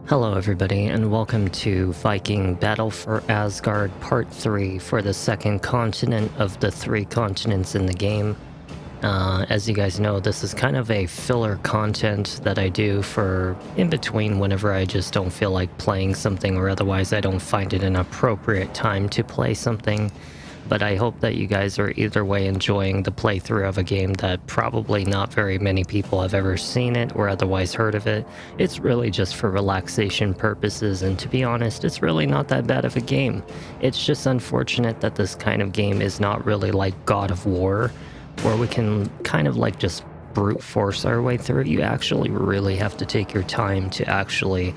Hello everybody, and welcome to Viking Battle for Asgard Part 3 for the second continent of the 3 continents in the game. As you guys know, this is kind of a filler content that I do for in between whenever I just don't feel like playing something, or otherwise I don't find it an appropriate time to play something. But I hope that you guys are either way enjoying the playthrough of a game that probably not very many people have ever seen it or otherwise heard of it. It's really just for relaxation purposes, and to be honest, it's really not that bad of a game. It's just unfortunate that this kind of game is not really like God of War, where we can kind of like just brute force our way through it. You actually really have to take your time to actually,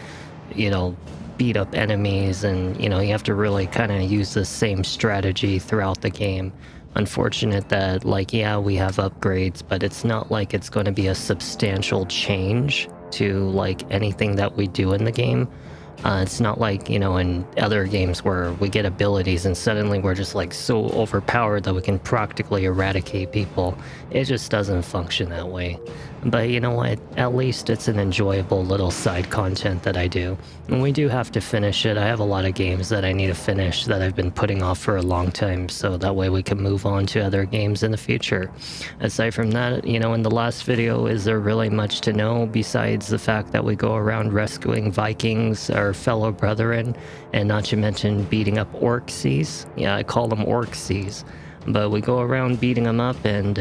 beat up enemies, and you have to really kind of use the same strategy throughout the game. Unfortunate that, like, yeah, we have upgrades, but it's not like it's going to be a substantial change to like anything that we do in the game. It's not like, in other games where we get abilities and suddenly we're just like so overpowered that we can practically eradicate people. It just doesn't function that way. But you know what? At least it's an enjoyable little side content that I do. And we do have to finish it. I have a lot of games that I need to finish that I've been putting off for a long time, so that way we can move on to other games in the future. Aside from that, in the last video, is there really much to know besides the fact that we go around rescuing Vikings, our fellow brethren, and not to mention beating up Orcsies? Yeah, I call them Orcsies. But we go around beating them up, and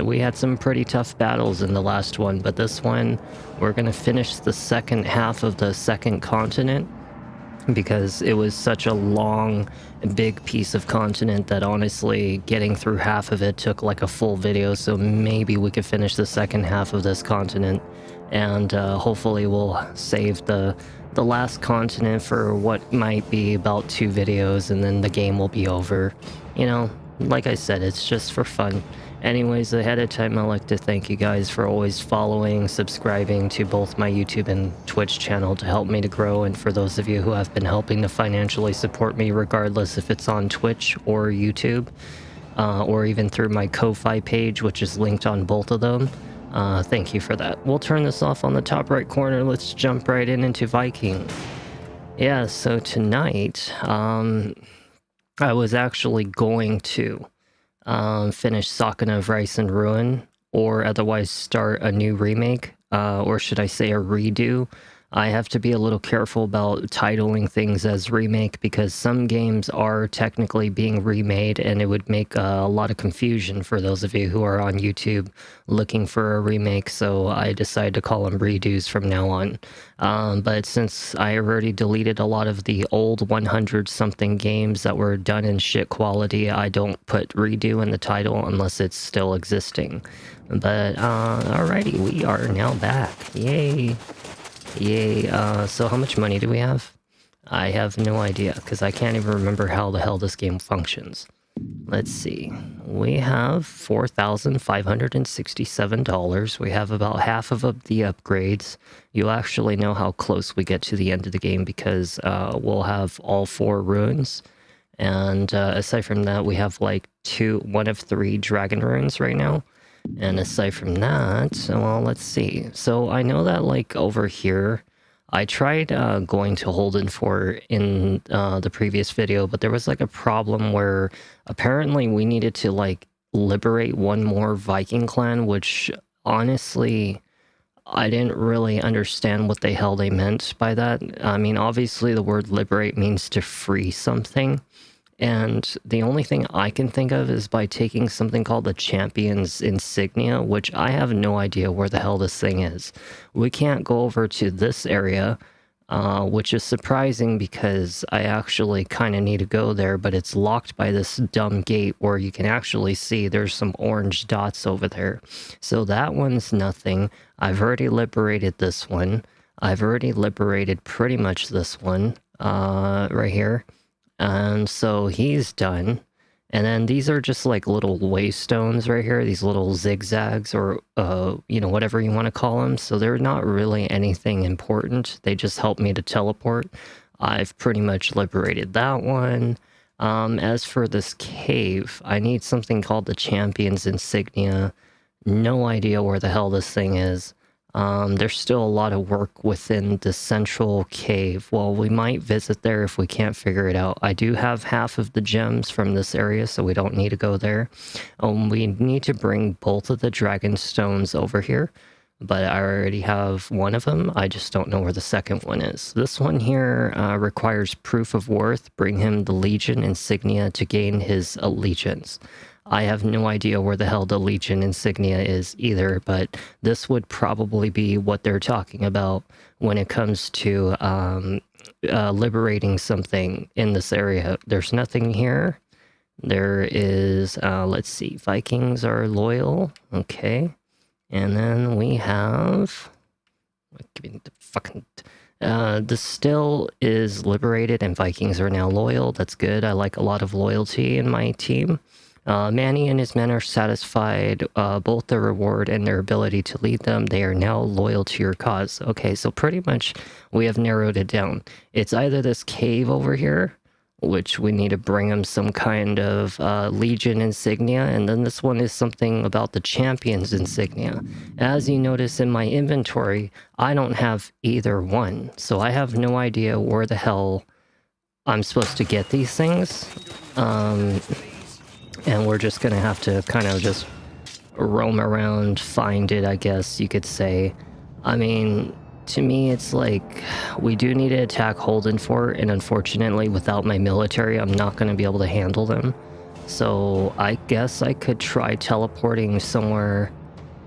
we had some pretty tough battles in the last one. But this one, we're going to finish the second half of the second continent, because it was such a long, big piece of continent that honestly getting through half of it took like a full video. So maybe we could finish the second half of this continent, and hopefully we'll save the last continent for what might be about 2 videos, and then the game will be over. Like I said, it's just for fun. Anyways, ahead of time, I'd like to thank you guys for always following, subscribing to both my YouTube and Twitch channel to help me to grow, and for those of you who have been helping to financially support me, regardless if it's on Twitch or YouTube, or even through my Ko-Fi page, which is linked on both of them. Thank you for that. We'll turn this off on the top right corner. Let's jump right into Viking. Yeah, so tonight, I was actually going to finish Sakana of Rice and Ruin, or otherwise start a new remake, or should I say a redo. I have to be a little careful about titling things as remake, because some games are technically being remade, and it would make a lot of confusion for those of you who are on YouTube looking for a remake, so I decided to call them redos from now on. But since I already deleted a lot of the old 100-something games that were done in shit quality, I don't put redo in the title unless it's still existing. But alrighty, we are now back. Yay! Yay, so how much money do we have? I have no idea, because I can't even remember how the hell this game functions. Let's see. We have $4,567. We have about half of the upgrades. You'll actually know how close we get to the end of the game, because we'll have all 4 runes. And aside from that, we have like 1 of 3 dragon runes right now. And aside from that, well, let's see. So I know that like over here, I tried going to Holden Fort in the previous video, but there was like a problem where apparently we needed to like liberate 1 more Viking clan, which honestly, I didn't really understand what the hell they meant by that. I mean, obviously the word liberate means to free something. And the only thing I can think of is by taking something called the Champion's Insignia, which I have no idea where the hell this thing is. We can't go over to this area, which is surprising because I actually kind of need to go there, but it's locked by this dumb gate where you can actually see there's some orange dots over there. So that one's nothing. I've already liberated this one. I've already liberated pretty much this one right here. And so he's done. And then these are just like little waystones right here, these little zigzags, or whatever you want to call them. So they're not really anything important. They just help me to teleport. I've pretty much liberated that one. As for this cave, I need something called the Champion's Insignia. No idea where the hell this thing is. There's still a lot of work within the central cave. Well, we might visit there if we can't figure it out. I do have half of the gems from this area, so we don't need to go there. We need to bring both of the dragon stones over here, but I already have one of them. I just don't know where the second one is. This one here requires proof of worth. Bring him the Legion insignia to gain his allegiance. I have no idea where the hell the Legion insignia is either, but this would probably be what they're talking about when it comes to liberating something in this area. There's nothing here. There is, let's see, Vikings are loyal. Okay. And then we have, give me the fucking, the still is liberated and Vikings are now loyal. That's good. I like a lot of loyalty in my team. Manny and his men are satisfied, both their reward and their ability to lead them. They are now loyal to your cause. Okay, so pretty much we have narrowed it down. It's either this cave over here, which we need to bring them some kind of Legion insignia, and then this one is something about the Champion's insignia. As you notice in my inventory, I don't have either one, so I have no idea where the hell I'm supposed to get these things. And we're just gonna have to kind of just roam around, find it, I guess you could say. I mean, to me, it's like, we do need to attack Holden Fort, and unfortunately, without my military, I'm not gonna be able to handle them. So I guess I could try teleporting somewhere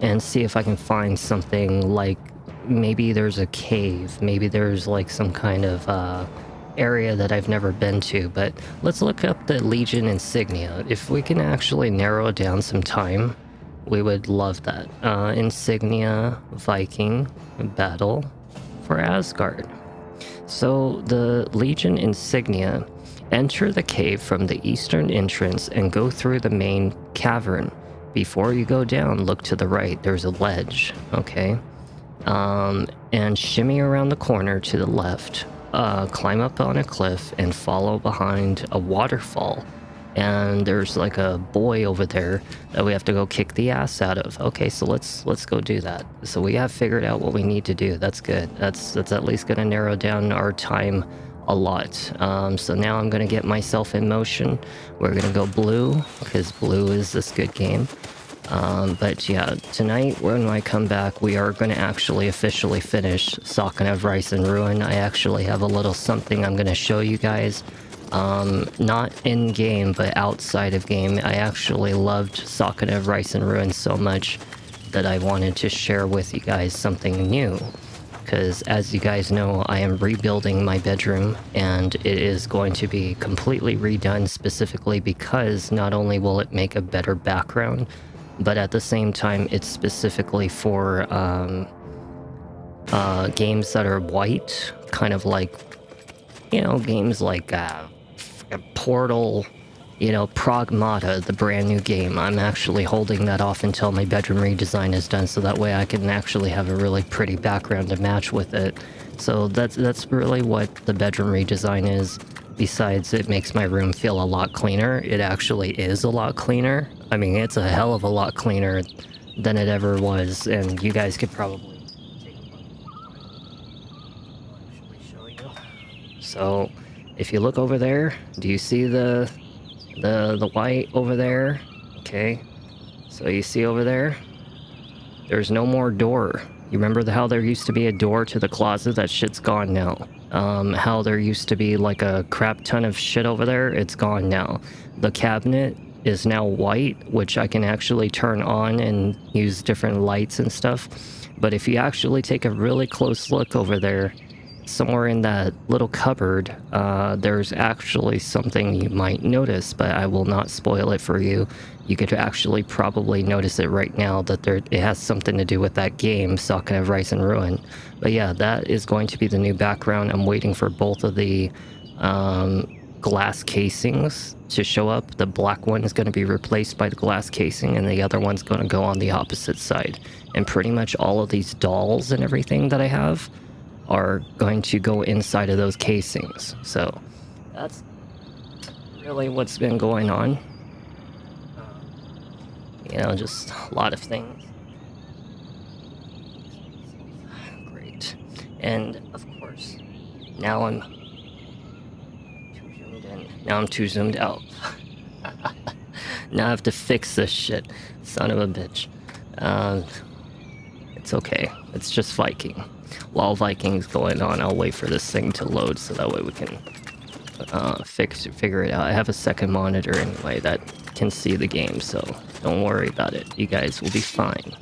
and see if I can find something like, maybe there's a cave, maybe there's like some kind of, area that I've never been to, but let's look up the Legion insignia. If we can actually narrow it down some time, we would love that. Insignia, Viking, battle for Asgard. So the Legion insignia, enter the cave from the eastern entrance and go through the main cavern. Before you go down, look to the right. There's a ledge, okay? And shimmy around the corner to the left. Climb up on a cliff and follow behind a waterfall, and there's like a boy over there that we have to go kick the ass out of. Okay, so let's go do that. So we have figured out what we need to do. That's good. That's at least going to narrow down our time a lot. So now I'm going to get myself in motion. We're going to go blue because blue is this good game. But yeah, tonight when I come back, we are going to actually officially finish Skarin of Rice and Ruin. I actually have a little something I'm going to show you guys. Not in game, but outside of game. I actually loved Skarin of Rice and Ruin so much that I wanted to share with you guys something new. Because as you guys know, I am rebuilding my bedroom, and it is going to be completely redone specifically because not only will it make a better background, but at the same time, it's specifically for games that are white, kind of like, you know, games like Portal, you know, Pragmata, the brand new game. I'm actually holding that off until my bedroom redesign is done, so that way I can actually have a really pretty background to match with it. So that's really what the bedroom redesign is. Besides, it makes my room feel a lot cleaner. It actually is a lot cleaner. I mean, it's a hell of a lot cleaner than it ever was, and you guys could probably take a look. I'll actually show you. So, if you look over there, do you see the white over there? Okay. So you see over there? There's no more door. You remember how there used to be a door to the closet? That shit's gone now. How there used to be like a crap ton of shit over there? It's gone now. The cabinet is now white, which I can actually turn on and use different lights and stuff. But if you actually take a really close look over there, somewhere in that little cupboard, there's actually something you might notice, but I will not spoil it for you. You could actually probably notice it right now that it has something to do with that game, Skarin of Rice and Ruin. But yeah, that is going to be the new background. I'm waiting for both of the glass casings to show up. The black one is going to be replaced by the glass casing, and the other one's going to go on the opposite side. And pretty much all of these dolls and everything that I have are going to go inside of those casings. So that's really what's been going on. You know, just a lot of things. And of course, now I'm too zoomed in. Now I'm too zoomed out. Now I have to fix this shit. Son of a bitch. It's okay. It's just Viking. While Viking's going on, I'll wait for this thing to load so that way we can figure it out. I have a second monitor anyway that can see the game, so don't worry about it. You guys will be fine.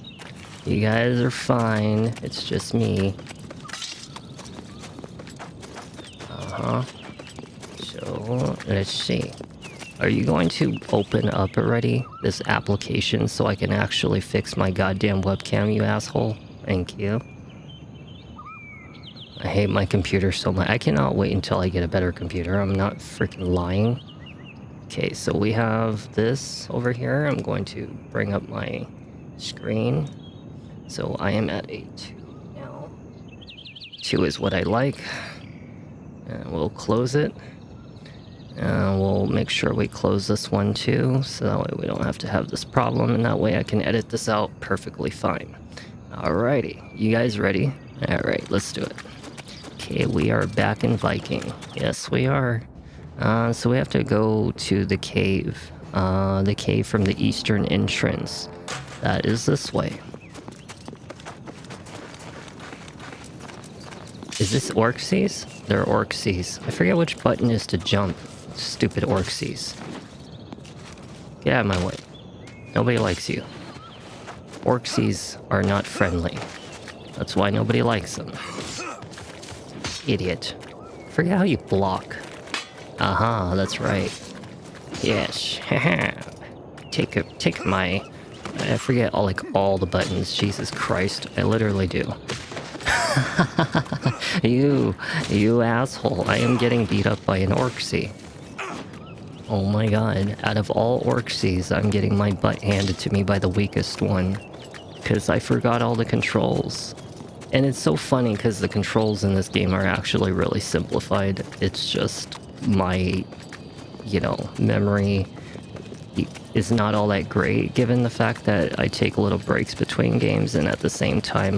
You guys are fine. It's just me. So, let's see. Are you going to open up already this application so I can actually fix my goddamn webcam, you asshole? Thank you. I hate my computer so much. I cannot wait until I get a better computer. I'm not freaking lying. Okay, so we have this over here. I'm going to bring up my screen. So I am at a 2 now. 2 is what I like. And we'll close it. And we'll make sure we close this one too, so that way we don't have to have this problem, and that way I can edit this out perfectly fine. Alrighty, you guys ready? Alright, let's do it. Okay, we are back in Viking. Yes, we are. So we have to go to the cave. The cave from the eastern entrance. That is this way. Is this Orcsies? They're Orcsies. I forget which button is to jump. Stupid Orcsies. Get out of my way. Nobody likes you. Orcsies are not friendly. That's why nobody likes them. Idiot. Forget how you block. Aha, that's right. Yes. Take my... I forget all the buttons. Jesus Christ. I literally do. You asshole. I am getting beat up by an Orcsie. Oh my god. Out of all Orcsies, I'm getting my butt handed to me by the weakest one. Because I forgot all the controls. And it's so funny because the controls in this game are actually really simplified. It's just my, memory is not all that great, given the fact that I take little breaks between games, and at the same time,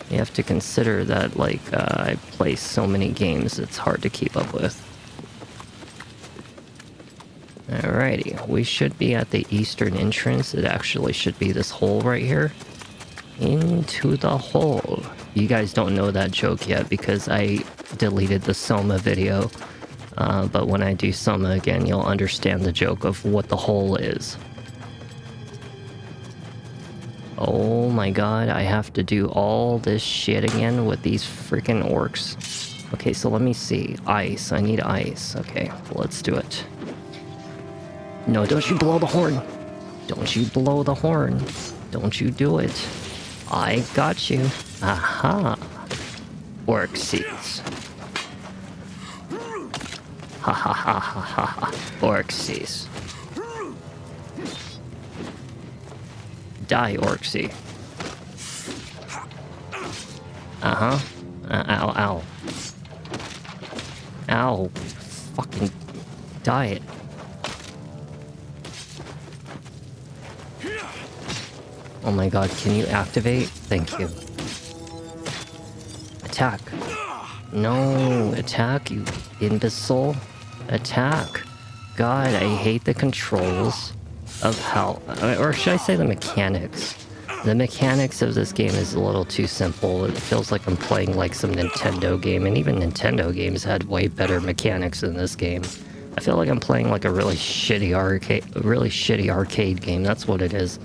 you have to consider that, I play so many games, it's hard to keep up with. Alrighty, we should be at the eastern entrance. It actually should be this hole right here. Into the hole. You guys don't know that joke yet because I deleted the Soma video. But when I do Soma again, you'll understand the joke of what the hole is. Oh my god, I have to do all this shit again with these freaking orcs. Okay, so let me see. Ice. I need ice. Okay, let's do it. No, don't you blow the horn. Don't you blow the horn. Don't you do it. I got you. Aha. Orcsies. Ha ha ha ha ha ha. Orcsies. Die, Orcsie. Uh-huh. Ow, ow. Ow. Fucking die it. Oh my god, can you activate? Thank you. Attack. No, attack, you imbecile. Attack. God, I hate the controls of how... Or should I say the mechanics? The mechanics of this game is a little too simple. It feels like I'm playing like some Nintendo game, and even Nintendo games had way better mechanics than this game. I feel like I'm playing like a really shitty arcade game. That's what it is.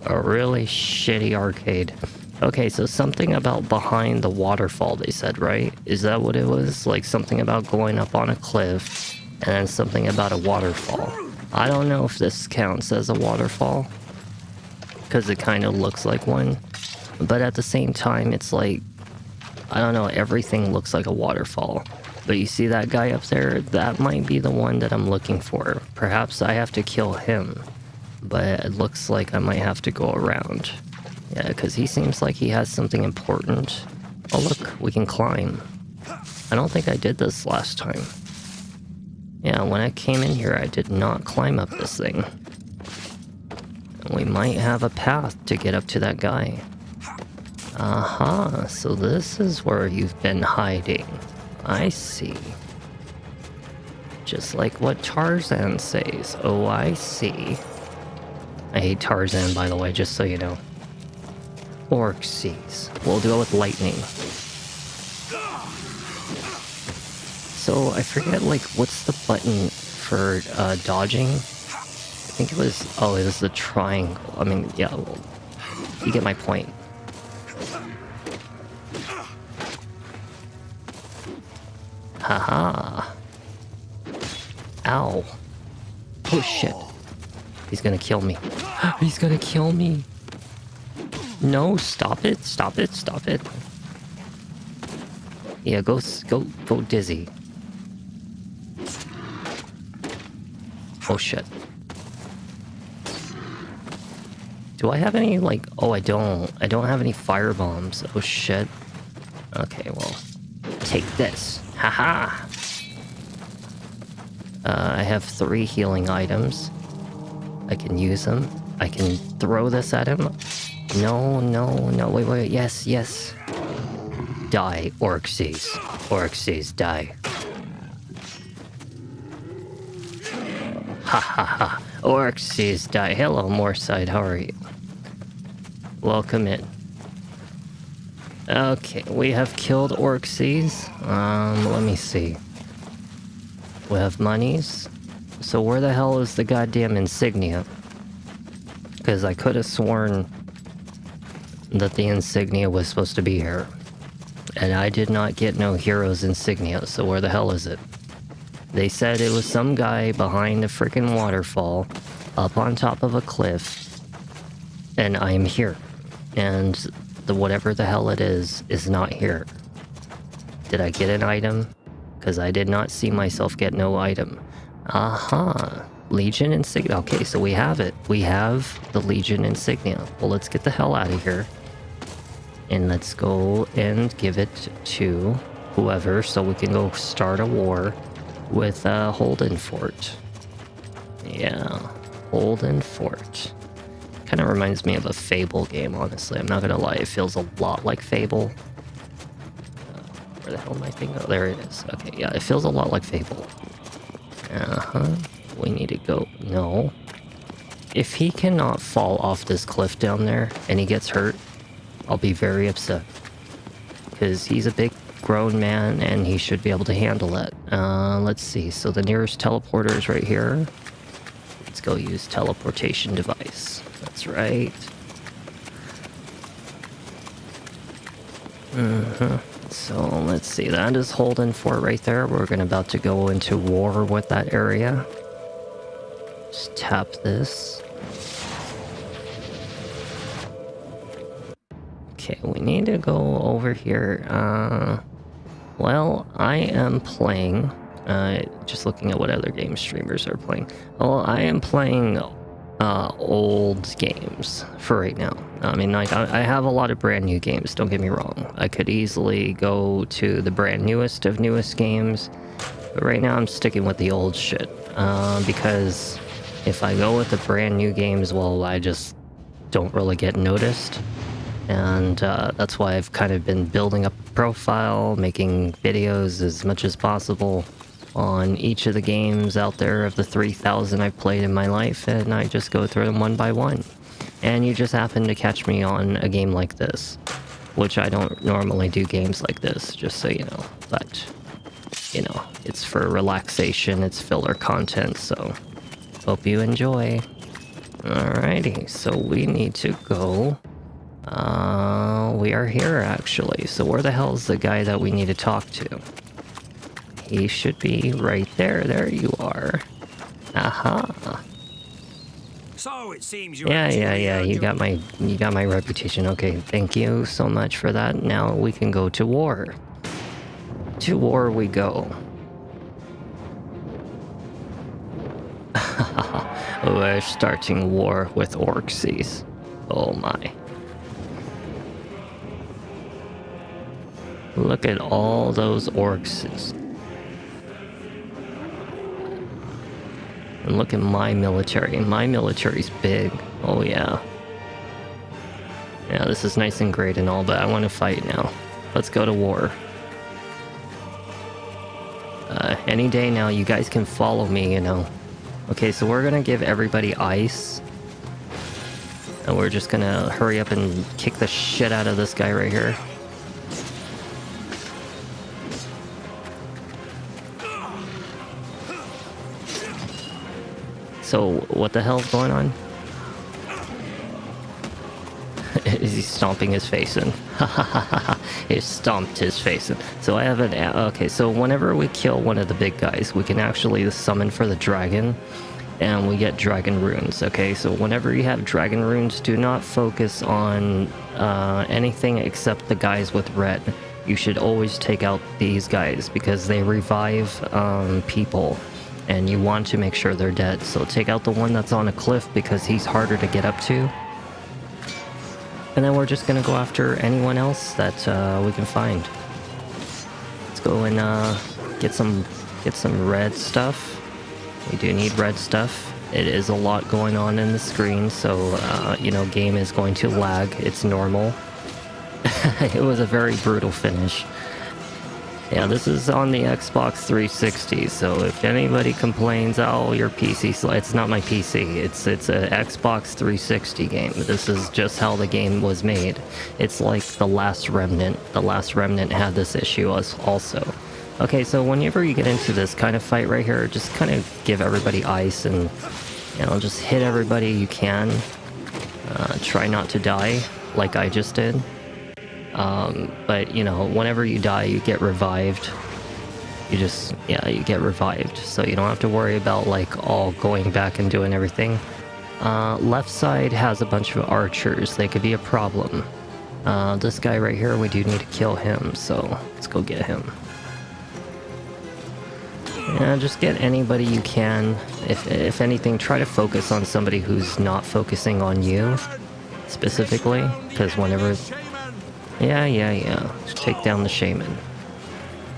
A really shitty arcade. Okay, so something about behind the waterfall, they said, right? Is that what it was? Like something about going up on a cliff, and then something about a waterfall. I don't know if this counts as a waterfall, because it kind of looks like one. But at the same time, it's like, I don't know, everything looks like a waterfall. But you see that guy up there? That might be the one that I'm looking for. Perhaps I have to kill him. But it looks like I might have to go around. Yeah, because he seems like he has something important. Oh look, we can climb. I don't think I did this last time. Yeah, when I came in here, I did not climb up this thing. We might have a path to get up to that guy. Aha, so this is where you've been hiding. I see. Just like what Tarzan says. Oh, I see. I hate Tarzan, by the way, just so you know. Orcsies. We'll go with lightning. So, I forget, like, what's the button for dodging? I think it was... Oh, it was the triangle. I mean, yeah, well, you get my point. Haha. Ow. Oh shit. He's gonna kill me. He's gonna kill me. No, stop it, stop it, stop it. Yeah, go dizzy. Oh shit. Do I have any, like... Oh, I don't. I don't have any fire bombs. Oh shit. Okay, well... Take this. Haha. I have 3 healing items. I can use them. I can throw this at him. No, no, no. Wait. Yes, yes. Die, Orcsies. Orcsies, die. Ha ha ha. Orcsies, die. Hello, Moorside. How are you? Welcome in. Okay, we have killed Orcsies. Let me see. We have monies. So where the hell is the goddamn insignia? Because I could have sworn that the insignia was supposed to be here. And I did not get no hero's insignia, so where the hell is it? They said it was some guy behind a freaking waterfall, up on top of a cliff, and I'm here. And the whatever the hell it is not here. Did I get an item? Because I did not see myself get no item. Aha. Legion insignia. Okay, so we have it. We have the Legion insignia. Well, let's get the hell out of here. And let's go and give it to whoever so we can go start a war with Holden Fort. Yeah, Holden Fort. Kind of reminds me of a Fable game, honestly. I'm not gonna lie, it feels a lot like Fable. Where the hell am I thinking? Oh, there it is. Okay, yeah, it feels a lot like Fable. Uh-huh. We need to go. No. If he cannot fall off this cliff down there and he gets hurt, I'll be very upset. Because he's a big grown man and he should be able to handle that. Let's see. So the nearest teleporter is right here. Let's go use teleportation device. That's right. So let's see, that is Holden Fort right there. We're about to go into war with that area. Just tap this. Okay, we need to go over here. Well, I am playing, just looking at what other game streamers are playing. Well, I am playing old games for right now. I mean, like, I have a lot of brand new games, don't get me wrong. I could easily go to the brand newest of newest games, but right now I'm sticking with the old shit. Because if I go with the brand new games, well, I just don't really get noticed. And that's why I've kind of been building up a profile, making videos as much as possible on each of the games out there of the 3,000 I've played in my life, and I just go through them one by one. And you just happen to catch me on a game like this, which I don't normally do games like this, just so you know. But, you know, it's for relaxation, it's filler content, so hope you enjoy. Alrighty, so we need to go. We are here, actually. So where the hell is the guy that we need to talk to? He should be right there. There you are. Aha. So it seems Yeah. You got my reputation. Okay, thank you so much for that. Now we can go to war. To war we go. We're starting war with Orcsies. Oh my. Look at all those orcs. And look at my military. My military's big. Oh yeah. Yeah, this is nice and great and all, but I want to fight now. Let's go to war. Any day now, you guys can follow me, you know. Okay, so we're gonna give everybody ice. And we're just gonna hurry up and kick the shit out of this guy right here. So, what the hell's going on? Is he stomping his face in? He stomped his face in. So I have an... Okay, so whenever we kill one of the big guys, we can actually summon for the dragon. And we get dragon runes, okay? So whenever you have dragon runes, do not focus on anything except the guys with red. You should always take out these guys because they revive people. And you want to make sure they're dead. So take out the one that's on a cliff because he's harder to get up to. And then we're just gonna go after anyone else that we can find. Let's go and get some red stuff. We do need red stuff. It is a lot going on in the screen, so you know, game is going to lag. It's normal. It was a very brutal finish. Yeah, this is on the Xbox 360, so if anybody complains, oh, your PC, it's not my PC, it's a Xbox 360 game. This is just how the game was made. It's like The Last Remnant. The Last Remnant had this issue also. Okay, so whenever you get into this kind of fight right here, just kind of give everybody ice and, you know, just hit everybody you can. Try not to die, like I just did. But, you know, whenever you die, you get revived. You get revived. So you don't have to worry about, like, all going back and doing everything. Left side has a bunch of archers. They could be a problem. This guy right here, we do need to kill him, so let's go get him. Yeah, just get anybody you can. If anything, try to focus on somebody who's not focusing on you, specifically, because whenever... Yeah. Just take down the shaman.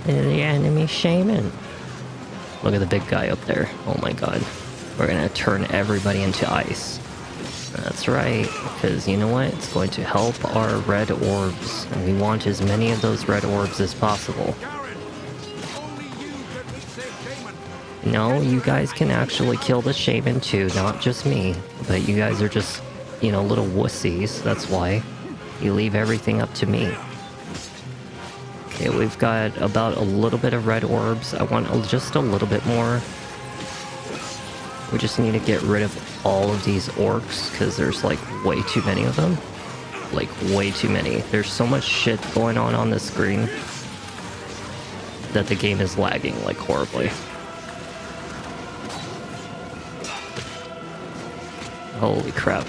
The enemy shaman. Look at the big guy up there. Oh my god. We're gonna turn everybody into ice. That's right, because you know what? It's going to help our red orbs. And we want as many of those red orbs as possible. No, you guys can actually kill the shaman too, not just me. But you guys are just, you know, little wussies, that's why. You leave everything up to me. Okay, we've got about a little bit of red orbs. I want just a little bit more. We just need to get rid of all of these orcs, because there's like way too many of them. Like way too many. There's so much shit going on the screen that the game is lagging like horribly. Holy crap.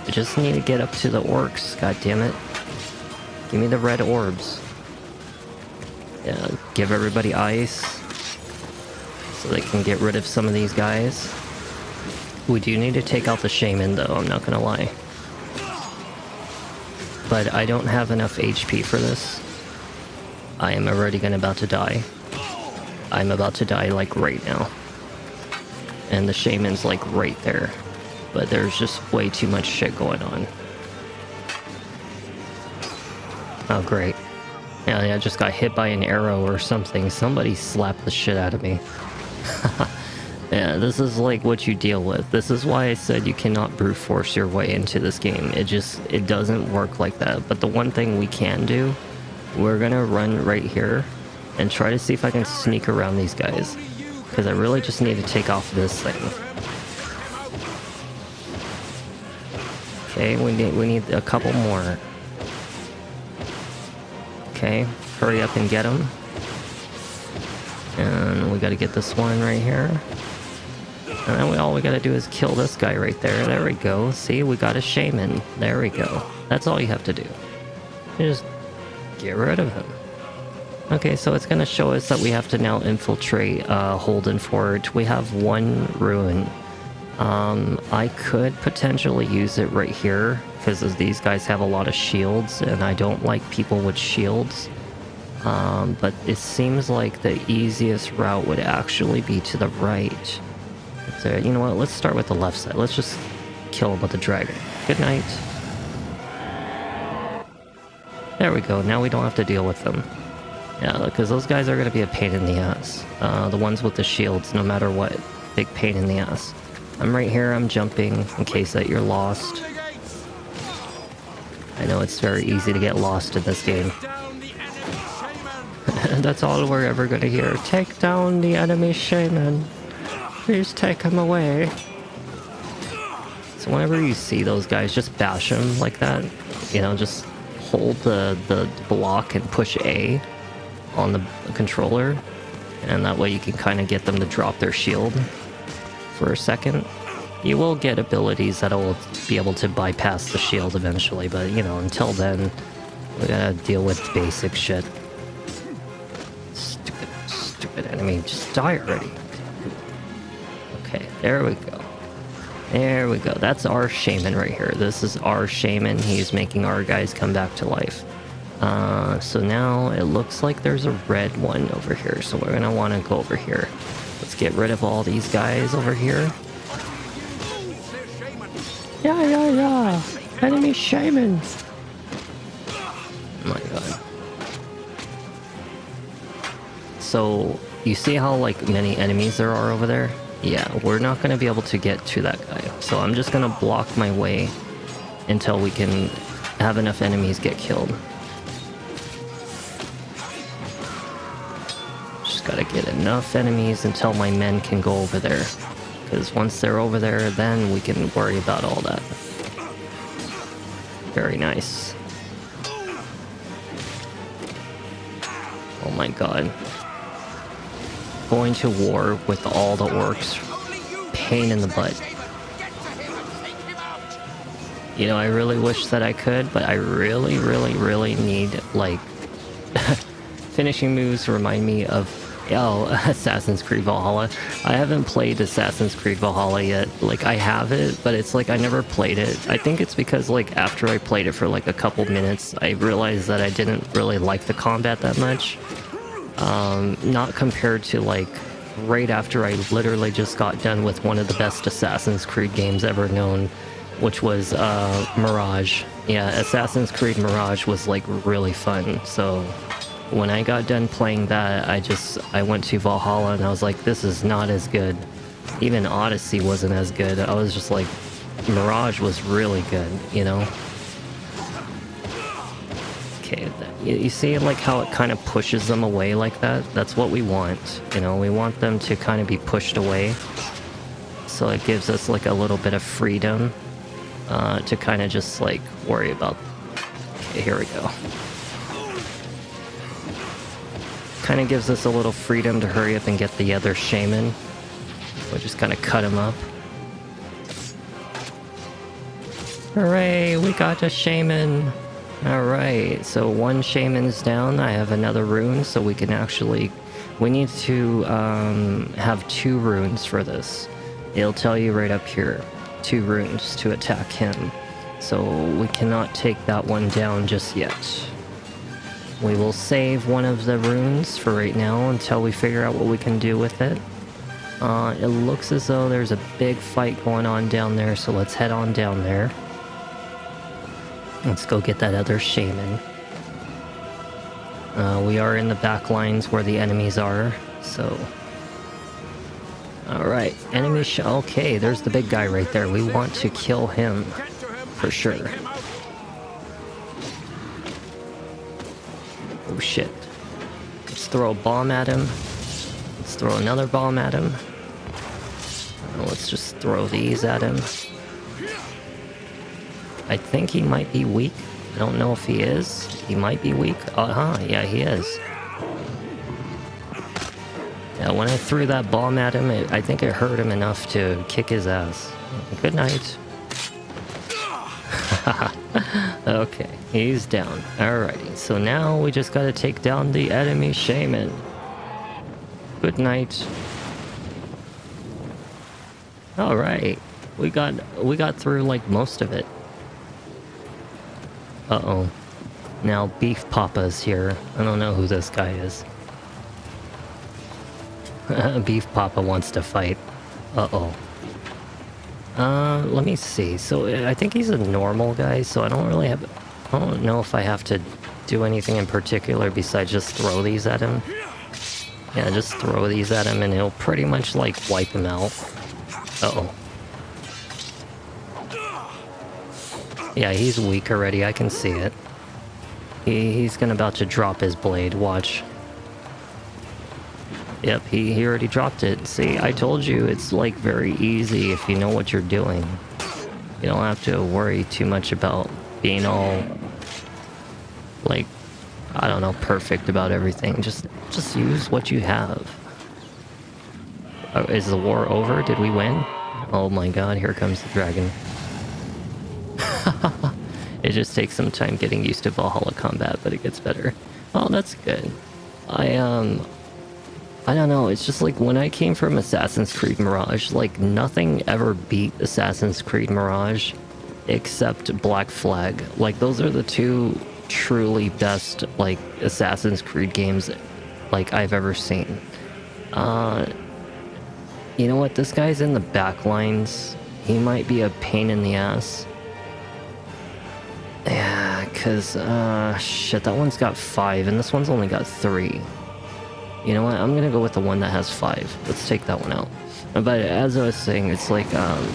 I just need to get up to the orcs, god damn it. Give me the red orbs. Yeah, give everybody ice so they can get rid of some of these guys. We do need to take out the shaman though, I'm not gonna lie. But I don't have enough HP for this. I am already about to die. I'm about to die like right now. And the shaman's like right there. But there's just way too much shit going on. Oh, great. Yeah, I just got hit by an arrow or something. Somebody slapped the shit out of me. Yeah, this is like what you deal with. This is why I said you cannot brute force your way into this game. It doesn't work like that. But the one thing we can do, we're gonna run right here and try to see if I can sneak around these guys. Because I really just need to take off this thing. Okay, we need a couple more. Okay, hurry up and get them. And we gotta get this one right here. And then all we gotta do is kill this guy right there. There we go. See, we got a shaman. There we go. That's all you have to do. You just get rid of him. Okay, so it's gonna show us that we have to now infiltrate Holden Forge. We have one ruin. I could potentially use it right here, because these guys have a lot of shields, and I don't like people with shields. But it seems like the easiest route would actually be to the right. So, you know what, let's start with the left side. Let's just kill him with the dragon. Good night. There we go. Now we don't have to deal with them. Yeah, because those guys are going to be a pain in the ass. The ones with the shields, no matter what. Big pain in the ass. I'm right here. I'm jumping in case that you're lost. I know it's very easy to get lost in this game. That's all we're ever going to hear. Take down the enemy shaman. Please take him away. So whenever you see those guys, just bash them like that. You know, just hold the block and push A on the controller. And that way you can kind of get them to drop their shield for a second. You will get abilities that'll be able to bypass the shield eventually, but you know, until then, we gotta deal with basic shit. Stupid enemy, just die already. Okay, there we go. There we go. That's our shaman right here. This is our shaman. He's making our guys come back to life. So now it looks like there's a red one over here, so we're gonna want to go over here. Let's get rid of all these guys over here. Yeah. Enemy shaman. Oh my god. So, you see how like many enemies there are over there? Yeah, we're not going to be able to get to that guy. So I'm just going to block my way until we can have enough enemies get killed. Just got to get enough enemies until my men can go over there. Because once they're over there, then we can worry about all that. Very nice. Oh my god. Going to war with all the orcs. Pain in the butt. You know, I really wish that I could, but I really need, like... finishing moves remind me of... Oh, Assassin's Creed Valhalla. I haven't played Assassin's Creed Valhalla yet. Like, I have it, but it's like I never played it. I think it's because, like, after I played it for, like, a couple minutes, I realized that I didn't really like the combat that much. Not compared to, like, right after I literally just got done with one of the best Assassin's Creed games ever known, which was, Mirage. Yeah, Assassin's Creed Mirage was, like, really fun, so... When I got done playing that, I went to Valhalla and I was like, this is not as good. Even Odyssey wasn't as good. I was just like, Mirage was really good, you know? Okay, you see like how it kind of pushes them away like that? That's what we want, you know? We want them to kind of be pushed away. So it gives us like a little bit of freedom to kind of just like worry about... Okay, here we go. Kind of gives us a little freedom to hurry up and get the other shaman. We'll just kind of cut him up. Hooray, we got a shaman. Alright, so one shaman's down. I have another rune, so we can actually... We need to have 2 runes for this. It'll tell you right up here. 2 runes to attack him. So we cannot take that one down just yet. We will save one of the runes for right now until we figure out what we can do with it. It looks as though there's a big fight going on down there, so let's head on down there. Let's go get that other shaman. We are in the back lines where the enemies are, so... Alright, okay, there's the big guy right there. We want to kill him, for sure. Oh shit. Let's throw a bomb at him. Let's throw another bomb at him. Let's just throw these at him. I think he might be weak. I don't know if he is. He might be weak. Yeah, he is. Yeah, when I threw that bomb at him, I think it hurt him enough to kick his ass. Good night. Okay, he's down. Alrighty, so now we just gotta take down the enemy shaman. Good night. Alright, we got through like most of it. Uh-oh. Now Beef Papa's here. I don't know who this guy is. Beef Papa wants to fight. Uh-oh. Let me see. So I think he's a normal guy, so I don't know if I have to do anything in particular besides just throw these at him. Yeah, just throw these at him and he'll pretty much like wipe him out. Uh-oh. Yeah, he's weak already, I can see it. He's gonna about to drop his blade, watch. Yep, he already dropped it. See, I told you, it's like very easy if you know what you're doing. You don't have to worry too much about being all, like, I don't know, perfect about everything. Just use what you have. Is the war over? Did we win? Oh my god, here comes the dragon. It just takes some time getting used to Valhalla combat, but it gets better. Oh, that's good. I don't know, it's just like when I came from Assassin's Creed Mirage, like nothing ever beat Assassin's Creed Mirage except Black Flag. Like those are the two truly best like Assassin's Creed games like I've ever seen. You know what, this guy's in the back lines. He might be a pain in the ass. Yeah, cause shit, that one's got 5 and this one's only got 3. You know what? I'm gonna go with the one that has 5. Let's take that one out. But as I was saying, it's like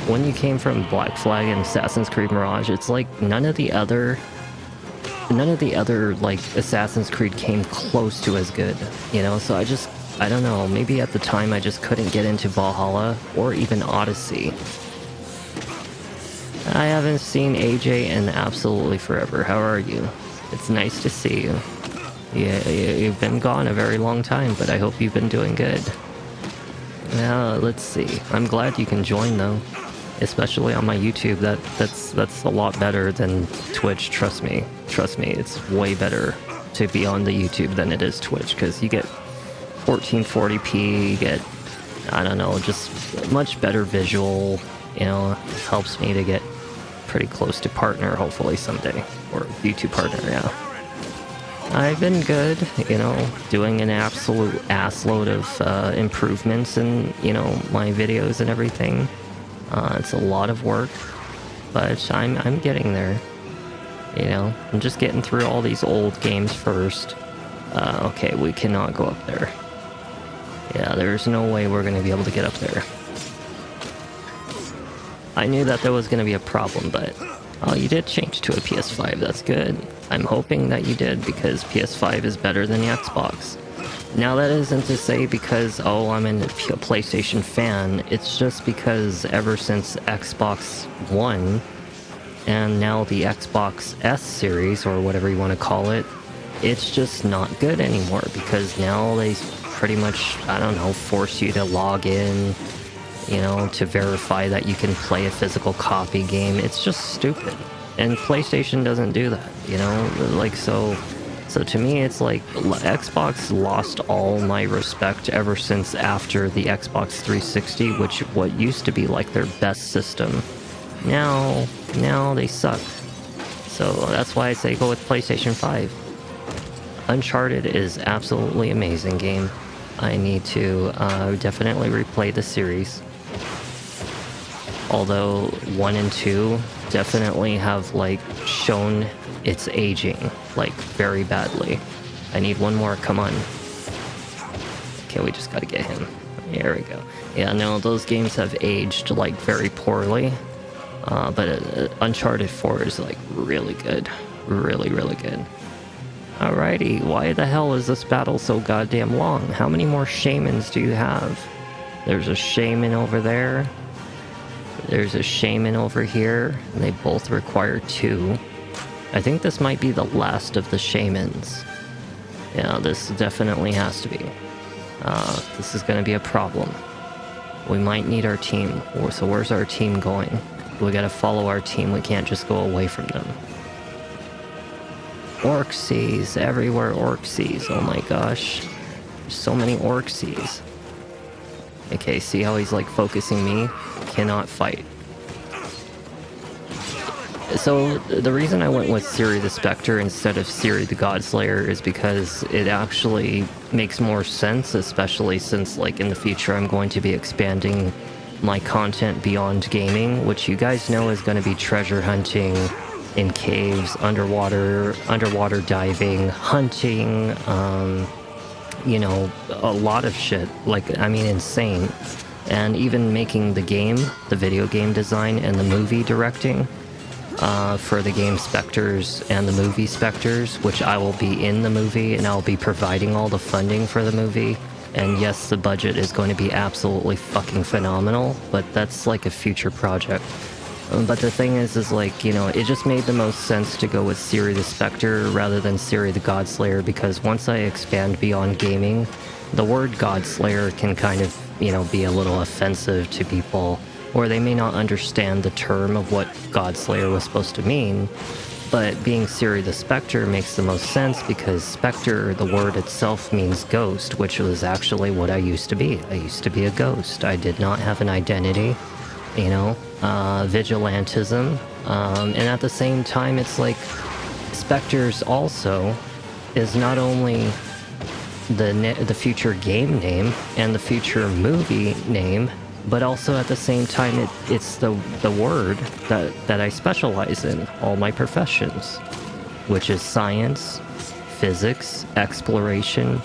when you came from Black Flag and Assassin's Creed Mirage, it's like none of the other like Assassin's Creed came close to as good. You know, so I don't know. Maybe at the time I just couldn't get into Valhalla or even Odyssey. I haven't seen AJ in absolutely forever. How are you? It's nice to see you. Yeah, you've been gone a very long time, but I hope you've been doing good. Now, let's see. I'm glad you can join, though. Especially on my YouTube. That's a lot better than Twitch, trust me. Trust me, it's way better to be on the YouTube than it is Twitch, because you get 1440p, you get, I don't know, just much better visual, you know, helps me to get pretty close to partner, hopefully someday. Or YouTube partner, yeah. I've been good, you know, doing an absolute assload of improvements in, you know, my videos and everything. It's a lot of work, but I'm getting there. You know, I'm just getting through all these old games first. Okay, we cannot go up there. Yeah, there's no way we're going to be able to get up there. I knew that there was going to be a problem, but... Oh, you did change to a PS5, that's good. I'm hoping that you did, because PS5 is better than the Xbox. Now that isn't to say because, oh, I'm a PlayStation fan, it's just because ever since Xbox One, and now the Xbox S series, or whatever you want to call it, it's just not good anymore, because now they pretty much, I don't know, force you to log in, you know, to verify that you can play a physical copy game. It's just stupid. And PlayStation doesn't do that, you know? Like, so to me, it's like Xbox lost all my respect ever since after the Xbox 360, which what used to be like their best system. Now they suck. So that's why I say go with PlayStation 5. Uncharted is absolutely amazing game. I need to definitely replay the series. Although 1 and 2 definitely have like shown its aging like very badly. I need one more, come on. Okay, we just gotta get him. There we go. Yeah, no, those games have aged like very poorly. But Uncharted 4 is like really good. Really, really good. Alrighty, why the hell is this battle so goddamn long? How many more shamans do you have? There's a shaman over there. There's a shaman over here, and they both require 2. I think this might be the last of the shamans. Yeah, this definitely has to be. This is going to be a problem. We might need our team. So where's our team going? We gotta follow our team. We can't just go away from them. Orcsies, everywhere Orcsies. Oh my gosh. There's so many Orcsies. Okay, see how he's like focusing me? Cannot fight. So the reason I went with CiriTheSpecter instead of Ciri the Godslayer is because it actually makes more sense, especially since like in the future I'm going to be expanding my content beyond gaming, which you guys know is going to be treasure hunting, in caves, underwater diving, hunting, you know, a lot of shit. Like, I mean, insane. And even making the game, the video game design, and the movie directing for the game Specters and the movie Specters, which I will be in the movie and I'll be providing all the funding for the movie. And yes, the budget is going to be absolutely fucking phenomenal, but that's like a future project. But the thing is like, you know, it just made the most sense to go with CiriTheSpecter rather than Ciri the Godslayer, because once I expand beyond gaming, the word Godslayer can kind of, you know, be a little offensive to people, or they may not understand the term of what Godslayer was supposed to mean. But being CiriTheSpecter makes the most sense because Spectre, the word itself, means ghost, which was actually what I used to be. I used to be a ghost. I did not have an identity, you know, vigilantism. And at the same time, it's like Spectres also is not only the future game name and the future movie name, but also at the same time it's the word that I specialize in all my professions, which is science, physics, exploration,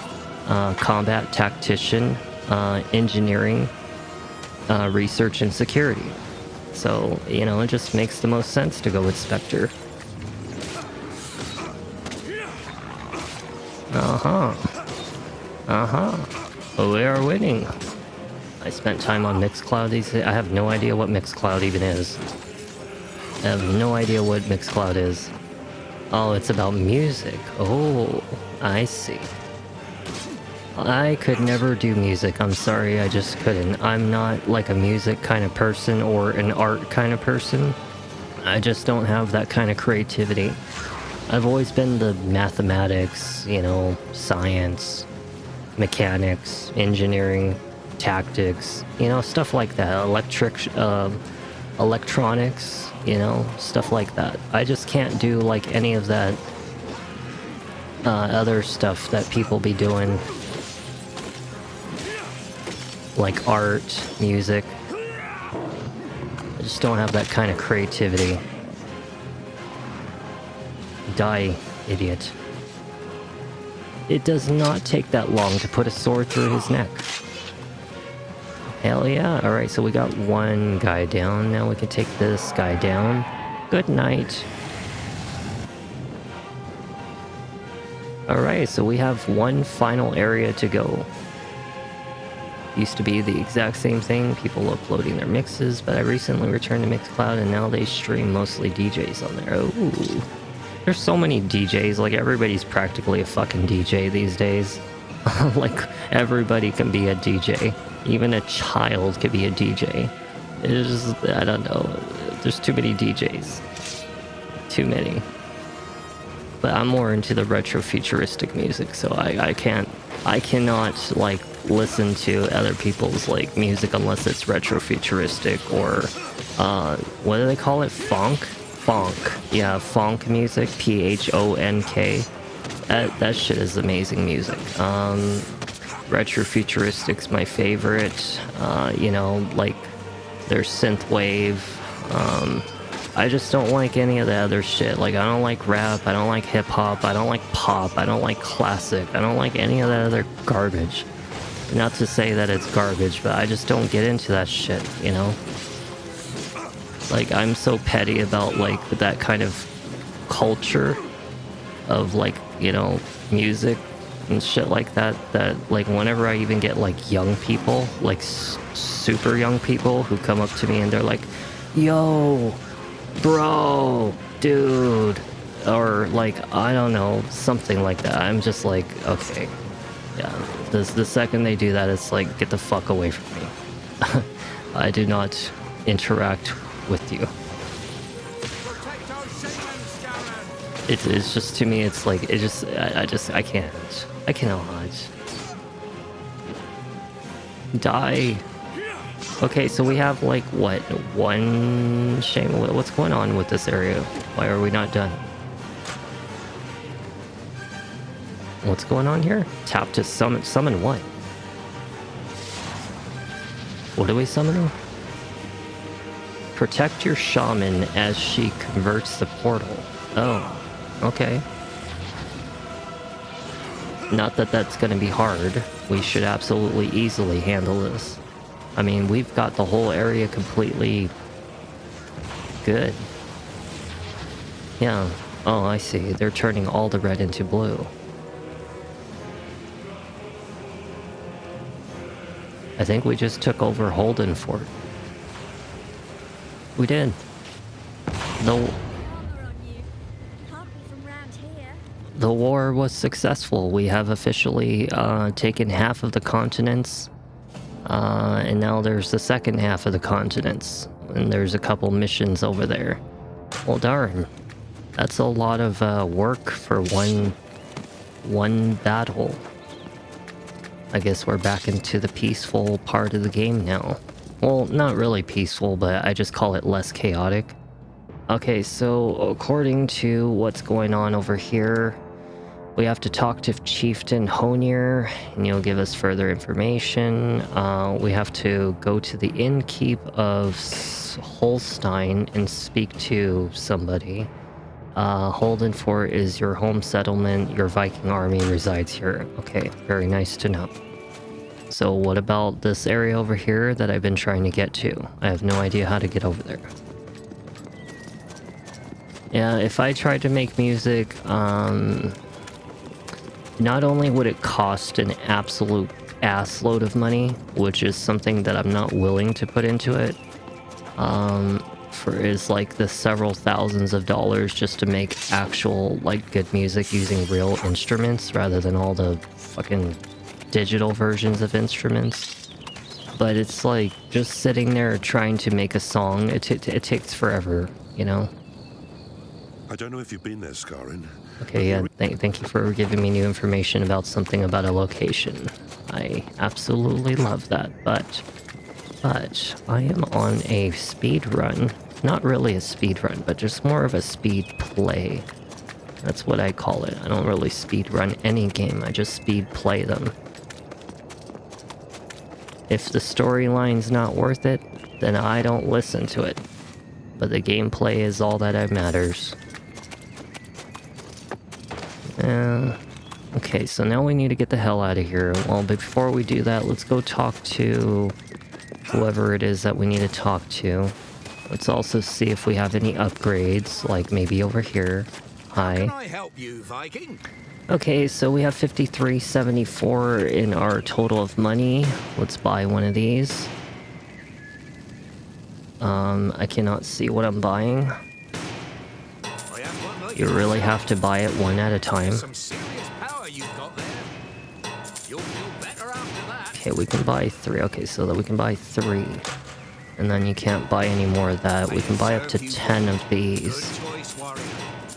combat tactician, engineering, research, and security. So, you know, it just makes the most sense to go with Spectre. We are winning. I spent time on Mixcloud these days. I have no idea what Mixcloud even is. I have no idea what Mixcloud is. Oh, it's about music. Oh, I see. I could never do music. I'm sorry, I just couldn't. I'm not like a music kind of person or an art kind of person. I just don't have that kind of creativity. I've always been the mathematics, you know, science, mechanics, engineering, tactics, you know, stuff like that. Electronics, you know, stuff like that. I just can't do like any of that other stuff that people be doing, like art, music. I just don't have that kind of creativity. Die, idiot. It does not take that long to put a sword through his neck. Hell yeah. Alright, so we got one guy down. Now we can take this guy down. Good night. Alright, so we have one final area to go. Used to be the exact same thing, people uploading their mixes, but I recently returned to Mixcloud and now they stream mostly DJs on there. Ooh. There's so many DJs, like everybody's practically a fucking DJ these days. Like everybody can be a DJ. Even a child could be a DJ. It's just, I don't know. There's too many DJs. Too many. But I'm more into the retro futuristic music, so I cannot like listen to other people's like music unless it's retro futuristic or what do they call it? Funk? Funk. Yeah, funk music. Phonk. That shit is amazing music. Retro futuristic's my favorite. You know, like there's synthwave. I just don't like any of the other shit. Like I don't like rap, I don't like hip hop, I don't like pop, I don't like classic, I don't like any of that other garbage. Not to say that it's garbage, but I just don't get into that shit, you know? Like I'm so petty about like that kind of culture of like, you know, music and shit like that, that like whenever I even get like young people, like super young people who come up to me and they're like, yo, bro, dude, or like, I don't know, something like that. I'm just like, okay, yeah, the second they do that, it's like, get the fuck away from me. I do not interact with you. It's just, to me, it's like, it just, I cannot. Die. Okay, so we have like, what, one shame? What's going on with this area? Why are we not done? What's going on here? Tap to summon what? What are we summoning? Protect your shaman as she converts the portal. Oh, okay. Not that that's going to be hard. We should absolutely easily handle this. I mean, we've got the whole area completely good. Yeah. Oh, I see. They're turning all the red into blue. I think we just took over Holden Fort. We did. The war was successful. We have officially taken half of the continents. And now there's the second half of the continents. And there's a couple missions over there. Well, darn. That's a lot of work for one battle. I guess we're back into the peaceful part of the game now. Well, not really peaceful, but I just call it less chaotic. Okay, so according to what's going on over here, we have to talk to Chieftain Honir, and he'll give us further information. We have to go to the innkeep of Holstein and speak to somebody. Holden Fort is your home settlement. Your Viking army resides here. Okay, very nice to know. So what about this area over here that I've been trying to get to? I have no idea how to get over there. Yeah, if I tried to make music, not only would it cost an absolute assload of money, which is something that I'm not willing to put into it, is like the several thousands of dollars just to make actual like good music using real instruments rather than all the fucking digital versions of instruments. But it's like just sitting there trying to make a song, it takes forever, you know. I don't know if you've been there, Skarin. Okay, yeah, thank you for giving me new information about something about a location. I absolutely love that, but I am on a speed run. Not really a speed run, but just more of a speed play. That's what I call it. I don't really speed run any game, I just speed play them. If the storyline's not worth it, then I don't listen to it. But the gameplay is all that matters. Okay, so now we need to get the hell out of here. Well, before we do that, let's go talk to whoever it is that we need to talk to. Let's also see if we have any upgrades, like maybe over here. Hi. How can I help you, Viking? Okay, so we have 5374 in our total of money. Let's buy one of these. I cannot see what I'm buying. You really have to buy it one at a time. Some serious power you've got there. You'll feel better after that. Okay, we can buy 3. Okay, so that we can buy 3. And then you can't buy any more of that. We can buy up to 10 of these. Good choice, warrior.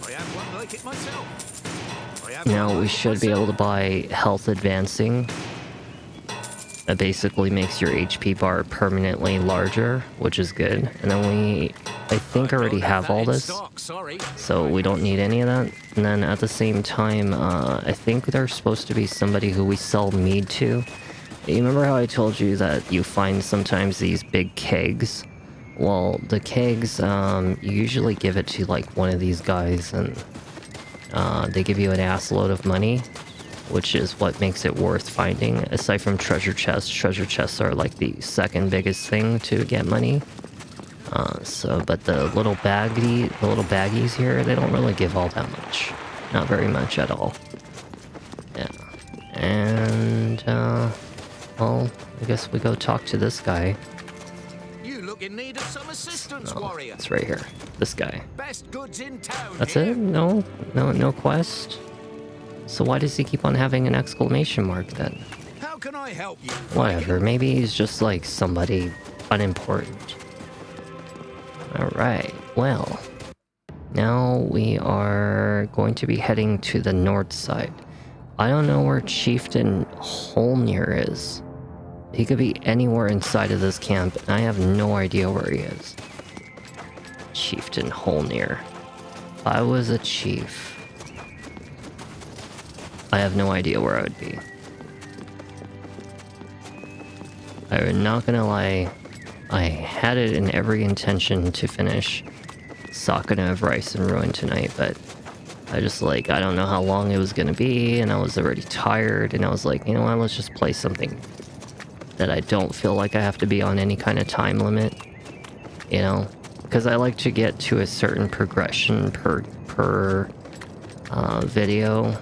I have one like it myself. Now we should be able to buy health advancing. That basically makes your HP bar permanently larger, which is good. And then I think already have all this, so we don't need any of that. And then at the same time, I think there's supposed to be somebody who we sell mead to. You remember how I told you that you find sometimes these big kegs? Well, the kegs, you usually give it to like one of these guys, and they give you an ass load of money, which is what makes it worth finding. Aside from treasure chests are like the second biggest thing to get money. But the little baggies here, they don't really give all that much. Not very much at all. Yeah. And, well, I guess we go talk to this guy. You look in need of some assistance, warrior. It's right here. This guy. Best goods in town. That's here. it? No quest? So why does he keep on having an exclamation mark then? How can I help you? Whatever, maybe he's just like somebody unimportant. Alright, well, now we are going to be heading to the north side. I don't know where Chieftain Holnir is. He could be anywhere inside of this camp, and I have no idea where he is. Chieftain Holnir. If I was a chief, I have no idea where I would be. I'm not gonna lie, I had it in every intention to finish Sakuna of Rice and Ruin tonight, but I just like, I don't know how long it was gonna be, and I was already tired, and I was like, you know what, let's just play something that I don't feel like I have to be on any kind of time limit, you know? Because I like to get to a certain progression per video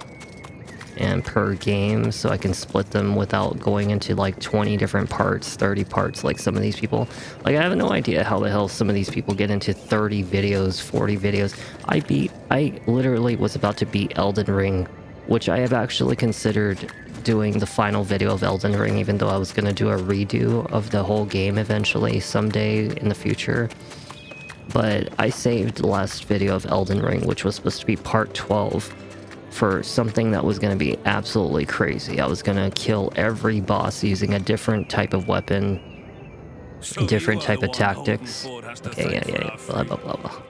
and per game, so I can split them without going into like 20 different parts, 30 parts, like some of these people. Like, I have no idea how the hell some of these people get into 30 videos, 40 videos. I literally was about to beat Elden Ring, which I have actually considered doing the final video of Elden Ring, even though I was going to do a redo of the whole game eventually someday in the future. But I saved the last video of Elden Ring, which was supposed to be part 12, for something that was going to be absolutely crazy. I was going to kill every boss using a different type of weapon, different type of tactics. Okay, yeah, blah, blah, blah, blah.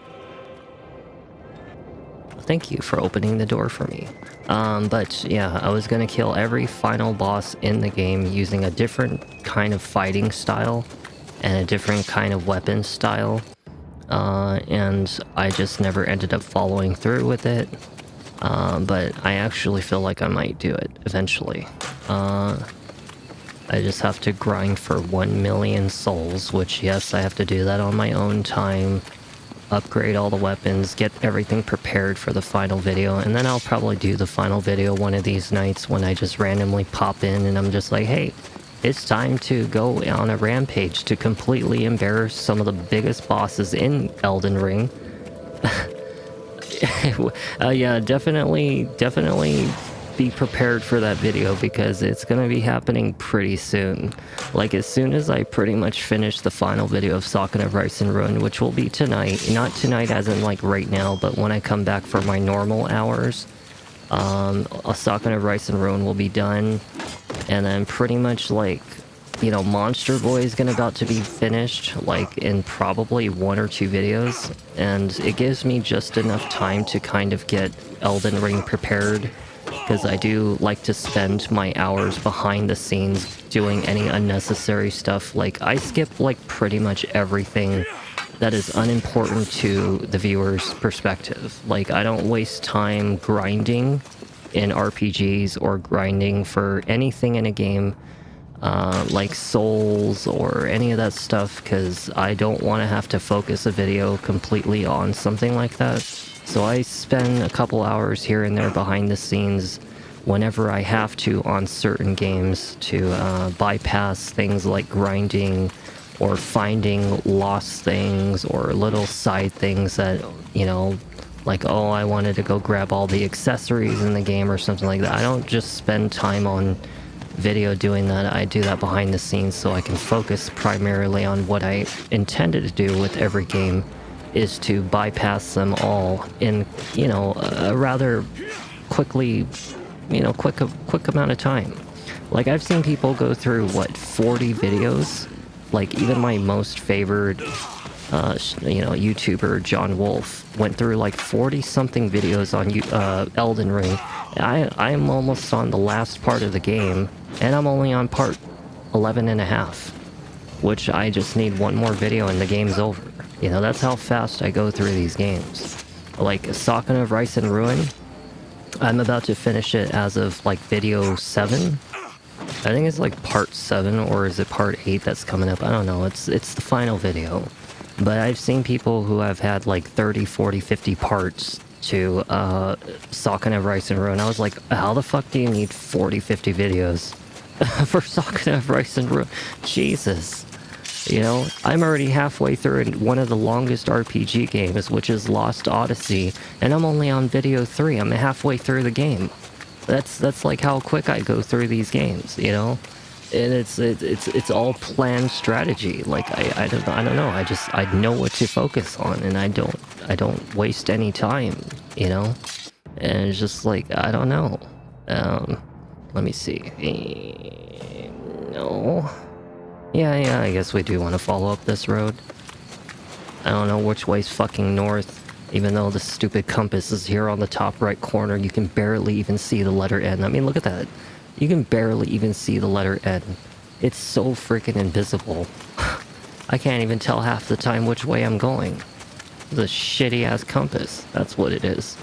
Thank you for opening the door for me. But yeah, I was going to kill every final boss in the game using a different kind of fighting style and a different kind of weapon style. And I just never ended up following through with it. But I actually feel like I might do it eventually. I just have to grind for 1 million souls, which, yes, I have to do that on my own time. Upgrade all the weapons, get everything prepared for the final video, and then I'll probably do the final video one of these nights when I just randomly pop in and I'm just like, hey, it's time to go on a rampage to completely embarrass some of the biggest bosses in Elden Ring. Yeah, definitely be prepared for that video, because it's gonna be happening pretty soon. Like, as soon as I pretty much finish the final video of Sakuna of Rice and Ruin, which will be tonight, not tonight as in like right now, but when I come back for my normal hours, Sakuna of Rice and Ruin will be done, and then pretty much like, you know, Monster Boy is about to be finished, like in probably 1 or 2 videos, and it gives me just enough time to kind of get Elden Ring prepared, because I do like to spend my hours behind the scenes doing any unnecessary stuff. Like, I skip like pretty much everything that is unimportant to the viewer's perspective. Like, I don't waste time grinding in RPGs or grinding for anything in a game, like souls or any of that stuff, because I don't want to have to focus a video completely on something like that. So I spend a couple hours here and there behind the scenes whenever I have to on certain games to bypass things like grinding or finding lost things or little side things that, you know, like, oh, I wanted to go grab all the accessories in the game or something like that. I don't just spend time on video doing that. I do that behind the scenes so I can focus primarily on what I intended to do with every game, is to bypass them all in, you know, a rather quickly, you know, quick amount of time. Like, I've seen people go through, what, 40 videos? Like, even my most favored, you know, YouTuber, John Wolf, went through like 40-something videos on Elden Ring. I'm almost on the last part of the game, and I'm only on part 11 and a half, which I just need 1 more video and the game's over. You know, that's how fast I go through these games. Like, Sakuna of Rice and Ruin, I'm about to finish it as of like video 7. I think it's like part 7, or is it part 8 that's coming up? I don't know. It's the final video. But I've seen people who have had like 30, 40, 50 parts to Sakuna of Rice and Ruin. I was like, how the fuck do you need 40, 50 videos for Sakuna of Rice and Ruin? Jesus. You know, I'm already halfway through one of the longest RPG games, which is Lost Odyssey, and I'm only on video 3. I'm halfway through the game. That's like how quick I go through these games, you know? And it's all planned strategy. Like, I don't know. I know what to focus on, and I don't waste any time, you know? And it's just like, I don't know. Let me see. No. Yeah, I guess we do want to follow up this road. I don't know which way's fucking north, even though the stupid compass is here on the top right corner. You can barely even see the letter N. I mean, look at that. You can barely even see the letter N. It's so freaking invisible. I can't even tell half the time which way I'm going. The shitty ass compass. That's what it is.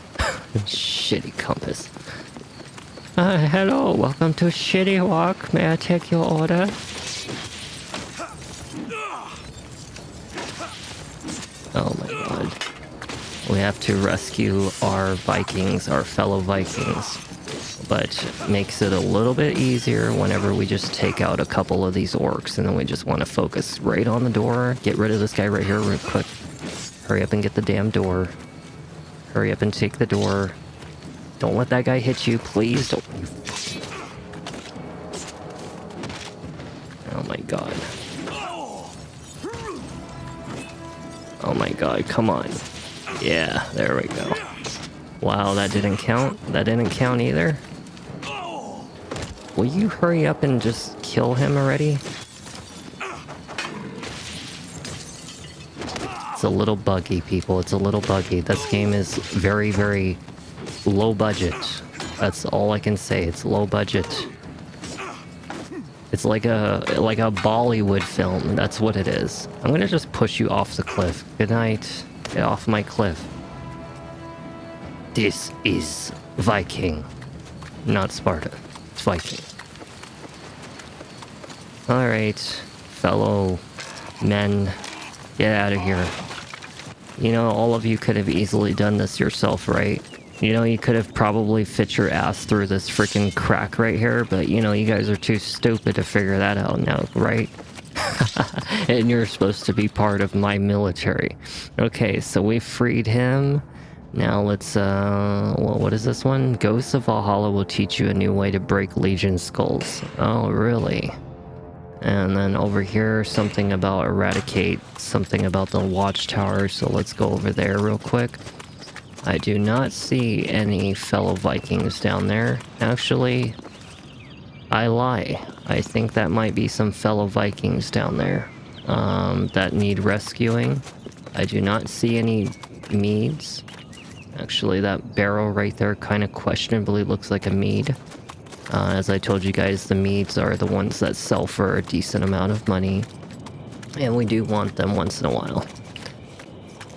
Shitty compass. Hello, welcome to Shitty Walk. May I take your order? Oh my god. We have to rescue our Vikings, our fellow Vikings. But makes it a little bit easier whenever we just take out a couple of these orcs, and then we just want to focus right on the door. Get rid of this guy right here real quick. Hurry up and get the damn door. Hurry up and take the door. Don't let that guy hit you, please. Don't. Oh my god. Oh my god, come on. Yeah, there we go. Wow, that didn't count. That didn't count either. Will you hurry up and just kill him already? It's a little buggy, people. It's a little buggy. This game is very, very low budget. That's all I can say. It's low budget. It's like a Bollywood film. That's what it is. I'm gonna just push you off the cliff. Good night. Get off my cliff. This is Viking. Not Sparta. It's Viking. Alright, fellow men, get out of here. You know, all of you could have easily done this yourself, right? You know, you could have probably fit your ass through this freaking crack right here, but you know, you guys are too stupid to figure that out now, right? And you're supposed to be part of my military. Okay, so we freed him. Now let's, well, what is this one? Ghosts of Valhalla will teach you a new way to break Legion skulls. Oh, really? And then over here, something about eradicate, something about the watchtower. So let's go over there real quick. I do not see any fellow Vikings down there. Actually, I lie. I think that might be some fellow Vikings down there that need rescuing. I do not see any meads. Actually, that barrel right there kind of questionably looks like a mead. As I told you guys, the meads are the ones that sell for a decent amount of money. And we do want them once in a while.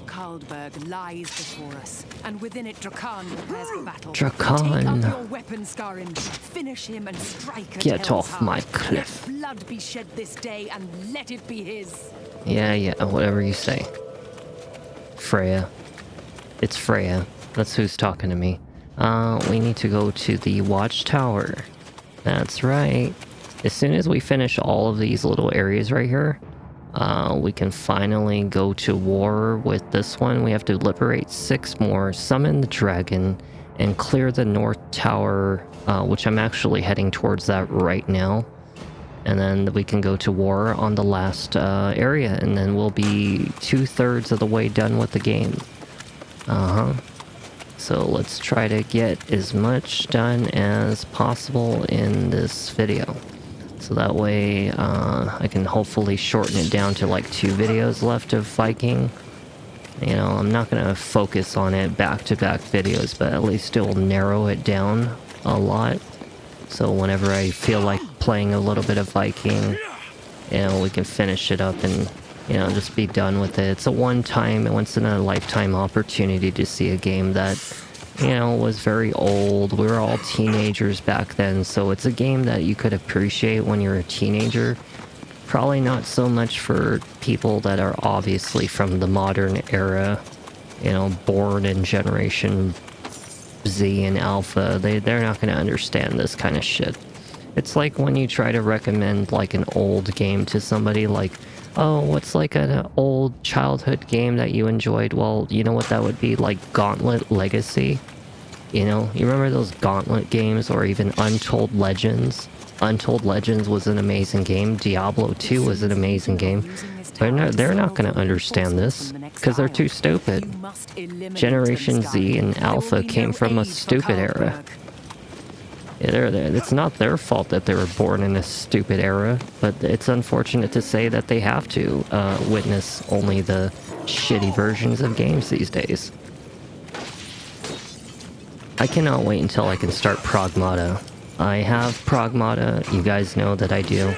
Kaldberg lies before us, and within it Drakan prepares for battle. Drakan. Take up your weapon, Skarin. Finish him and strike at Get Hell's off my heart. cliff. Let blood be shed this day, and let it be his. Yeah, whatever you say. Freya. It's Freya. That's who's talking to me. We need to go to the watchtower. That's right. As soon as we finish all of these little areas right here, we can finally go to war with this one. We have to liberate 6 more, summon the dragon, and clear the north tower, which I'm actually heading towards that right now. And then we can go to war on the last area, and then we'll be 2/3 of the way done with the game. So let's try to get as much done as possible in this video. So that way I can hopefully shorten it down to like 2 videos left of Viking. You know, I'm not going to focus on it back-to-back videos, but at least it will narrow it down a lot. So whenever I feel like playing a little bit of Viking, you know, we can finish it up and, you know, just be done with it. It's a once-in-a-lifetime opportunity to see a game that, you know, was very old. We were all teenagers back then, so it's a game that you could appreciate when you're a teenager. Probably not so much for people that are obviously from the modern era, you know, born in Generation Z and Alpha. They're not going to understand this kind of shit. It's like when you try to recommend like an old game to somebody, like, oh, what's like an old childhood game that you enjoyed? Well, you know what that would be? Like Gauntlet Legacy. You know, you remember those Gauntlet games, or even Untold Legends? Untold Legends was an amazing game. Diablo 2 was an amazing game. They're not going to understand this because they're too stupid. Generation Z and Alpha came from a stupid era. It's not their fault that they were born in a stupid era, but it's unfortunate to say that they have to witness only the shitty versions of games these days. I cannot wait until I can start Pragmata. I have Pragmata, you guys know that I do.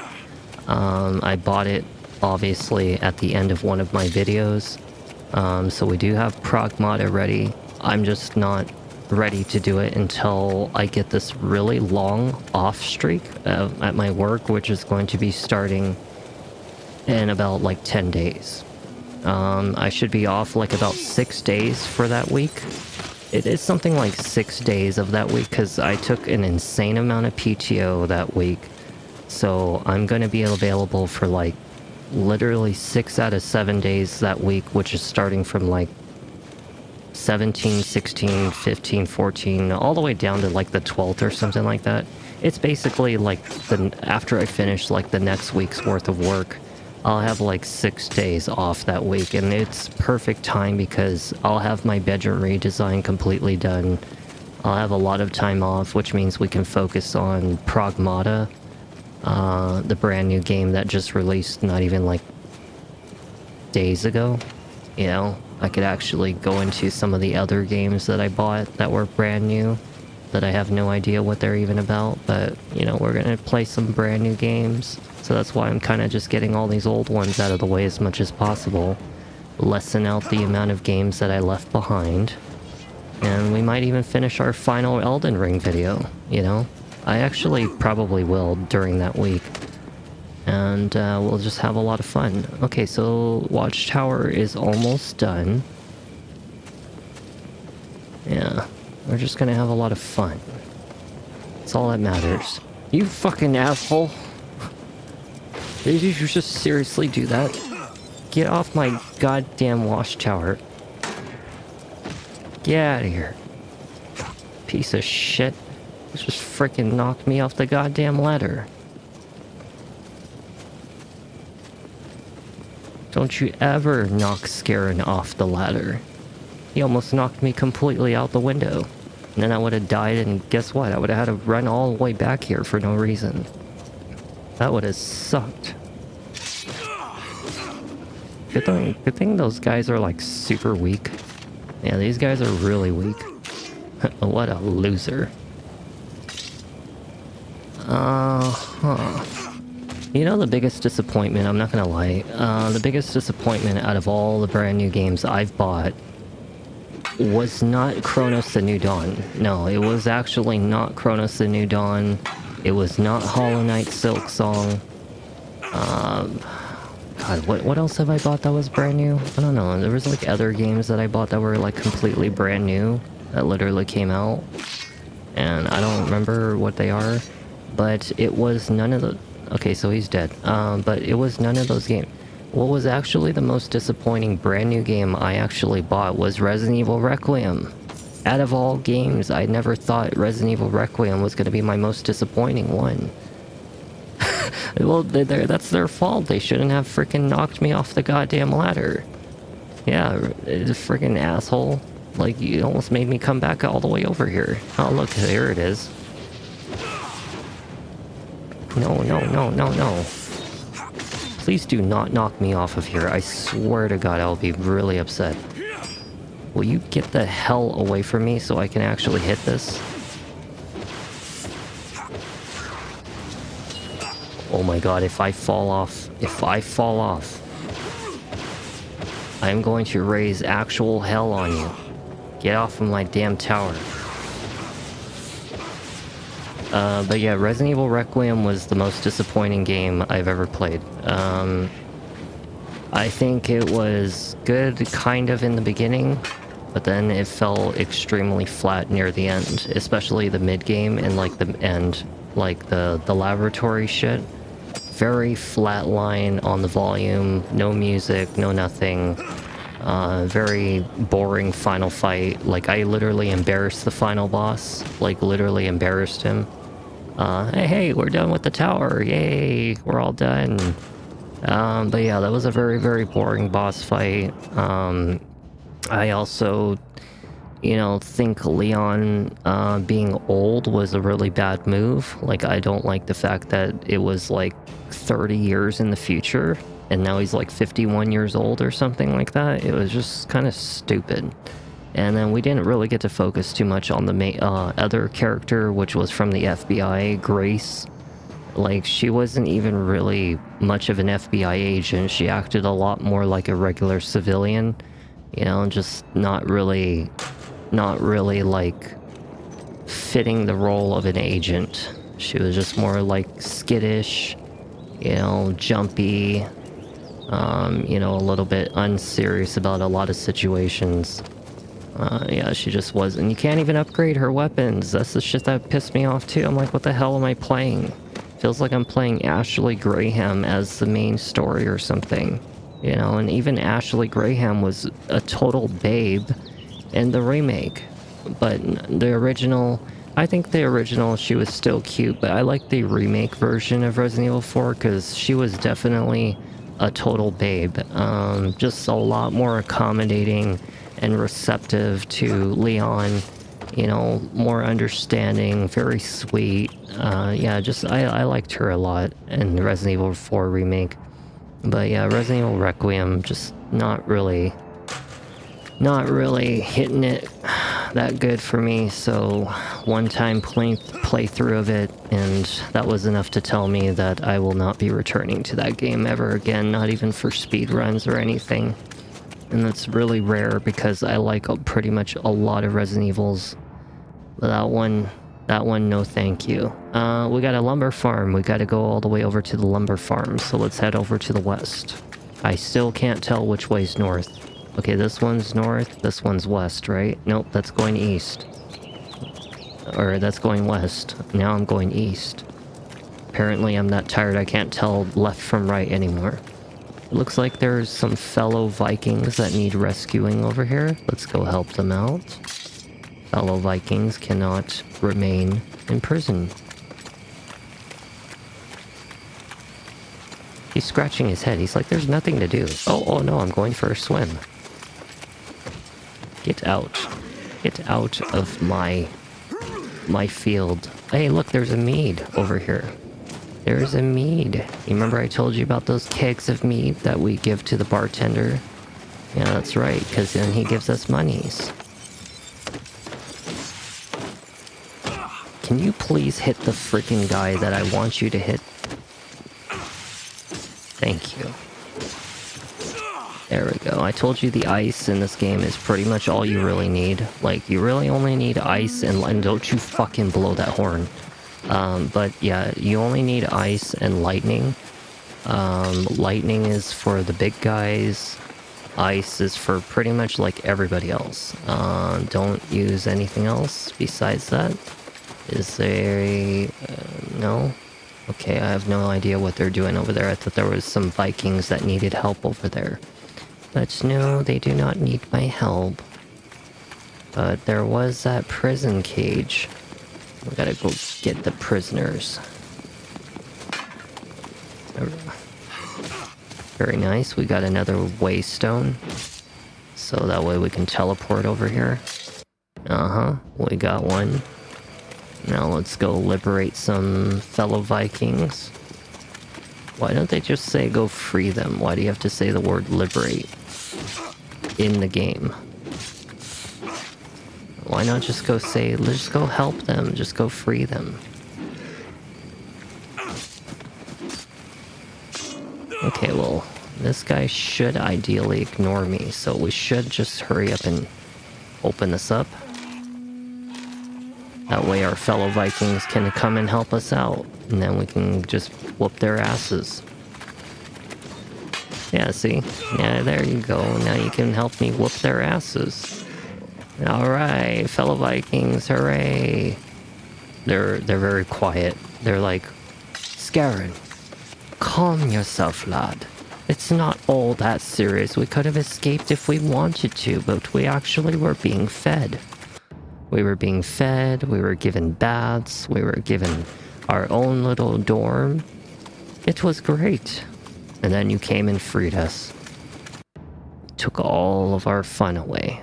I bought it obviously at the end of one of my videos. So we do have Pragmata ready. I'm just not ready to do it until I get this really long off streak at my work, which is going to be starting in about like 10 days. I should be off like about 6 days for that week. It is something like 6 days of that week because I took an insane amount of PTO that week. So I'm going to be available for like literally 6 out of 7 days that week, which is starting from like 17, 16, 15, 14, all the way down to like the 12th or something like that. It's basically like after I finish like the next week's worth of work, I'll have like 6 days off that week, and it's perfect time because I'll have my bedroom redesign completely done. I'll have a lot of time off, which means we can focus on Pragmata, the brand new game that just released not even like days ago. You know, I could actually go into some of the other games that I bought that were brand new, that I have no idea what they're even about, but you know, we're gonna play some brand new games. So that's why I'm kind of just getting all these old ones out of the way as much as possible. Lessen out the amount of games that I left behind. And we might even finish our final Elden Ring video, you know? I actually probably will during that week. And we'll just have a lot of fun. Okay, so Watchtower is almost done. Yeah, we're just gonna have a lot of fun. That's all that matters. You fucking asshole! Did you just seriously do that? Get off my goddamn watchtower. Get out of here. Piece of shit. Just freaking knocked me off the goddamn ladder. Don't you ever knock Skarin off the ladder. He almost knocked me completely out the window. And then I would have died, and guess what? I would have had to run all the way back here for no reason. That would have sucked. Good thing those guys are like super weak. Yeah, these guys are really weak. What a loser. You know, the biggest disappointment, I'm not gonna lie, the biggest disappointment out of all the brand new games I've bought was not Chronos the New Dawn. No, it was actually not Chronos the New Dawn. It was not Hollow Knight Silk Song. God, what else have I bought that was brand new? I don't know. There was like other games that I bought that were like completely brand new that literally came out. And I don't remember what they are. But it was none of the... Okay, so he's dead. But it was none of those games. What was actually the most disappointing brand new game I actually bought was Resident Evil Requiem. Out of all games, I never thought Resident Evil Requiem was going to be my most disappointing one. Well, that's their fault. They shouldn't have freaking knocked me off the goddamn ladder. Yeah, it's a freaking asshole. Like, you almost made me come back all the way over here. Oh, look, there it is. No, no, no, no, no. Please do not knock me off of here. I swear to God, I'll be really upset. Will you get the hell away from me so I can actually hit this? Oh my God, if I fall off, I'm going to raise actual hell on you. Get off of my damn tower. But yeah, Resident Evil Requiem was the most disappointing game I've ever played. I think it was good kind of in the beginning, but then it fell extremely flat near the end, especially the mid-game and like the end, like the laboratory shit. Very flat line on the volume, no music, no nothing. Very boring final fight. Like, I literally embarrassed the final boss. Like, literally embarrassed him. Hey, we're done with the tower. Yay, we're all done. But yeah, that was a very, very boring boss fight. I also, you know, think Leon being old was a really bad move. Like, I don't like the fact that it was like 30 years in the future and now he's like 51 years old or something like that. It was just kind of stupid. And then we didn't really get to focus too much on the other character, which was from the FBI, Grace. like, she wasn't even really much of an FBI agent. She acted a lot more like a regular civilian, you know, just not really like fitting the role of an agent. She was just more like skittish, you know, jumpy, you know, a little bit unserious about a lot of situations. Yeah, she just wasn't. You can't even upgrade her weapons. That's the shit that pissed me off too. I'm like, what the hell am I playing? Feels like I'm playing Ashley Graham as the main story or something. You know, and even Ashley Graham was a total babe in the remake. But the original, I think the original, she was still cute, but I like the remake version of Resident Evil 4 because she was definitely a total babe. Just a lot more accommodating and receptive to Leon, you know, more understanding, very sweet. Yeah, just I liked her a lot in the Resident Evil 4 remake. But yeah, Resident Evil Requiem, just not really hitting it that good for me. So one-time playthrough of it, and that was enough to tell me that I will not be returning to that game ever again, not even for speed runs or anything. And that's really rare because I like pretty much a lot of Resident Evils. But that one, no thank you. We got a lumber farm. We got to go all the way over to the lumber farm. So let's head over to the west. I still can't tell which way's north. Okay, this one's north, this one's west, right? Nope, that's going east. Or that's going west. Now I'm going east. Apparently I'm that tired I can't tell left from right anymore. It looks like there's some fellow Vikings that need rescuing over here. Let's go help them out. Fellow Vikings cannot remain in prison. He's scratching his head. He's like, there's nothing to do. Oh no, I'm going for a swim. Get out. Get out of my field. Hey, look, there's a mead over here. There's a mead. You remember I told you about those kegs of mead that we give to the bartender? Yeah, that's right, because then he gives us monies. Can you please hit the freaking guy that I want you to hit? Thank you. There we go. I told you the ice in this game is pretty much all you really need. Like, you really only need ice and don't you fucking blow that horn. But yeah, you only need ice and lightning. Lightning is for the big guys. Ice is for pretty much like everybody else. Don't use anything else besides that. Is there a... no? Okay, I have no idea what they're doing over there. I thought there was some Vikings that needed help over there. But no, they do not need my help. But there was that prison cage. We gotta go get the prisoners. Very nice. We got another waystone. So that way we can teleport over here. We got one. Now let's go liberate some fellow Vikings. Why don't they just say go free them? Why do you have to say the word liberate in the game? Why not just go say, let's just go help them, just go free them? Okay, well, this guy should ideally ignore me, so we should just hurry up and open this up. That way our fellow Vikings can come and help us out, and then we can just whoop their asses. Yeah, see? Yeah, there you go. Now you can help me whoop their asses. Alright, fellow Vikings, hooray! They're very quiet. They're like, Skarin, calm yourself, lad. It's not all that serious. We could have escaped if we wanted to, but we actually were being fed. We were being fed, we were given baths, we were given our own little dorm. It was great. And then you came and freed us. Took all of our fun away.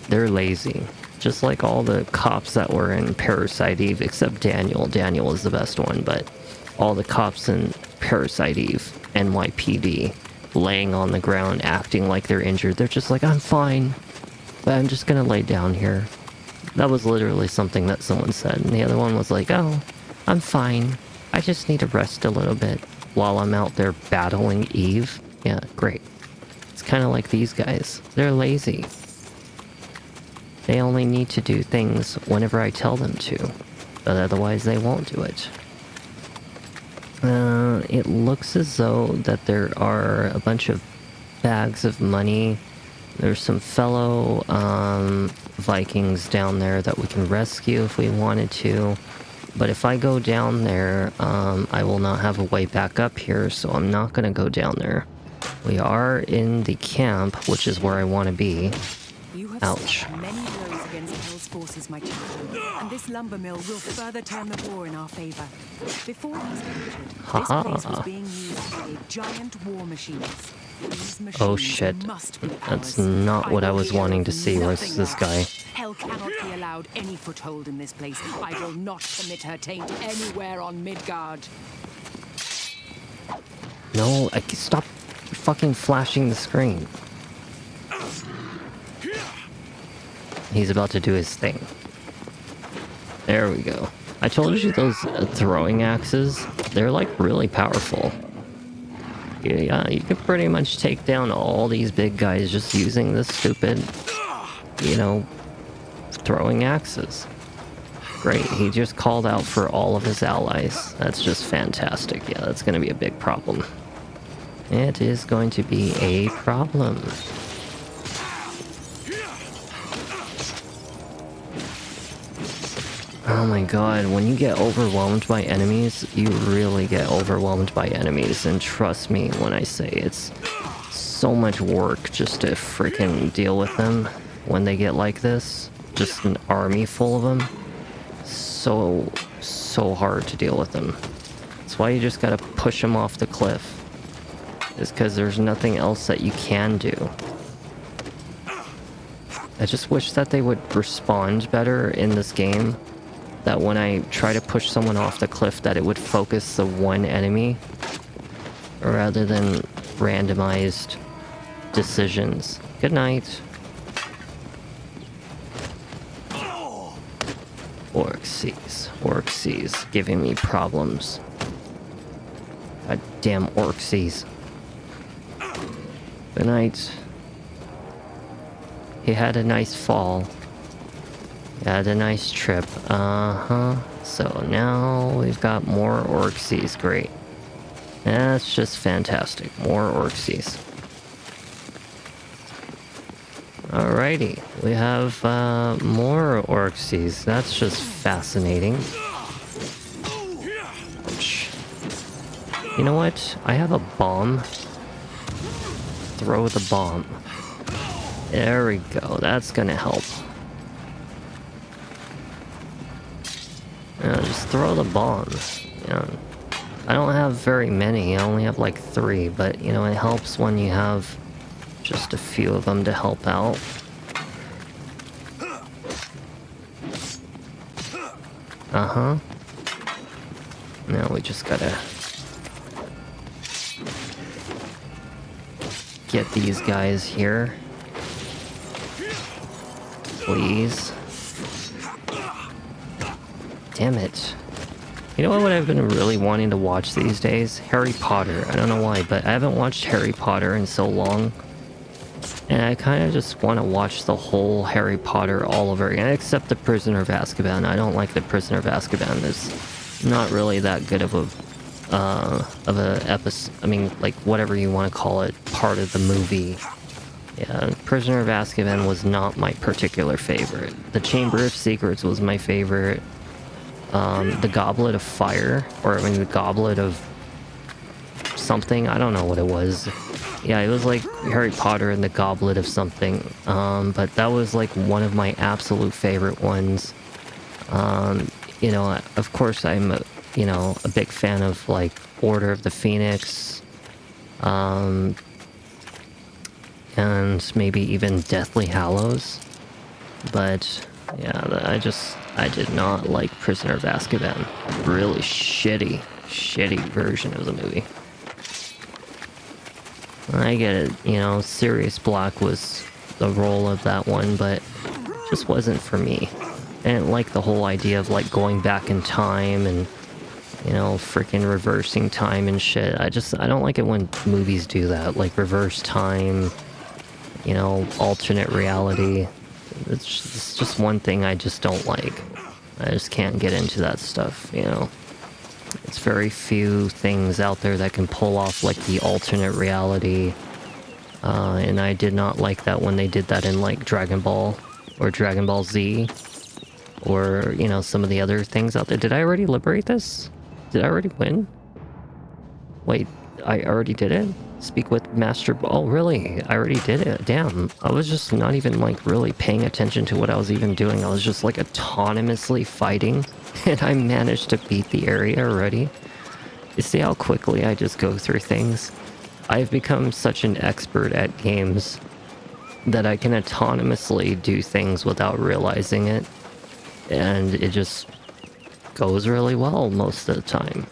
They're lazy. Just like all the cops that were in Parasite Eve, except Daniel. Daniel is the best one, but all the cops in Parasite Eve, NYPD, laying on the ground, acting like they're injured. They're just like, I'm fine. But I'm just gonna lay down here. That was literally something that someone said. And the other one was like, oh, I'm fine. I just need to rest a little bit while I'm out there battling Eve. Yeah, great. It's kind of like these guys. They're lazy. They only need to do things whenever I tell them to. But otherwise they won't do it. It looks as though that there are a bunch of bags of money. There's some fellow Vikings down there that we can rescue if we wanted to. But if I go down there, I will not have a way back up here, so I'm not going to go down there. We are in the camp, which is where I want to be. You have Ouch. struck many blows against Hell's forces, my champion, and this lumber mill will further turn the war in our favor. Before it was captured, this place was being used to create giant war machines. These machines Oh shit. must be That's ours. not what I will was hear wanting of to see, was nothing this guy. else. Hell cannot be allowed any foothold in this place. I will not permit her taint anywhere on Midgard. No, I can stop fucking flashing the screen. He's about to do his thing. There we go. I told you those throwing axes, they're like really powerful. Yeah, you can pretty much take down all these big guys just using this stupid, you know, throwing axes. Great, he just called out for all of his allies. That's just fantastic. Yeah, that's going to be a big problem. It is going to be a problem. Oh my god, when you get overwhelmed by enemies, you really get overwhelmed by enemies. And trust me when I say it's so much work just to freaking deal with them when they get like this. Just an army full of them. So hard to deal with them. That's why you just gotta push them off the cliff. Is because there's nothing else that you can do. I just wish that they would respond better in this game. That when I try to push someone off the cliff, that it would focus the one enemy rather than randomized decisions. Good night. Orcsies giving me problems. God damn Orcsies. Good night. He had a nice fall. Had a nice trip. So now we've got more Orcsies. Great. That's just fantastic. More Orcsies. Alrighty. We have more Orcsies. That's just fascinating. Ouch. You know what? I have a bomb. Throw the bomb. There we go. That's gonna help. Yeah, just throw the bombs. Yeah. I don't have very many. I only have like 3, but you know, it helps when you have just a few of them to help out. Uh-huh. Now we just gotta get these guys here. Please. Damn it. You know what I've been really wanting to watch these days? Harry Potter. I don't know why, but I haven't watched Harry Potter in so long. And I kind of just want to watch the whole Harry Potter all over again, except The Prisoner of Azkaban. I don't like The Prisoner of Azkaban. It's not really that good of a episode. I mean, like, whatever you want to call it, part of the movie. Yeah, Prisoner of Azkaban was not my particular favorite. The Chamber of Secrets was my favorite. The Goblet of Fire, or I mean the Goblet of something, I don't know what it was. Yeah, it was like Harry Potter and the Goblet of something, but that was like one of my absolute favorite ones. You know, of course I'm a big fan of like Order of the Phoenix, and maybe even Deathly Hallows, but yeah, I did not like Prisoner of Azkaban. Really shitty version of the movie. I get it, you know, Sirius Black was the role of that one, but it just wasn't for me. I didn't like the whole idea of like going back in time and, you know, freaking reversing time and shit. I don't like it when movies do that, like reverse time, you know, alternate reality. It's just one thing I just don't like. I just can't get into that stuff, you know. It's very few things out there that can pull off like the alternate reality. And I did not like that when they did that in like Dragon Ball or Dragon Ball Z. Or, you know, some of the other things out there. Did I already liberate this? Did I already win? Wait, I already did it? Speak with Master... Oh, really? I already did it. Damn. I was just not even, like, really paying attention to what I was even doing. I was just, like, autonomously fighting. And I managed to beat the area already. You see how quickly I just go through things? I've become such an expert at games that I can autonomously do things without realizing it. And it just goes really well most of the time.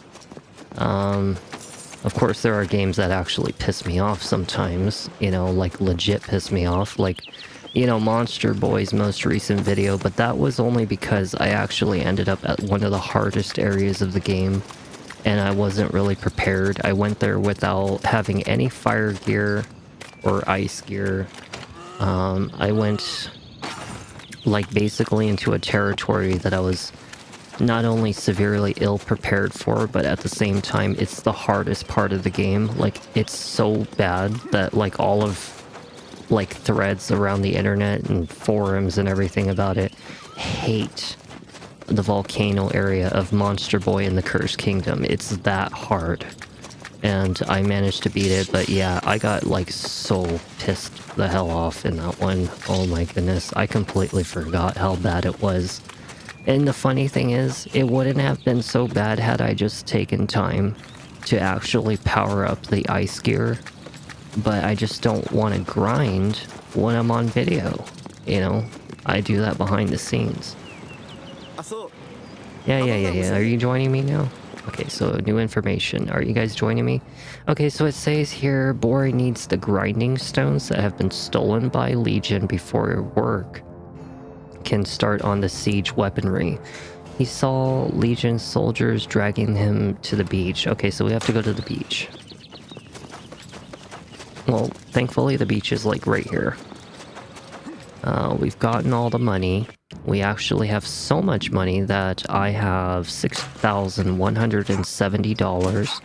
Of course, there are games that actually piss me off sometimes, you know, like legit piss me off, like, you know, Monster Boy's most recent video, but that was only because I actually ended up at one of the hardest areas of the game, and I wasn't really prepared. I went there without having any fire gear or ice gear. I went, like, basically into a territory that I was not only severely ill-prepared for, but at the same time, it's the hardest part of the game. Like, it's so bad that, like, all of, like, threads around the internet and forums and everything about it hate the volcano area of Monster Boy in the Cursed Kingdom. It's that hard. And I managed to beat it, but yeah, I got, like, so pissed the hell off in that one. Oh my goodness, I completely forgot how bad it was. And the funny thing is, it wouldn't have been so bad had I just taken time to actually power up the ice gear. But I just don't want to grind when I'm on video, you know? I do that behind the scenes. Yeah. Are you joining me now? Okay, so new information. Are you guys joining me? Okay, so it says here, Bori needs the grinding stones that have been stolen by Legion before work can start on the siege weaponry. He saw Legion soldiers dragging him to the beach. Okay, so we have to go to the beach. Well, thankfully the beach is like right here. We've gotten all the money. We actually have so much money that I have $6,170,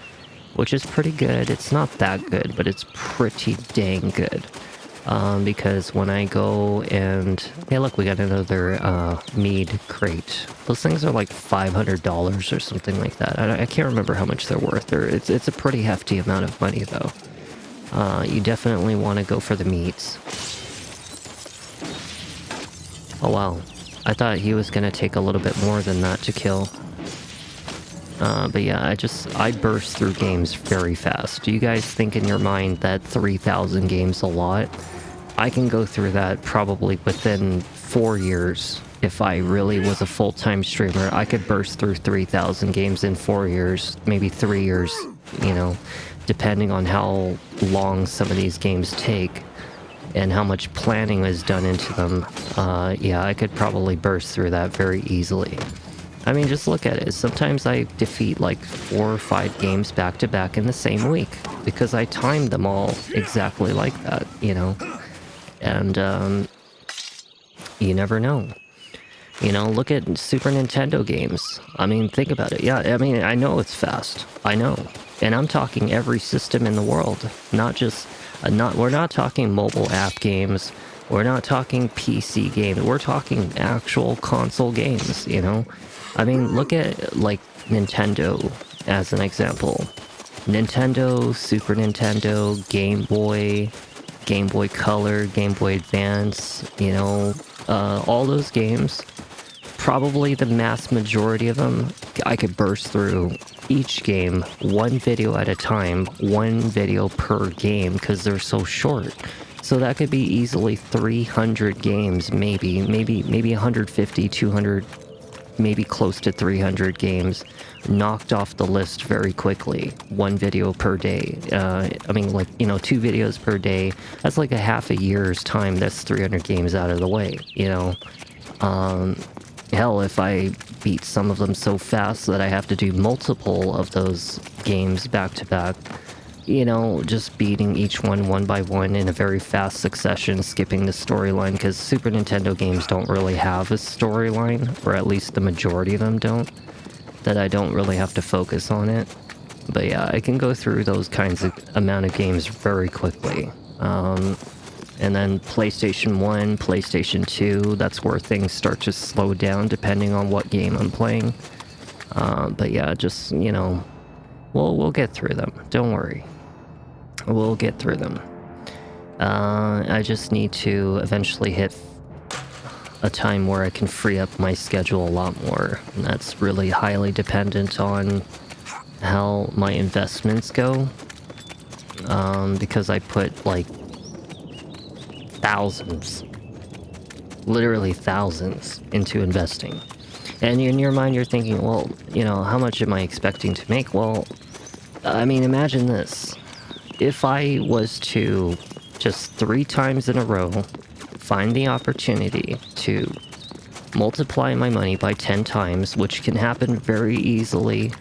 which is pretty good. It's not that good, but it's pretty dang good. Because when I go and... Hey, look, we got another mead crate. Those things are like $500 or something like that. I can't remember how much they're worth. It's a pretty hefty amount of money, though. You definitely want to go for the meats. Oh, wow. I thought he was going to take a little bit more than that to kill. But yeah, I burst through games very fast. Do you guys think in your mind that 3,000 games a lot? I can go through that probably within 4 years. If I really was a full-time streamer, I could burst through 3,000 games in 4 years, maybe 3 years, you know, depending on how long some of these games take and how much planning is done into them. Yeah, I could probably burst through that very easily. I mean, just look at it. Sometimes I defeat like 4 or 5 games back to back in the same week because I timed them all exactly like that, you know? And you never know. You know, look at Super Nintendo games. I mean, think about it. Yeah, I mean, I know it's fast. I know. And I'm talking every system in the world, not just... we're not talking mobile app games. We're not talking PC games. We're talking actual console games, you know? I mean, look at, like, Nintendo as an example. Nintendo, Super Nintendo, Game Boy Color, Game Boy Advance, you know, all those games, probably the mass majority of them, I could burst through each game, one video at a time, one video per game, because they're so short. So that could be easily 300 games, maybe 150, 200, maybe close to 300 games knocked off the list very quickly. One video per day. I mean, like, you know, 2 videos per day. That's like a half a year's time. That's 300 games out of the way, you know. hell, if I beat some of them so fast that I have to do multiple of those games back to back, you know, just beating each one by one in a very fast succession, skipping the storyline, because Super Nintendo games don't really have a storyline, or at least the majority of them don't, that I don't really have to focus on it. But yeah, I can go through those kinds of amount of games very quickly. And then PlayStation 1, PlayStation 2, that's where things start to slow down depending on what game I'm playing. But yeah, just, you know, we'll get through them. Don't worry. We'll get through them. I just need to eventually hit a time where I can free up my schedule a lot more. And that's really highly dependent on how my investments go. Because I put like thousands, literally thousands into investing. And in your mind you're thinking, well, you know, how much am I expecting to make? Well, I mean, imagine this. If I was to just 3 times in a row find the opportunity to multiply my money by 10 times, which can happen very easily,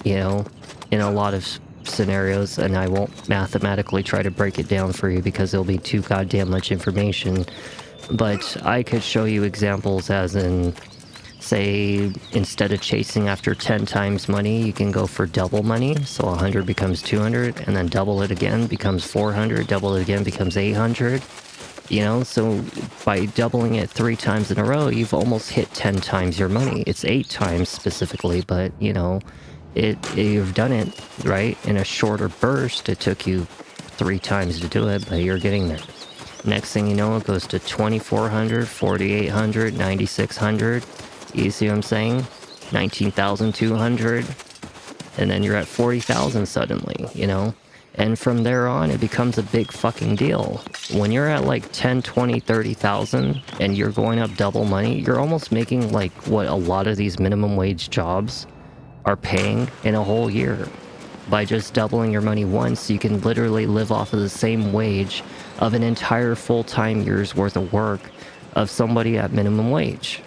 you know, in a lot of scenarios, and I won't mathematically try to break it down for you because it'll be too goddamn much information, but I could show you examples as in, say, instead of chasing after 10 times money, you can go for double money, so 100 becomes 200, and then double it again becomes 400, double it again becomes 800, you know, so by doubling it 3 times in a row, you've almost hit 10 times your money. It's 8 times specifically, but, you know, you've done it, right, in a shorter burst. It took you 3 times to do it, but you're getting there. Next thing you know, it goes to 2,400, 4,800, 9,600. You see what I'm saying? 19,200. And then you're at 40,000 suddenly, you know? And from there on, it becomes a big fucking deal. When you're at like 10, 20, 30,000 and you're going up double money, you're almost making like what a lot of these minimum wage jobs are paying in a whole year. By just doubling your money once, you can literally live off of the same wage of an entire full-time year's worth of work of somebody at minimum wage,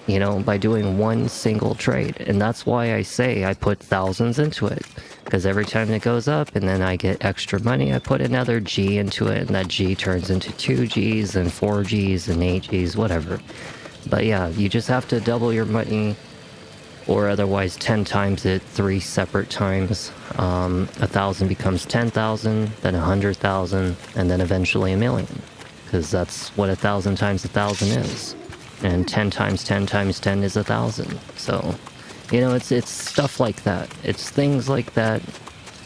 you know, by doing one single trade. And that's why I say I put thousands into it, because every time it goes up and then I get extra money, I put another G into it, and that G turns into 2 Gs and 4 Gs and 8 Gs, whatever. But yeah, you just have to double your money, or otherwise 10 times it 3 separate times. 1,000 becomes 10,000, then 100,000, and then eventually 1,000,000, because that's what 1,000 times 1,000 is. And 10 times 10 times 10 is 1,000. So, you know, it's stuff like that. It's things like that.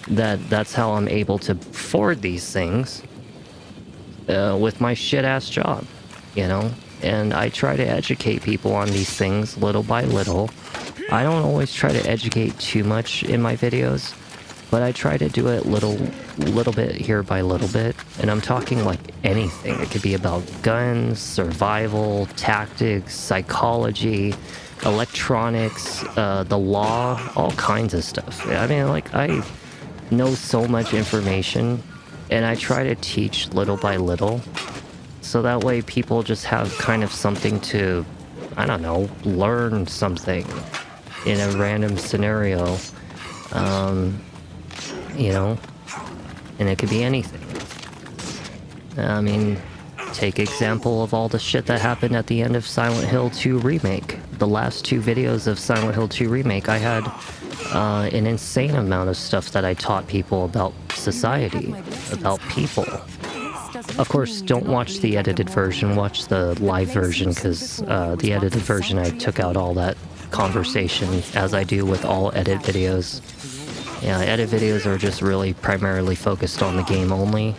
That's how I'm able to afford these things with my shit-ass job, you know? And I try to educate people on these things little by little. I don't always try to educate too much in my videos, but I try to do it little bit here by little bit. And I'm talking like anything. It could be about guns, survival, tactics, psychology, electronics, the law, all kinds of stuff. I mean, like, I know so much information, and I try to teach little by little, so that way people just have kind of something to, I don't know, learn something in a random scenario, you know, and it could be anything. I mean, take example of all the shit that happened at the end of Silent Hill 2 Remake. The last 2 videos of Silent Hill 2 Remake, I had an insane amount of stuff that I taught people about society, about people. Of course, don't watch the edited version, watch the live version, because the edited version I took out all that conversation, as I do with all edit videos. Yeah, edit videos are just really primarily focused on the game only,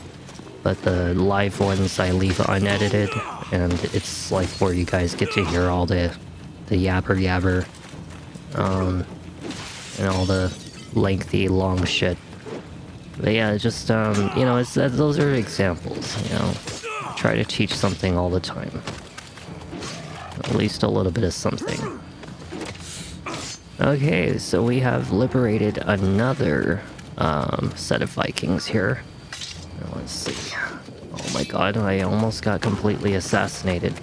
but the live ones I leave unedited, and it's like where you guys get to hear all the yabber, and all the lengthy, long shit. But yeah, just, you know, those are examples, you know. I try to teach something all the time. At least a little bit of something. Okay, so we have liberated another set of Vikings here. Now, let's see. Oh my god, I almost got completely assassinated.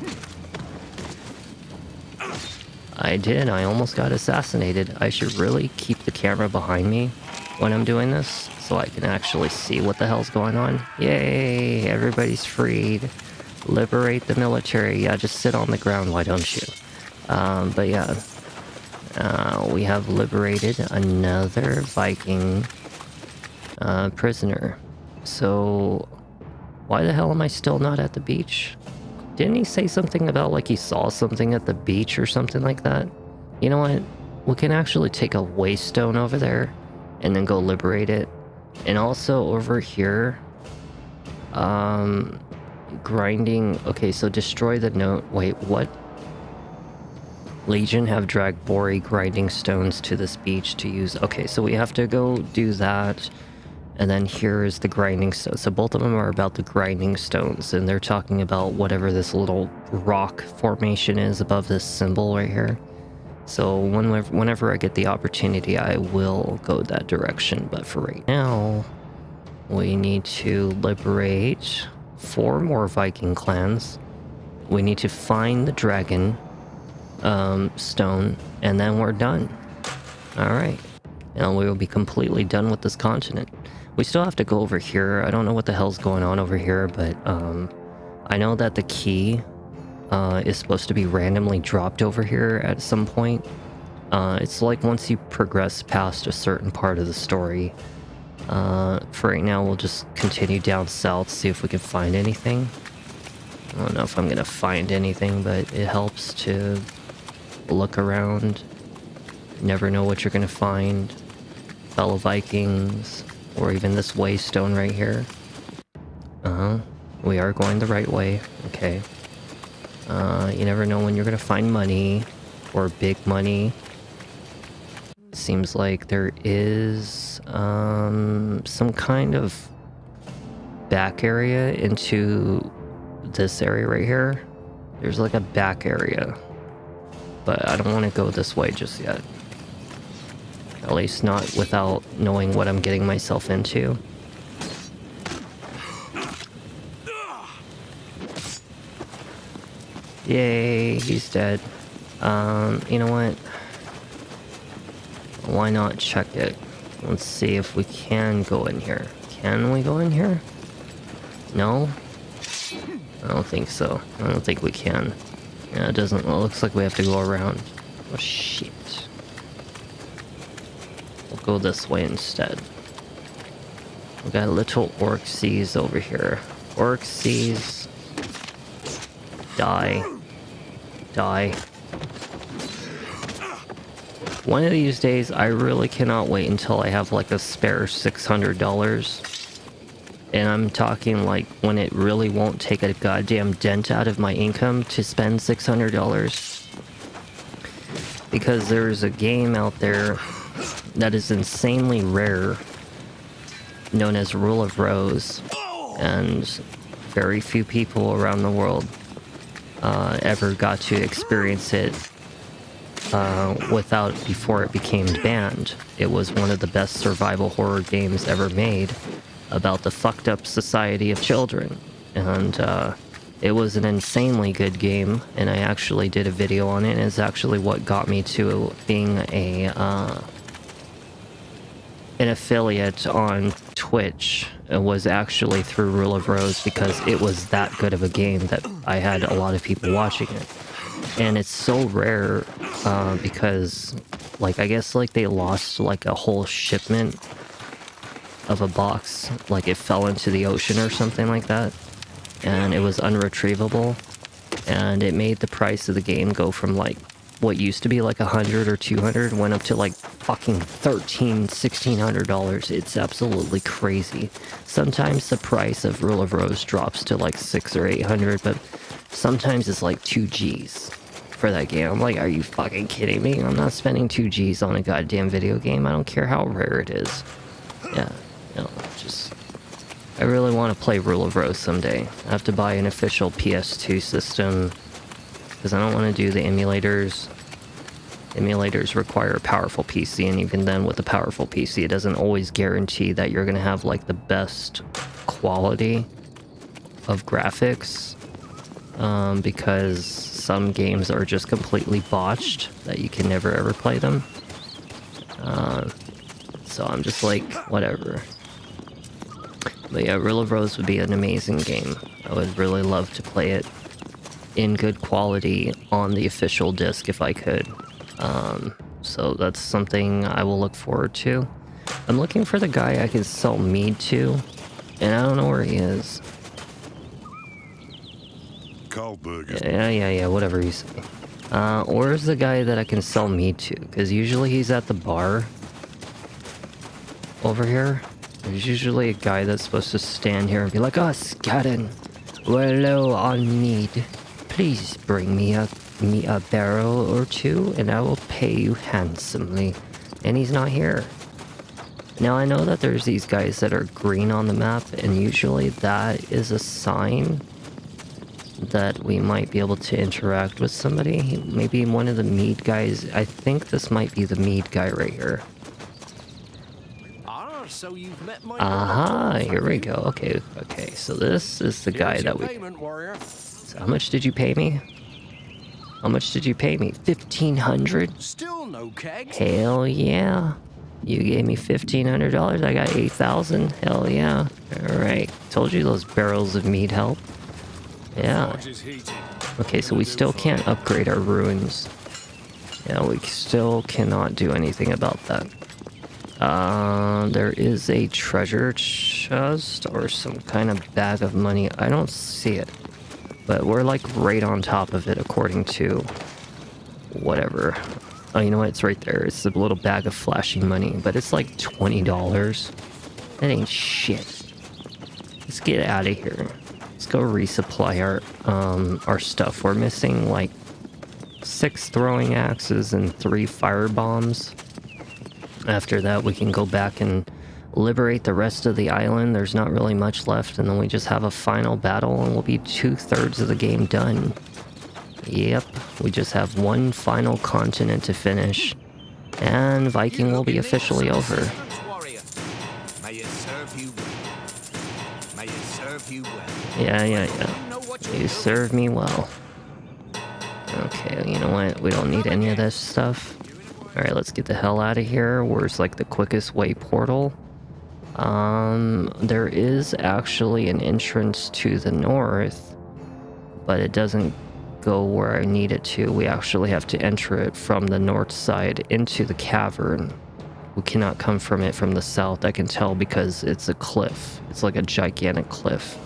I did. I almost got assassinated. I should really keep the camera behind me when I'm doing this so I can actually see what the hell's going on. Yay! Everybody's freed. Liberate the military. Yeah, just sit on the ground, why don't you? But yeah, we have liberated another Viking prisoner. So, why the hell am I still not at the beach? Didn't he say something about like he saw something at the beach or something like that? You know what? We can actually take a waystone over there and then go liberate it. And also over here, grinding. Okay, so destroy the note. Wait, what? Legion have dragged Bori grinding stones to this beach to use. Okay, so we have to go do that. And then here is the grinding stone. So both of them are about the grinding stones, and they're talking about whatever this little rock formation is above this symbol right here. So whenever I get the opportunity, I will go that direction. But for right now, we need to liberate 4 more Viking clans. We need to find the dragon stone, and then we're done. All right, and we will be completely done with this continent. We still have to go over here. I don't know what the hell's going on over here, but I know that the key is supposed to be randomly dropped over here at some point. It's like once you progress past a certain part of the story. For right now, we'll just continue down south, see if we can find anything. I don't know if I'm gonna find anything, but it helps to look around. You never know what you're gonna find. Fellow Vikings. Or even this waystone right here. We are going the right way. Okay. You never know when you're gonna find money. Or big money. Seems like there is some kind of back area into this area right here. There's like a back area. But I don't want to go this way just yet. At least not without knowing what I'm getting myself into. Yay, he's dead. You know what? Why not check it? Let's see if we can go in here. Can we go in here? No? I don't think so. I don't think we can. Yeah, it doesn't. It looks like we have to go around. Oh, shit. We'll go this way instead. We got little orcsies over here. Orcsies. Die. Die. One of these days, I really cannot wait until I have like a spare $600. And I'm talking like when it really won't take a goddamn dent out of my income to spend $600. Because there's a game out there that is insanely rare, known as Rule of Rose, and very few people around the world ever got to experience it before it became banned. It was one of the best survival horror games ever made about the fucked up society of children, and it was an insanely good game, and I actually did a video on it, and it's actually what got me to being an affiliate on Twitch. It was actually through Rule of Rose, because it was that good of a game that I had a lot of people watching it. And it's so rare because, like, I guess like they lost like a whole shipment of a box, like it fell into the ocean or something like that, and it was unretrievable, and it made the price of the game go from like what used to be like 100 or 200 went up to like fucking $1,600. It's absolutely crazy. Sometimes the price of Rule of Rose drops to like 600 or 800, but sometimes it's like 2 G's for that game. I'm like, are you fucking kidding me? I'm not spending 2 G's on a goddamn video game. I don't care how rare it is. Yeah, no, just... I really want to play Rule of Rose someday. I have to buy an official PS2 system, because I don't want to do the emulators. Emulators require a powerful PC, and even then with a powerful PC, it doesn't always guarantee that you're going to have like the best quality of graphics, because some games are just completely botched that you can never ever play them. So I'm just like, whatever. But yeah, Rule of Rose would be an amazing game. I would really love to play it in good quality on the official disc if I could. So that's something I will look forward to. I'm looking for the guy I can sell mead to, and I don't know where he is. Carlberg is Yeah, whatever you say. Where's the guy that I can sell mead to? Because usually he's at the bar. Over here. There's usually a guy that's supposed to stand here and be like, "Oh, Skarin, we're low on mead. Please bring me a barrel or two, and I will pay you handsomely." And he's not here. Now, I know that there's these guys that are green on the map, and usually that is a sign that we might be able to interact with somebody. Maybe one of the mead guys. I think this might be the mead guy right here. Ah, so you've met my Aha, here we go. Okay, so this is the guy that we... payment, warrior. So how much did you pay me? How much did you pay me? 1,500? Still no kegs. Hell yeah. You gave me $1,500. I got 8,000. Hell yeah. Alright. Told you those barrels of meat help. Yeah. Okay, so we still can't upgrade our ruins. Yeah, we still cannot do anything about that. There is a treasure chest or some kind of bag of money. I don't see it. But we're like right on top of it according to whatever. Oh, you know what? It's right there. It's a little bag of flashing money, but it's like $20. That ain't shit. Let's get out of here. Let's go resupply our stuff. We're missing like 6 throwing axes and 3 fire bombs. After that, we can go back and liberate the rest of the island. There's not really much left, and then we just have a final battle, and we'll be 2/3 of the game done. Yep, we just have one final continent to finish, and Viking will be officially over. May it serve you well. May it serve you well. Yeah. You serve me well. Okay, you know what? We don't need any of this stuff. Alright, let's get the hell out of here. Where's like the quickest way portal? There is actually an entrance to the north, but it doesn't go where I need it to. We actually have to enter it from the north side into the cavern. We cannot come from it from the south, I can tell, because it's a cliff. It's like a gigantic cliff.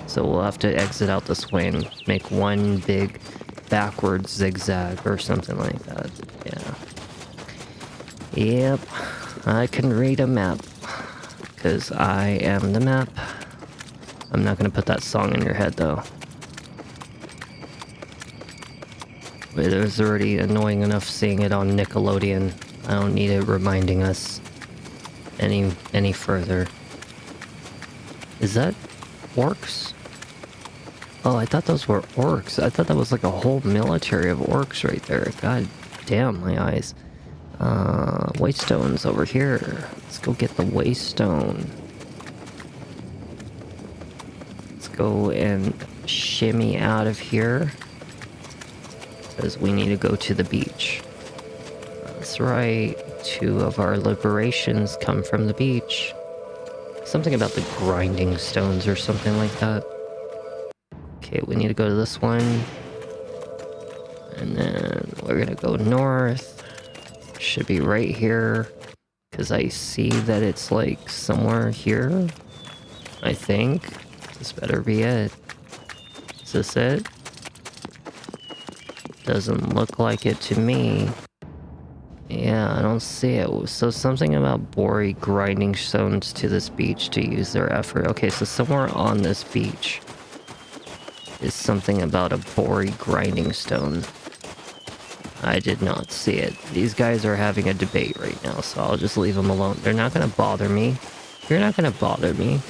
So we'll have to exit out this way and make one big backwards zigzag or something like that. Yeah. Yep, I can read a map, because I am the map. I'm not going to put that song in your head, though. It was already annoying enough seeing it on Nickelodeon. I don't need it reminding us any further. Is that orcs? Oh, I thought those were orcs. I thought that was like a whole military of orcs right there. God damn, my eyes. Waystone's over here. Let's go get the waystone. Let's go and shimmy out of here, because we need to go to the beach. That's right. 2 of our liberations come from the beach. Something about the grinding stones or something like that. Okay, we need to go to this one. And then we're gonna go north. Should be right here, because I see that it's like somewhere here. I think. This better be it. Is this it? Doesn't look like it to me. Yeah, I don't see it. So something about Bori grinding stones to this beach to use their effort. Okay, so somewhere on this beach is something about a Bori grinding stone. I did not see it. These guys are having a debate right now, so I'll just leave them alone. They're not gonna bother me. You're not gonna bother me.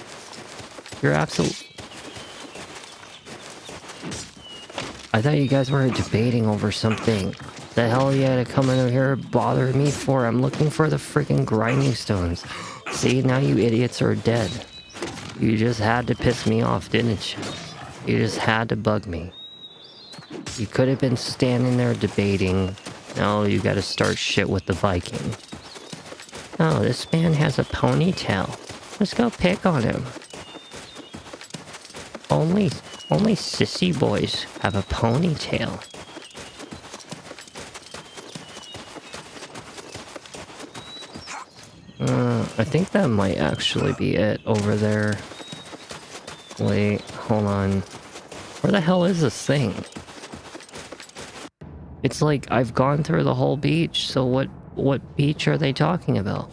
You're absolute... I thought you guys were debating over something. The hell you had to come in over here bothering me for? I'm looking for the freaking grinding stones. See, now you idiots are dead. You just had to piss me off, didn't you? You just had to bug me. You could have been standing there debating. No, you gotta start shit with the Viking. Oh, this man has a ponytail. Let's go pick on him. Only sissy boys have a ponytail. I think that might actually be it over there. Wait, hold on. Where the hell is this thing? It's like I've gone through the whole beach, so what beach are they talking about?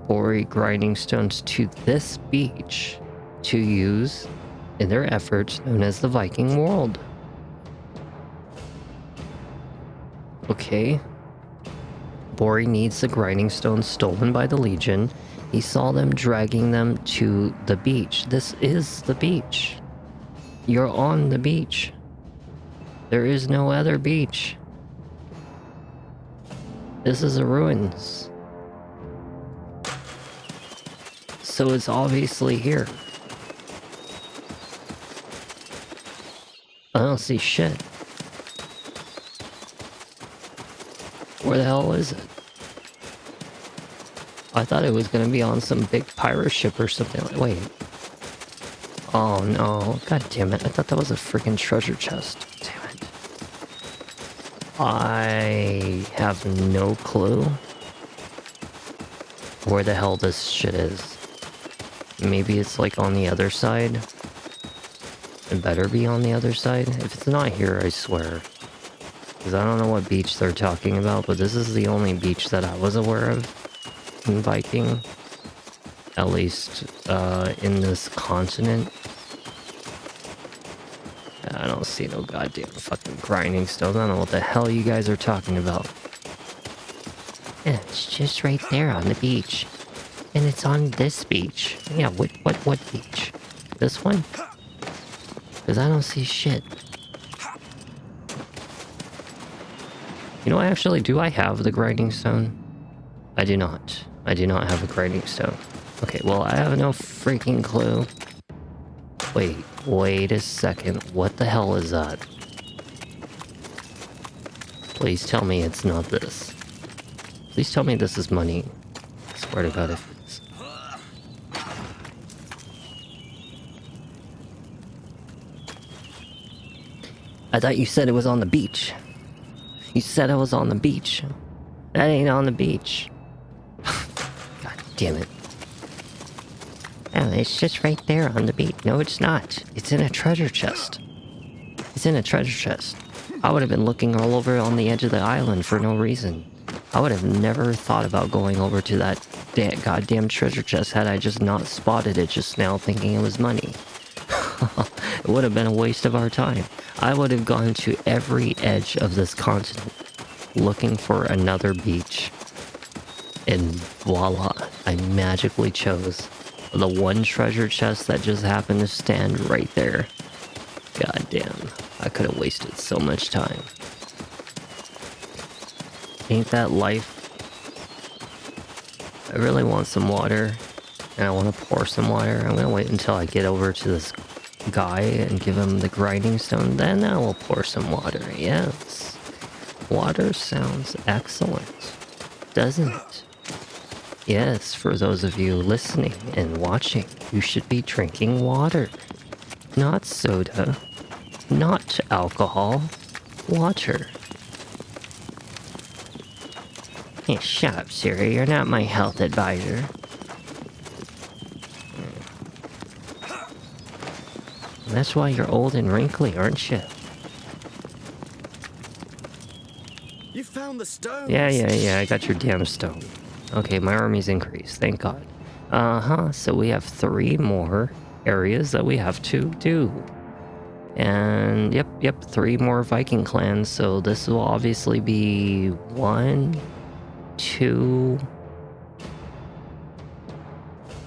Quarry grinding stones to this beach to use in their efforts known as the Viking world. Okay. Bori needs the grinding stones stolen by the Legion. He saw them dragging them to the beach. This is the beach. You're on the beach. There is no other beach. This is the ruins. So it's obviously here. I don't see shit. Where the hell is it? I thought it was gonna be on some big pirate ship or something. Like, wait. Oh no. God damn it. I thought that was a freaking treasure chest. Damn it. I have no clue where the hell this shit is. Maybe it's like on the other side. It better be on the other side. If it's not here, I swear. Because I don't know what beach they're talking about, but this is the only beach that I was aware of in Viking. At least in this continent. I don't see no goddamn fucking grinding stones. I don't know what the hell you guys are talking about. Yeah, it's just right there on the beach. And it's on this beach. Yeah, what beach? This one? Because I don't see shit. You know, actually, do I have the grinding stone? I do not. I do not have a grinding stone. Okay, well, I have no freaking clue. Wait a second. What the hell is that? Please tell me it's not this. Please tell me this is money. I swear to God if it is. I thought you said it was on the beach. You said it was on the beach. That ain't on the beach. God damn it. Oh, it's just right there on the beach. No, it's not. It's in a treasure chest. It's in a treasure chest. I would have been looking all over on the edge of the island for no reason. I would have never thought about going over to that goddamn treasure chest had I just not spotted it just now thinking it was money. It would have been a waste of our time. I would have gone to every edge of this continent looking for another beach. And voila, I magically chose the one treasure chest that just happened to stand right there. God damn, I could have wasted so much time. Ain't that life? I really want some water, and I want to pour some water. I'm gonna wait until I get over to this guy and give him the grinding stone, then I will pour some water. Yes, water sounds excellent, doesn't it? Yes, for those of you listening and watching, you should be drinking water. Not soda, not alcohol, water. Hey, shut up, Ciri. You're not my health advisor. That's why you're old and wrinkly, aren't you? You found the stone. Yeah, I got your damn stone. Okay, my army's increased, thank God. So we have 3 more areas that we have to do. And yep, 3 more Viking clans, so this will obviously be 1, 2...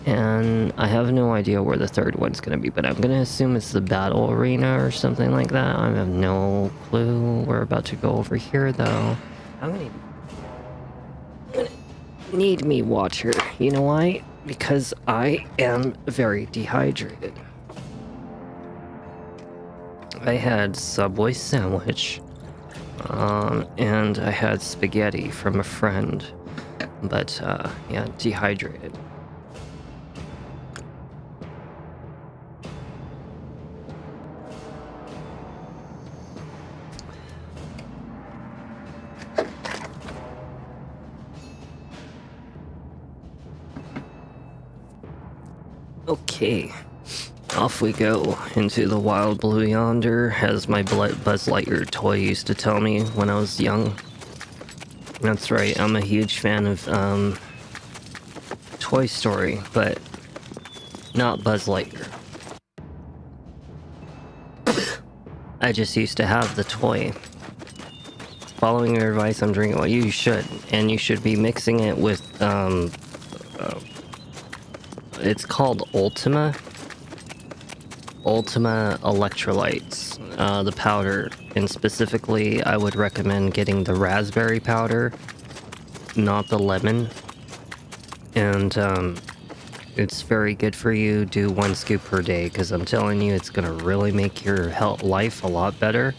And I have no idea where the 3rd one's gonna be, but I'm gonna assume it's the battle arena or something like that. I have no clue. We're about to go over here, though. I'm gonna need me water. You know why? Because I am very dehydrated. I had Subway sandwich, and I had spaghetti from a friend, but yeah, dehydrated. Okay, off we go into the wild blue yonder, as my Buzz Lightyear toy used to tell me when I was young. That's right, I'm a huge fan of Toy Story, but not Buzz Lightyear. I just used to have the toy. Following your advice, I'm drinking. Well, you should, and you should be mixing it with it's called Ultima electrolytes, the powder, and specifically I would recommend getting the raspberry powder, not the lemon. And it's very good for you. Do 1 scoop per day, because I'm telling you, it's gonna really make your life a lot better.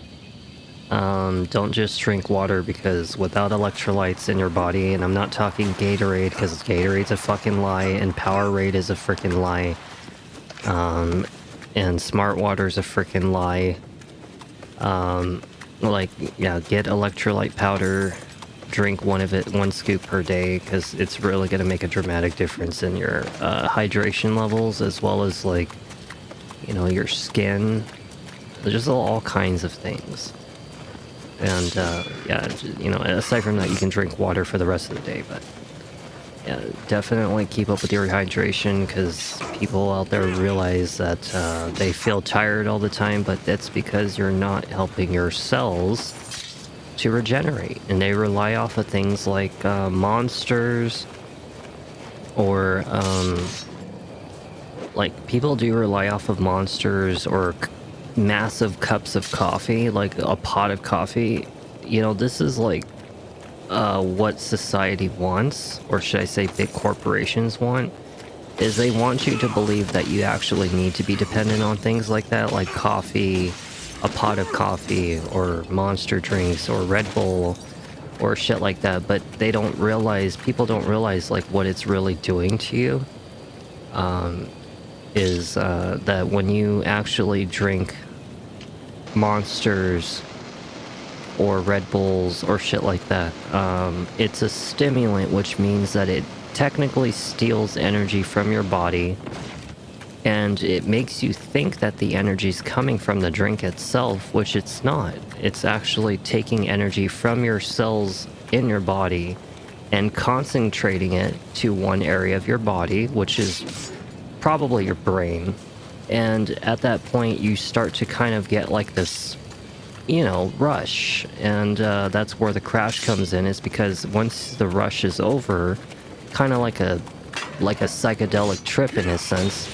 Don't just drink water, because without electrolytes in your body, and I'm not talking Gatorade, because Gatorade's a fucking lie, and Powerade is a freaking lie, and Smart Water's a freaking lie. Like, yeah, get electrolyte powder, drink 1 scoop per day, because it's really going to make a dramatic difference in your hydration levels, as well as, like, you know, your skin. Just all kinds of things. And yeah, you know, aside from that, you can drink water for the rest of the day. But yeah, definitely keep up with your hydration, because people out there realize that they feel tired all the time, but that's because you're not helping your cells to regenerate, and they rely off of things like monsters, or like, people do rely off of monsters, or massive cups of coffee, like a pot of coffee. You know, this is like what society wants, or should I say big corporations want, is they want you to believe that you actually need to be dependent on things like that, like coffee, a pot of coffee, or monster drinks, or Red Bull, or shit like that. But they don't realize, people don't realize, like, what it's really doing to you. Is that when you actually drink monsters or Red Bulls or shit like that, it's a stimulant, which means that it technically steals energy from your body, and it makes you think that the energy's coming from the drink itself, which it's not. It's actually taking energy from your cells in your body and concentrating it to one area of your body, which is probably your brain. And at that point, you start to kind of get like this, you know, rush. And that's where the crash comes in, is because once the rush is over, kind of like a psychedelic trip in a sense,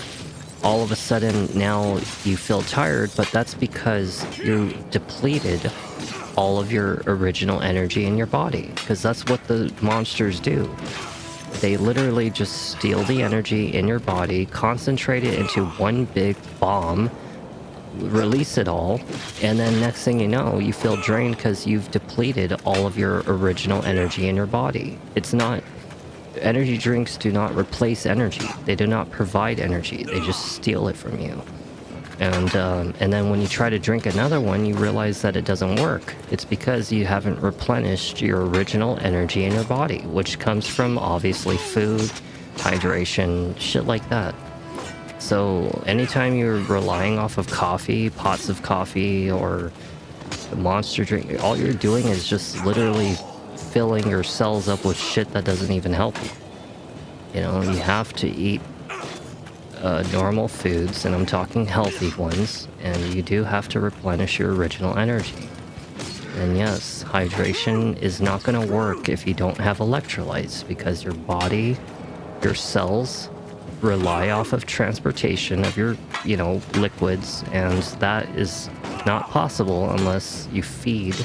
all of a sudden now you feel tired, but that's because you depleted all of your original energy in your body, because that's what the monsters do. They literally just steal the energy in your body, concentrate it into one big bomb, release it all, and then next thing you know, you feel drained because you've depleted all of your original energy in your body. It's not... Energy drinks do not replace energy. They do not provide energy. They just steal it from you. And then when you try to drink another one, you realize that it doesn't work. It's because you haven't replenished your original energy in your body, which comes from, obviously, food, hydration, shit like that. So anytime you're relying off of coffee, pots of coffee, or a monster drink, all you're doing is just literally filling your cells up with shit that doesn't even help you. You know, you have to eat normal foods, and I'm talking healthy ones, and you do have to replenish your original energy. And yes, hydration is not going to work if you don't have electrolytes, because your body, your cells, rely off of transportation of your, you know, liquids, and that is not possible unless you feed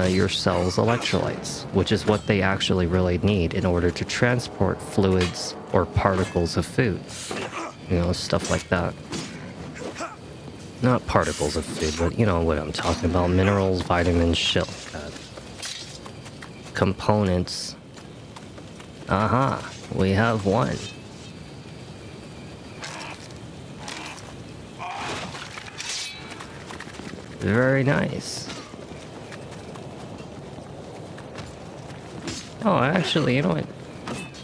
your cells electrolytes, which is what they actually really need in order to transport fluids or particles of food, you know, stuff like that. Not particles of food, but you know what I'm talking about. Minerals, vitamins, shit like that. Components. Aha, we have one. Very nice. Oh, actually, you know what?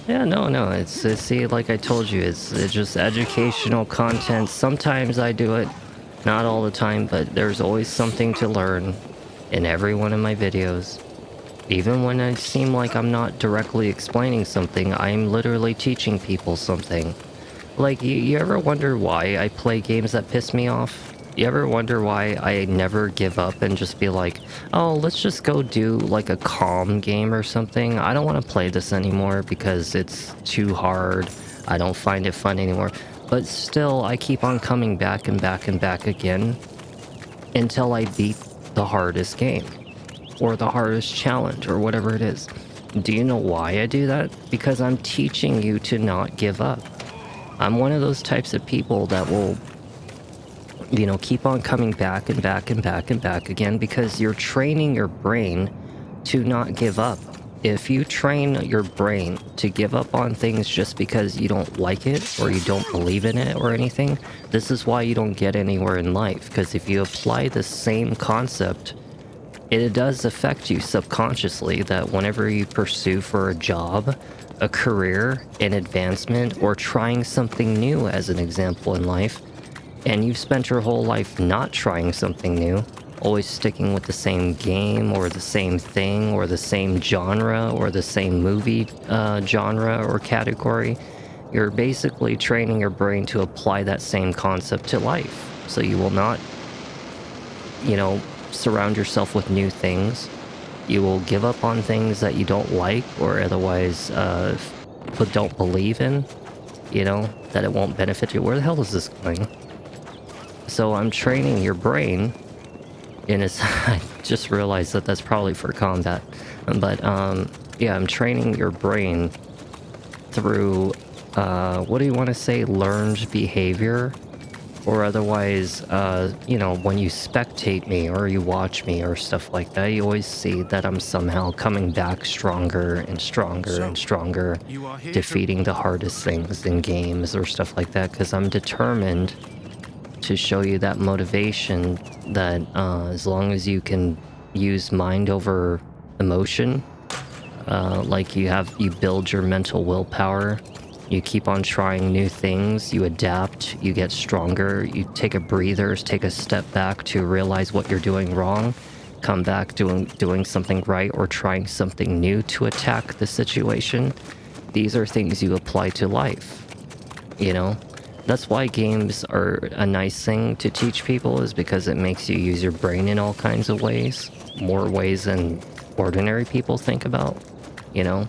Yeah, no, it's see, like I told you, it's just educational content. Sometimes I do it, not all the time, but there's always something to learn in every one of my videos. Even when I seem like I'm not directly explaining something, I'm literally teaching people something. Like, you ever wonder why I play games that piss me off? You ever wonder why I never give up and just be like, oh, let's just go do like a calm game or something? I don't want to play this anymore because it's too hard. I don't find it fun anymore. But still, I keep on coming back and back and back again until I beat the hardest game or the hardest challenge or whatever it is. Do you know why I do that? Because I'm teaching you to not give up. I'm one of those types of people that will, you know, keep on coming back and back and back and back again because you're training your brain to not give up. If you train your brain to give up on things just because you don't like it or you don't believe in it or anything, this is why you don't get anywhere in life. Because if you apply the same concept, it does affect you subconsciously that whenever you pursue for a job, a career, an advancement, or trying something new as an example in life, and you've spent your whole life not trying something new, always sticking with the same game or the same thing or the same genre or the same movie genre or category, you're basically training your brain to apply that same concept to life. So you will not, you know, surround yourself with new things. You will give up on things that you don't like or otherwise but don't believe in, you know, that it won't benefit you. Where the hell is this going? So I'm training your brain in a... I just realized that that's probably for combat. But yeah, I'm training your brain through, what do you want to say, learned behavior? Or otherwise, you know, when you spectate me or you watch me or stuff like that, you always see that I'm somehow coming back stronger and stronger and stronger, defeating the hardest things in games or stuff like that, because I'm determined to show you that motivation that as long as you can use mind over emotion, like you build your mental willpower. You keep on trying new things, you adapt, you get stronger, you take a breather, take a step back to realize what you're doing wrong, come back doing something right or trying something new to attack the situation. These are things you apply to life, you know? That's why games are a nice thing to teach people, is because it makes you use your brain in all kinds of ways, more ways than ordinary people think about, you know?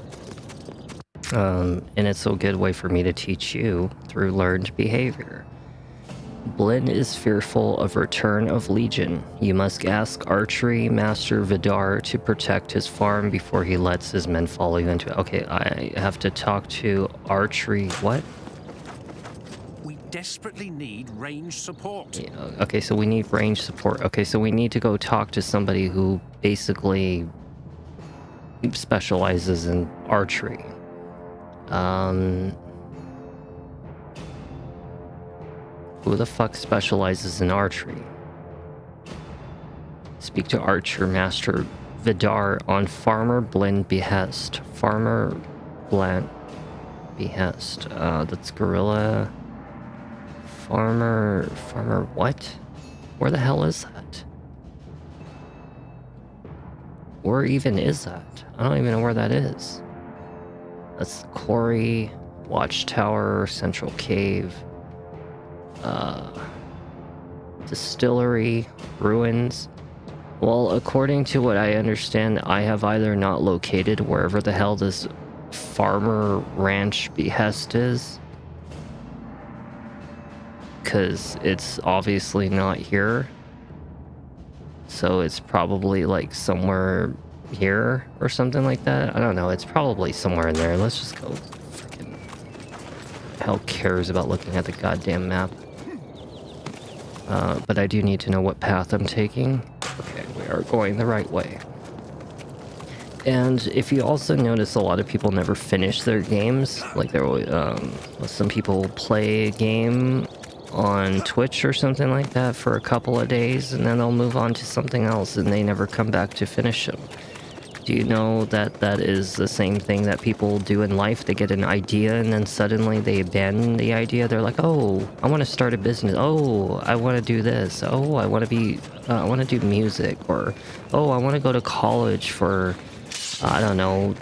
And it's a good way for me to teach you through learned behavior. Blinn is fearful of return of Legion. You must ask Archery Master Vidar to protect his farm before he lets his men follow you into it. Okay, I have to talk to Archery... what? We desperately need range support. Yeah, okay, so we need range support. Okay, so we need to go talk to somebody who basically specializes in archery. Who the fuck specializes in archery? Speak to Archer Master Vidar on Farmer Blinn behest. Farmer Blinn behest. That's Gorilla. Farmer what? Where the hell is that? Where even is that? I don't even know where that is. That's Quarry, Watchtower, Central Cave, Distillery, Ruins. Well, according to what I understand, I have either not located wherever the hell this Farmer Ranch behest is, because it's obviously not here. So it's probably like somewhere here or something like that. I don't know. It's probably somewhere in there. Let's just go. Freaking hell cares about looking at the goddamn map. but I do need to know what path I'm taking. Okay, we are going the right way. And if you also notice, a lot of people never finish their games. Like some people play a game on Twitch or something like that for a couple of days, and then they'll move on to something else, and they never come back to finish them. Do you know that that is the same thing that people do in life? They get an idea, and then suddenly they abandon the idea. They're like, oh, I want to start a business. Oh, I want to do this. Oh, I want to do music. Or, oh, I want to go to college for, I don't know,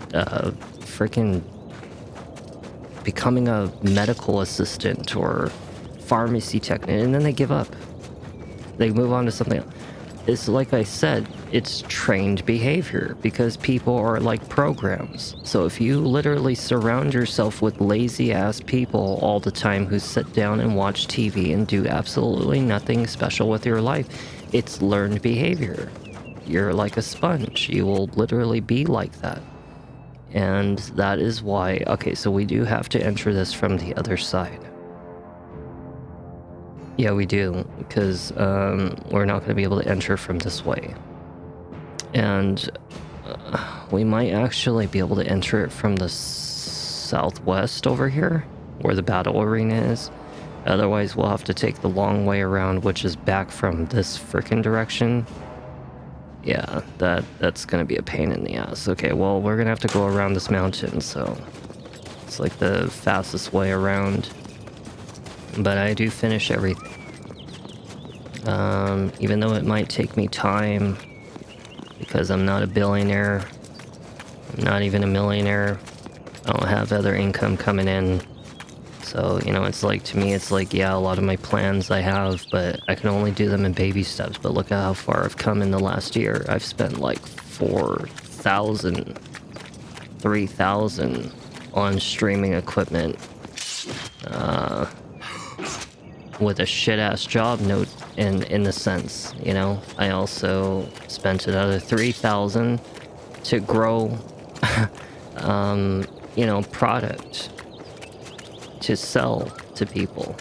freaking becoming a medical assistant or pharmacy technician, and then they give up. They move on to something else. It's like I said, it's trained behavior because people are like programs. So if you literally surround yourself with lazy ass people all the time who sit down and watch TV and do absolutely nothing special with your life, it's learned behavior. You're like a sponge. You will literally be like that. And that is why, okay, so we do have to enter this from the other side. Yeah, we do, because we're not going to be able to enter from this way. And we might actually be able to enter it from the southwest over here, where the battle arena is. Otherwise, we'll have to take the long way around, which is back from this frickin' direction. Yeah, that's going to be a pain in the ass. Okay, well, we're going to have to go around this mountain, so it's like the fastest way around. But I do finish everything. Even though it might take me time, because I'm not a billionaire, I'm not even a millionaire, I don't have other income coming in. So, you know, it's like, to me, it's like, yeah, a lot of my plans I have, but I can only do them in baby steps. But look at how far I've come in the last year. I've spent like 4,000, 3,000 on streaming equipment. With a shit-ass job note in the sense, you know. I also spent another 3,000 to grow, you know, product to sell to people.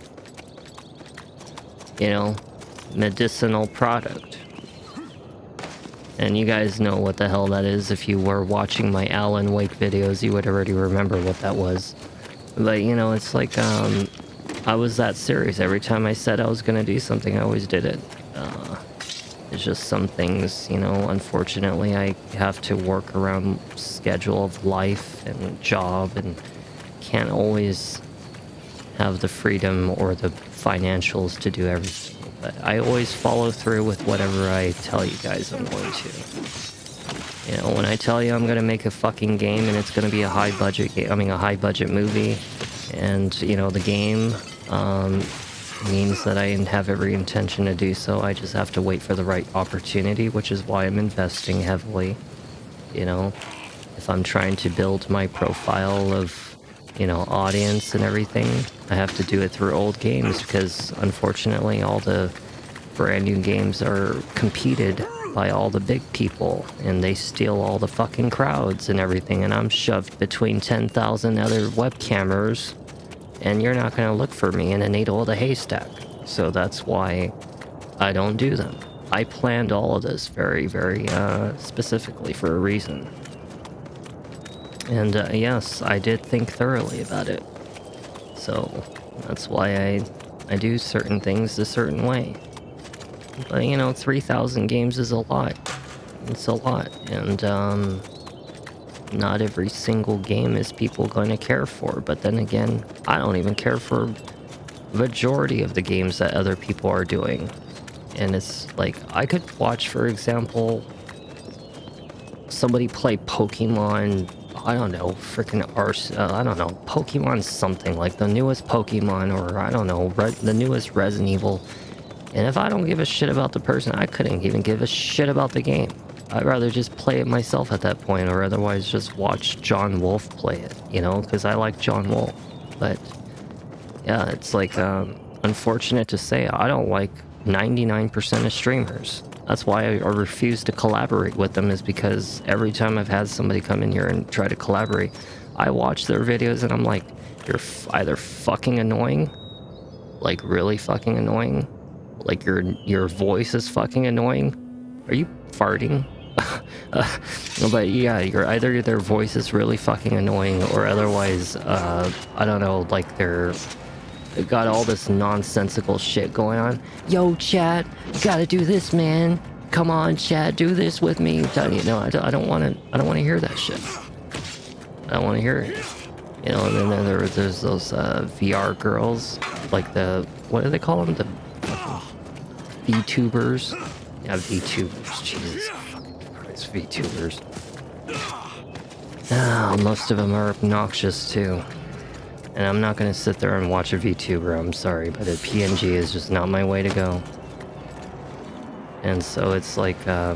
You know, medicinal product. And you guys know what the hell that is. If you were watching my Alan Wake videos, you would already remember what that was. But, you know, it's like, I was that serious. Every time I said I was going to do something, I always did it. It's just some things, you know, unfortunately, I have to work around schedule of life and job, and can't always have the freedom or the financials to do everything. But I always follow through with whatever I tell you guys I'm going to. You know, when I tell you I'm going to make a fucking game and it's going to be a high budget game, I mean a high budget movie, and, you know, the game means that I have every intention to do so. I just have to wait for the right opportunity, which is why I'm investing heavily. You know, if I'm trying to build my profile of, you know, audience and everything, I have to do it through old games, because unfortunately all the brand new games are competed by all the big people, and they steal all the fucking crowds and everything, and I'm shoved between 10,000 other webcammers, and you're not going to look for me in a needle of the haystack. So that's why I don't do them. I planned all of this very, very specifically for a reason. And yes, I did think thoroughly about it. So that's why I do certain things a certain way. But, you know, 3,000 games is a lot. It's a lot. And not every single game is people going to care for. But then again, I don't even care for majority of the games that other people are doing. And it's like, I could watch, for example, somebody play Pokemon, I don't know, freaking I don't know, Pokemon something, like the newest Pokemon, or I don't know, the newest Resident Evil. And if I don't give a shit about the person, I couldn't even give a shit about the game. I'd rather just play it myself at that point, or otherwise just watch John Wolfe play it, you know, because I like John Wolfe. But yeah, it's like, unfortunate to say, I don't like 99% of streamers. That's why I refuse to collaborate with them, is because every time I've had somebody come in here and try to collaborate, I watch their videos and I'm like, you're either fucking annoying, like really fucking annoying, Like your voice is fucking annoying. Are you farting? No, but yeah, either their voice is really fucking annoying, or otherwise, I don't know, like they've got all this nonsensical shit going on. Yo, chat, you gotta do this, man. Come on, chat, do this with me. You know, I don't want to hear that shit. I don't want to hear it. You know, and then there's those VR girls, like what do they call them? The VTubers. Yeah, VTubers. Jesus Christ, VTubers. Most of them are obnoxious too. And I'm not gonna sit there and watch a VTuber. I'm sorry, but a PNG is just not my way to go. And so it's like, yeah,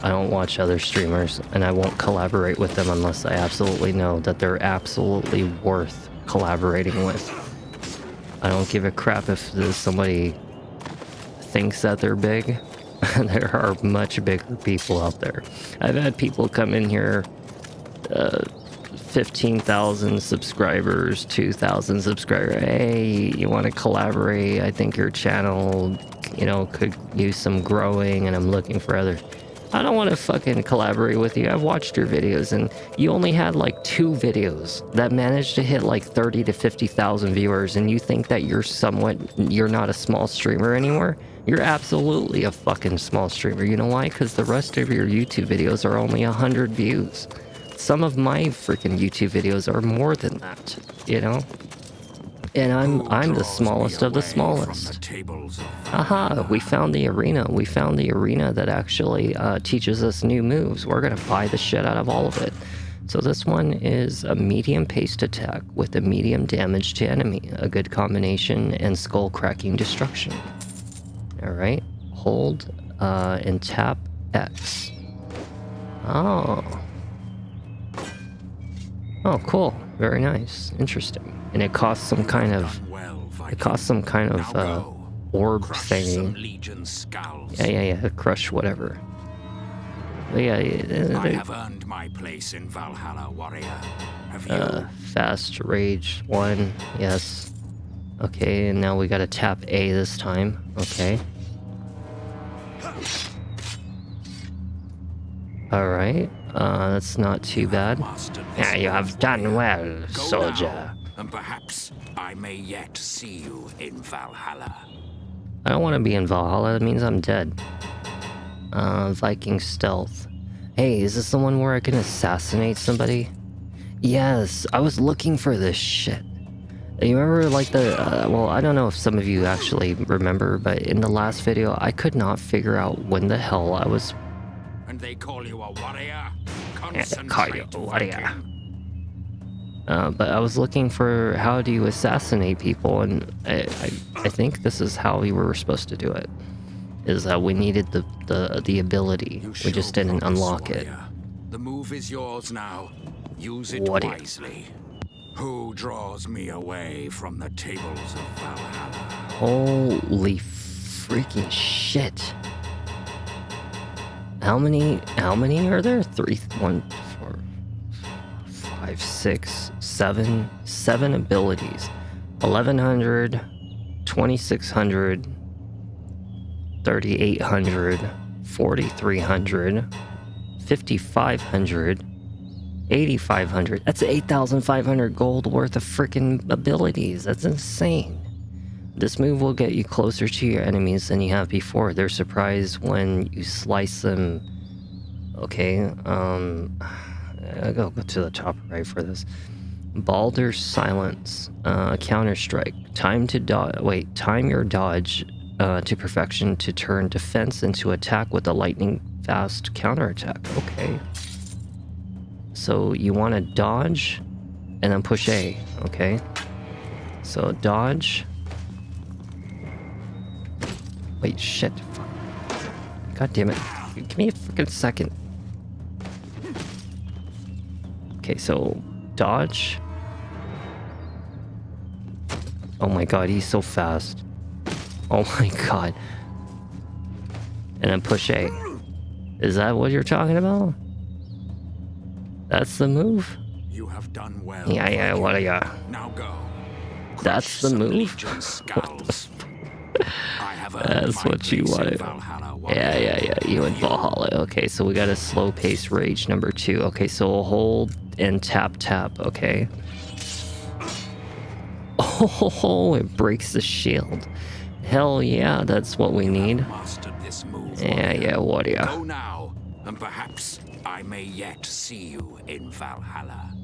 I don't watch other streamers, and I won't collaborate with them unless I absolutely know that they're absolutely worth collaborating with. I don't give a crap if somebody thinks that they're big. There are much bigger people out there. I've had people come in here, 15,000 subscribers, 2,000 subscribers. Hey, you want to collaborate? I think your channel, you know, could use some growing, and I'm looking for others. I don't want to fucking collaborate with you. I've watched your videos, and you only had like 2 videos that managed to hit like 30 to 50,000 viewers, and you think that you're not a small streamer anymore? You're absolutely a fucking small streamer. You know why? Because the rest of your YouTube videos are only 100 views. Some of my freaking YouTube videos are more than that, you know? And I'm the smallest of the smallest. Aha, we found the arena. We found the arena that actually teaches us new moves. We're gonna buy the shit out of all of it. So this one is a medium paced attack with a medium damage to enemy, a good combination, and skull cracking destruction. Alright, hold and tap X. Oh, cool. Very nice. Interesting. And it costs some kind of orb thingy. Yeah. Crush whatever. But yeah, I have earned my place in Valhalla, warrior. Have you? Fast rage 1. Yes. Okay, and now we gotta tap A this time. Okay. Alright. That's not too bad. Yeah, you have done well, soldier. And perhaps I may yet see you in Valhalla. I don't want to be in Valhalla. That means I'm dead. Viking stealth. Hey, is this the one where I can assassinate somebody? Yes, I was looking for this shit. You remember, like, well, I don't know if some of you actually remember, but in the last video, I could not figure out when the hell I was... And they call you a warrior? Yeah, they call you a warrior. But I was looking for how do you assassinate people, and I think this is how we were supposed to do it. Is that we needed the ability. We just didn't unlock it. The move is yours now. Use it wisely. Who draws me away from the tables of Valhalla? Holy freaking shit. How many are there? 3, 1, 4, 5, 6, 7. 7 abilities. 1100, 2600, 3800, 4300, 5500, 8500. That's 8,500 gold worth of freaking abilities. That's insane. This move will get you closer to your enemies than you have before. They're surprised when you slice them. Okay, I'll go to the top right for this. Baldur's Silence, counter strike. Time your dodge to perfection to turn defense into attack with a lightning fast counterattack. Okay. So you want to dodge and then push A, okay? So dodge. Wait, shit. Fuck. God damn it. Give me a freaking second. Okay, so dodge. Oh my god, he's so fast. Oh my god. And then push A. Is that what you're talking about? That's the move? You have done well. Yeah, what are ya? Now go. That's the move? have earned That's my what you place in wanted. Valhalla, Yeah. You and Valhalla. Okay, so we got a slow pace rage number 2. Okay, so we'll hold and tap. Okay. Oh, it breaks the shield. Hell yeah, that's what we need. Mastered this move, Yeah, what yeah. Go now, and perhaps I may yet see you in Valhalla.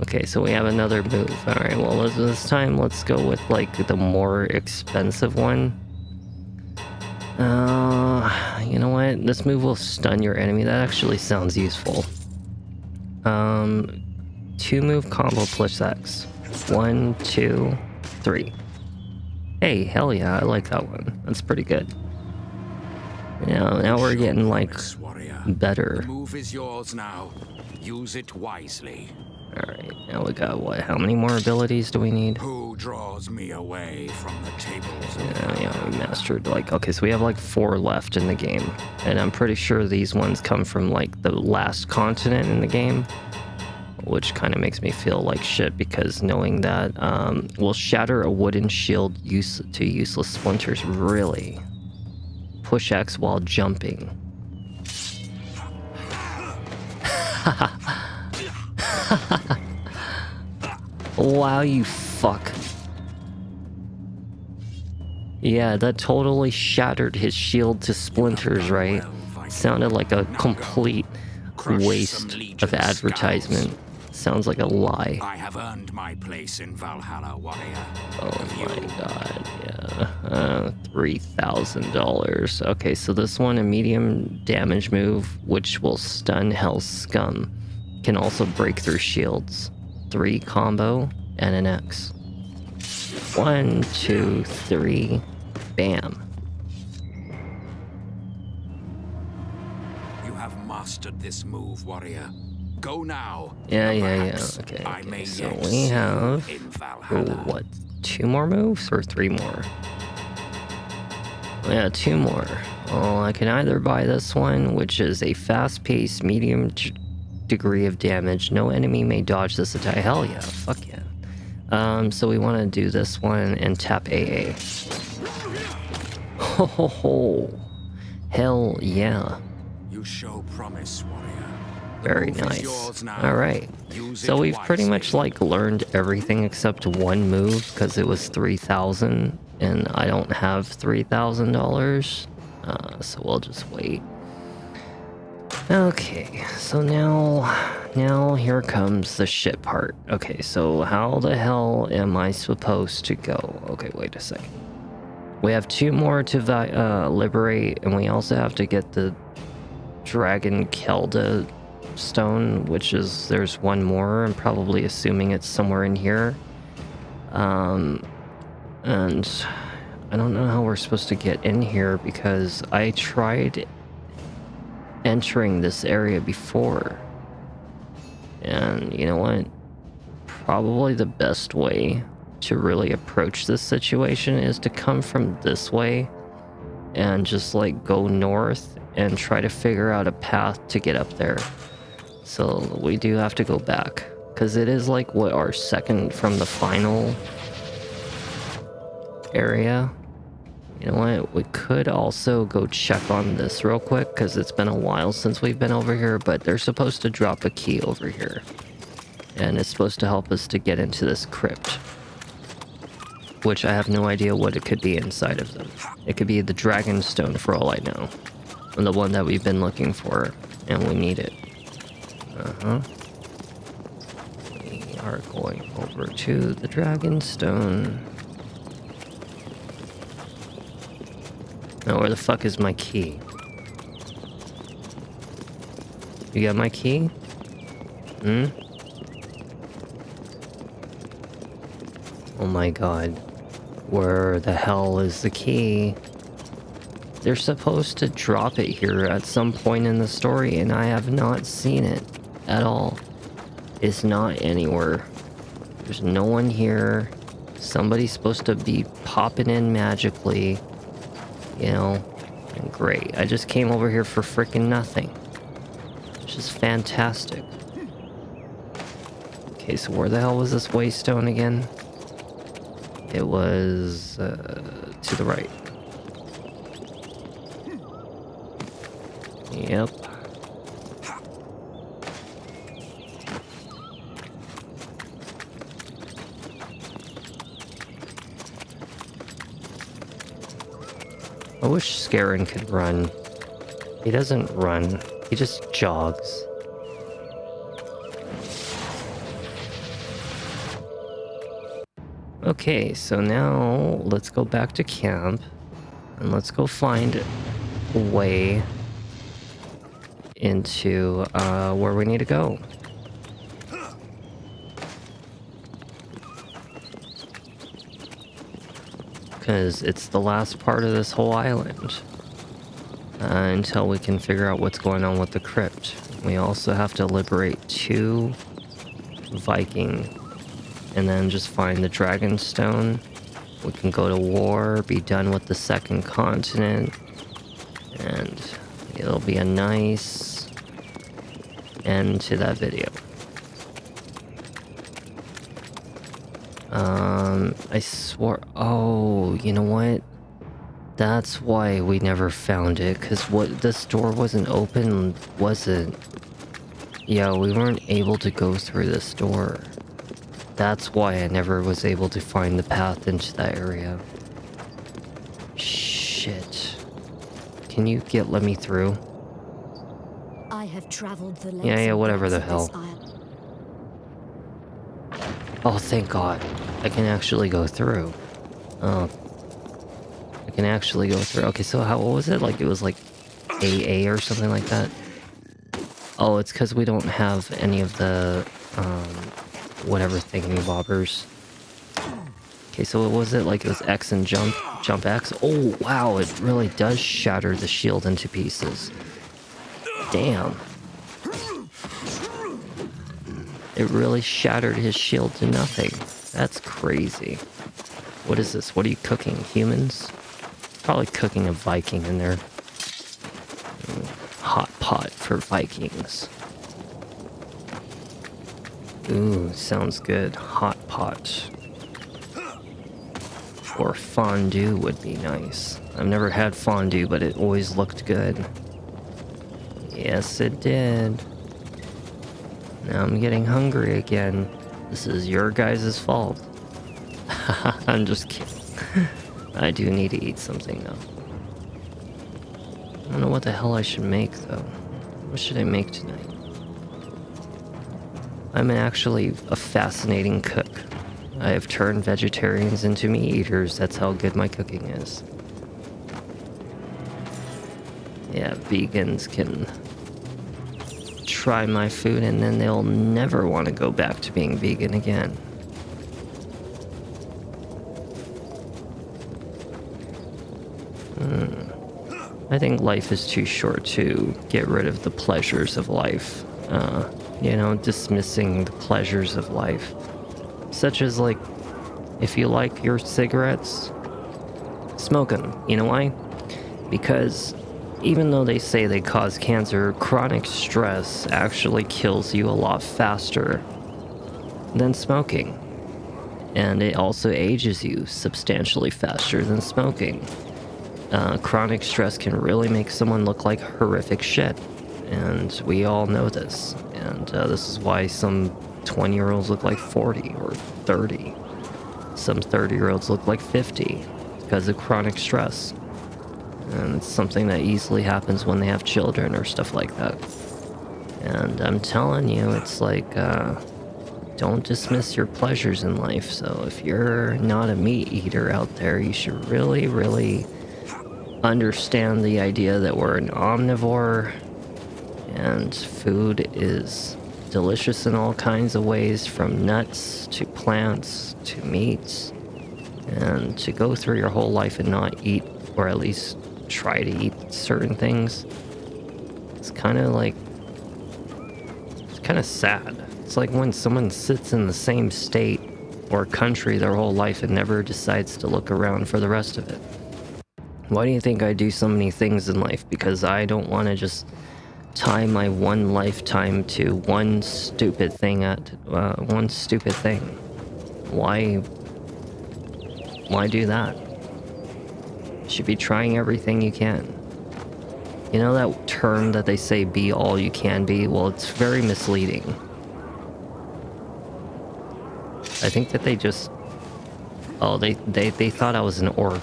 Okay, so we have another move. Alright, well, this time let's go with, like, the more expensive one. You know what? This move will stun your enemy. That actually sounds useful. 2-move combo plus X. 1, 2, 3. Hey, hell yeah, I like that one. That's pretty good. Now we're getting, like, better. The move is yours now. Use it wisely. Alright, now we got what? How many more abilities do we need? Who draws me away from the tables of Yeah, we mastered, like, okay, so we have like 4 left in the game. And I'm pretty sure these ones come from like the last continent in the game. Which kind of makes me feel like shit because knowing that will shatter a wooden shield to useless splinters. Really? Push X while jumping. Wow, you fuck. Yeah, that totally shattered his shield to splinters, right? Sounded like a complete waste of advertisement. Sounds like a lie. I have earned my place in Valhalla, warrior. Oh my god, yeah. $3,000. Okay, so this one, a medium damage move, which will stun Hell's Scum. Can also break through shields. 3 combo and an X. 1, 2, 3. Bam. You have mastered this move, warrior. Go now. Yeah. Perhaps Okay, I may so yet we see you have... in Valhalla. what? 2 more moves or 3 more? Yeah, 2 more. Well, I can either buy this one, which is a fast-paced, medium degree of damage. No enemy may dodge this attack. Hell yeah, fuck yeah. So we want to do this one and tap AA. Ho. Hell yeah. You show promise, warrior. Very nice. Alright. So we've pretty much like learned everything except one move because it was 3,000 and I don't have $3,000. So we'll just wait. Okay, so now here comes the shit part. Okay, so how the hell am I supposed to go? Okay, wait a second. We have 2 more to liberate, and we also have to get the Dragon Kelda stone, which is, there's 1 more. I'm probably assuming it's somewhere in here. And I don't know how we're supposed to get in here because I tried entering this area before. And you know what? Probably the best way to really approach this situation is to come from this way and just like go north and try to figure out a path to get up there. So we do have to go back because it is like what, our second from the final area. You know what, we could also go check on this real quick because it's been a while since we've been over here, but they're supposed to drop a key over here and it's supposed to help us to get into this crypt, which I have no idea what it could be inside of them. It could be the dragon stone for all I know, and the one that we've been looking for, and we need it. We are going over to the dragon stone. Now, where the fuck is my key? You got my key? Oh my god. Where the hell is the key? They're supposed to drop it here at some point in the story, and I have not seen it at all. It's not anywhere. There's no one here. Somebody's supposed to be popping in magically. You know, and great. I just came over here for freaking nothing. Which is fantastic. Okay, so where the hell was this waystone again? It was to the right. Yep. I wish Skarin could run. He doesn't run, he just jogs. Okay, so now let's go back to camp and let's go find a way into where we need to go. Because it's the last part of this whole island. Until we can figure out what's going on with the crypt. We also have to liberate 2 Viking. And then just find the dragon stone. We can go to war, be done with the second continent. And it'll be a nice end to that video. I swore... Oh, you know what? That's why we never found it, because this door wasn't open, was it? Yeah, we weren't able to go through this door. That's why I never was able to find the path into that area. Shit. Can you let me through? I have traveled the Yeah, whatever the hell. Oh, thank God. I can actually go through. Oh. I can actually go through. Okay, so what was it? Like, it was like AA or something like that? Oh, it's because we don't have any of the, whatever thingy-bobbers. Okay, so what was it? Like, it was X and jump X? Oh, wow, it really does shatter the shield into pieces. Damn. It really shattered his shield to nothing. That's crazy. What is this? What are you cooking? Humans? Probably cooking a Viking in there. Hot pot for Vikings. Ooh, sounds good. Hot pot. Or fondue would be nice. I've never had fondue, but it always looked good. Yes, it did. Now I'm getting hungry again. This is your guys' fault. I'm just kidding. I do need to eat something though. I don't know what the hell I should make though. What should I make tonight? I'm actually a fascinating cook. I have turned vegetarians into meat eaters. That's how good my cooking is. Yeah, vegans can try my food and then they'll never want to go back to being vegan again. I think life is too short to get rid of the pleasures of life. You know, dismissing the pleasures of life. Such as, like, if you like your cigarettes, smoke them. You know why? Because even though they say they cause cancer, chronic stress actually kills you a lot faster than smoking. And it also ages you substantially faster than smoking. Chronic stress can really make someone look like horrific shit. And we all know this. And this is why some 20-year-olds look like 40 or 30. Some 30-year-olds look like 50 because of chronic stress. And it's something that easily happens when they have children or stuff like that. And I'm telling you, it's like, don't dismiss your pleasures in life. So if you're not a meat eater out there, you should really, really understand the idea that we're an omnivore and food is delicious in all kinds of ways, from nuts to plants to meats. And to go through your whole life and not eat, or at least try to eat certain things, it's kind of like, it's kind of sad. It's like when someone sits in the same state or country their whole life and never decides to look around for the rest of it. Why do you think I do so many things in life? Because I don't want to just tie my one lifetime to one stupid thing one stupid thing. Why do that? You should be trying everything you can. You know that term that they say, be all you can be? Well, it's very misleading. I think that they just... Oh, they thought I was an orc.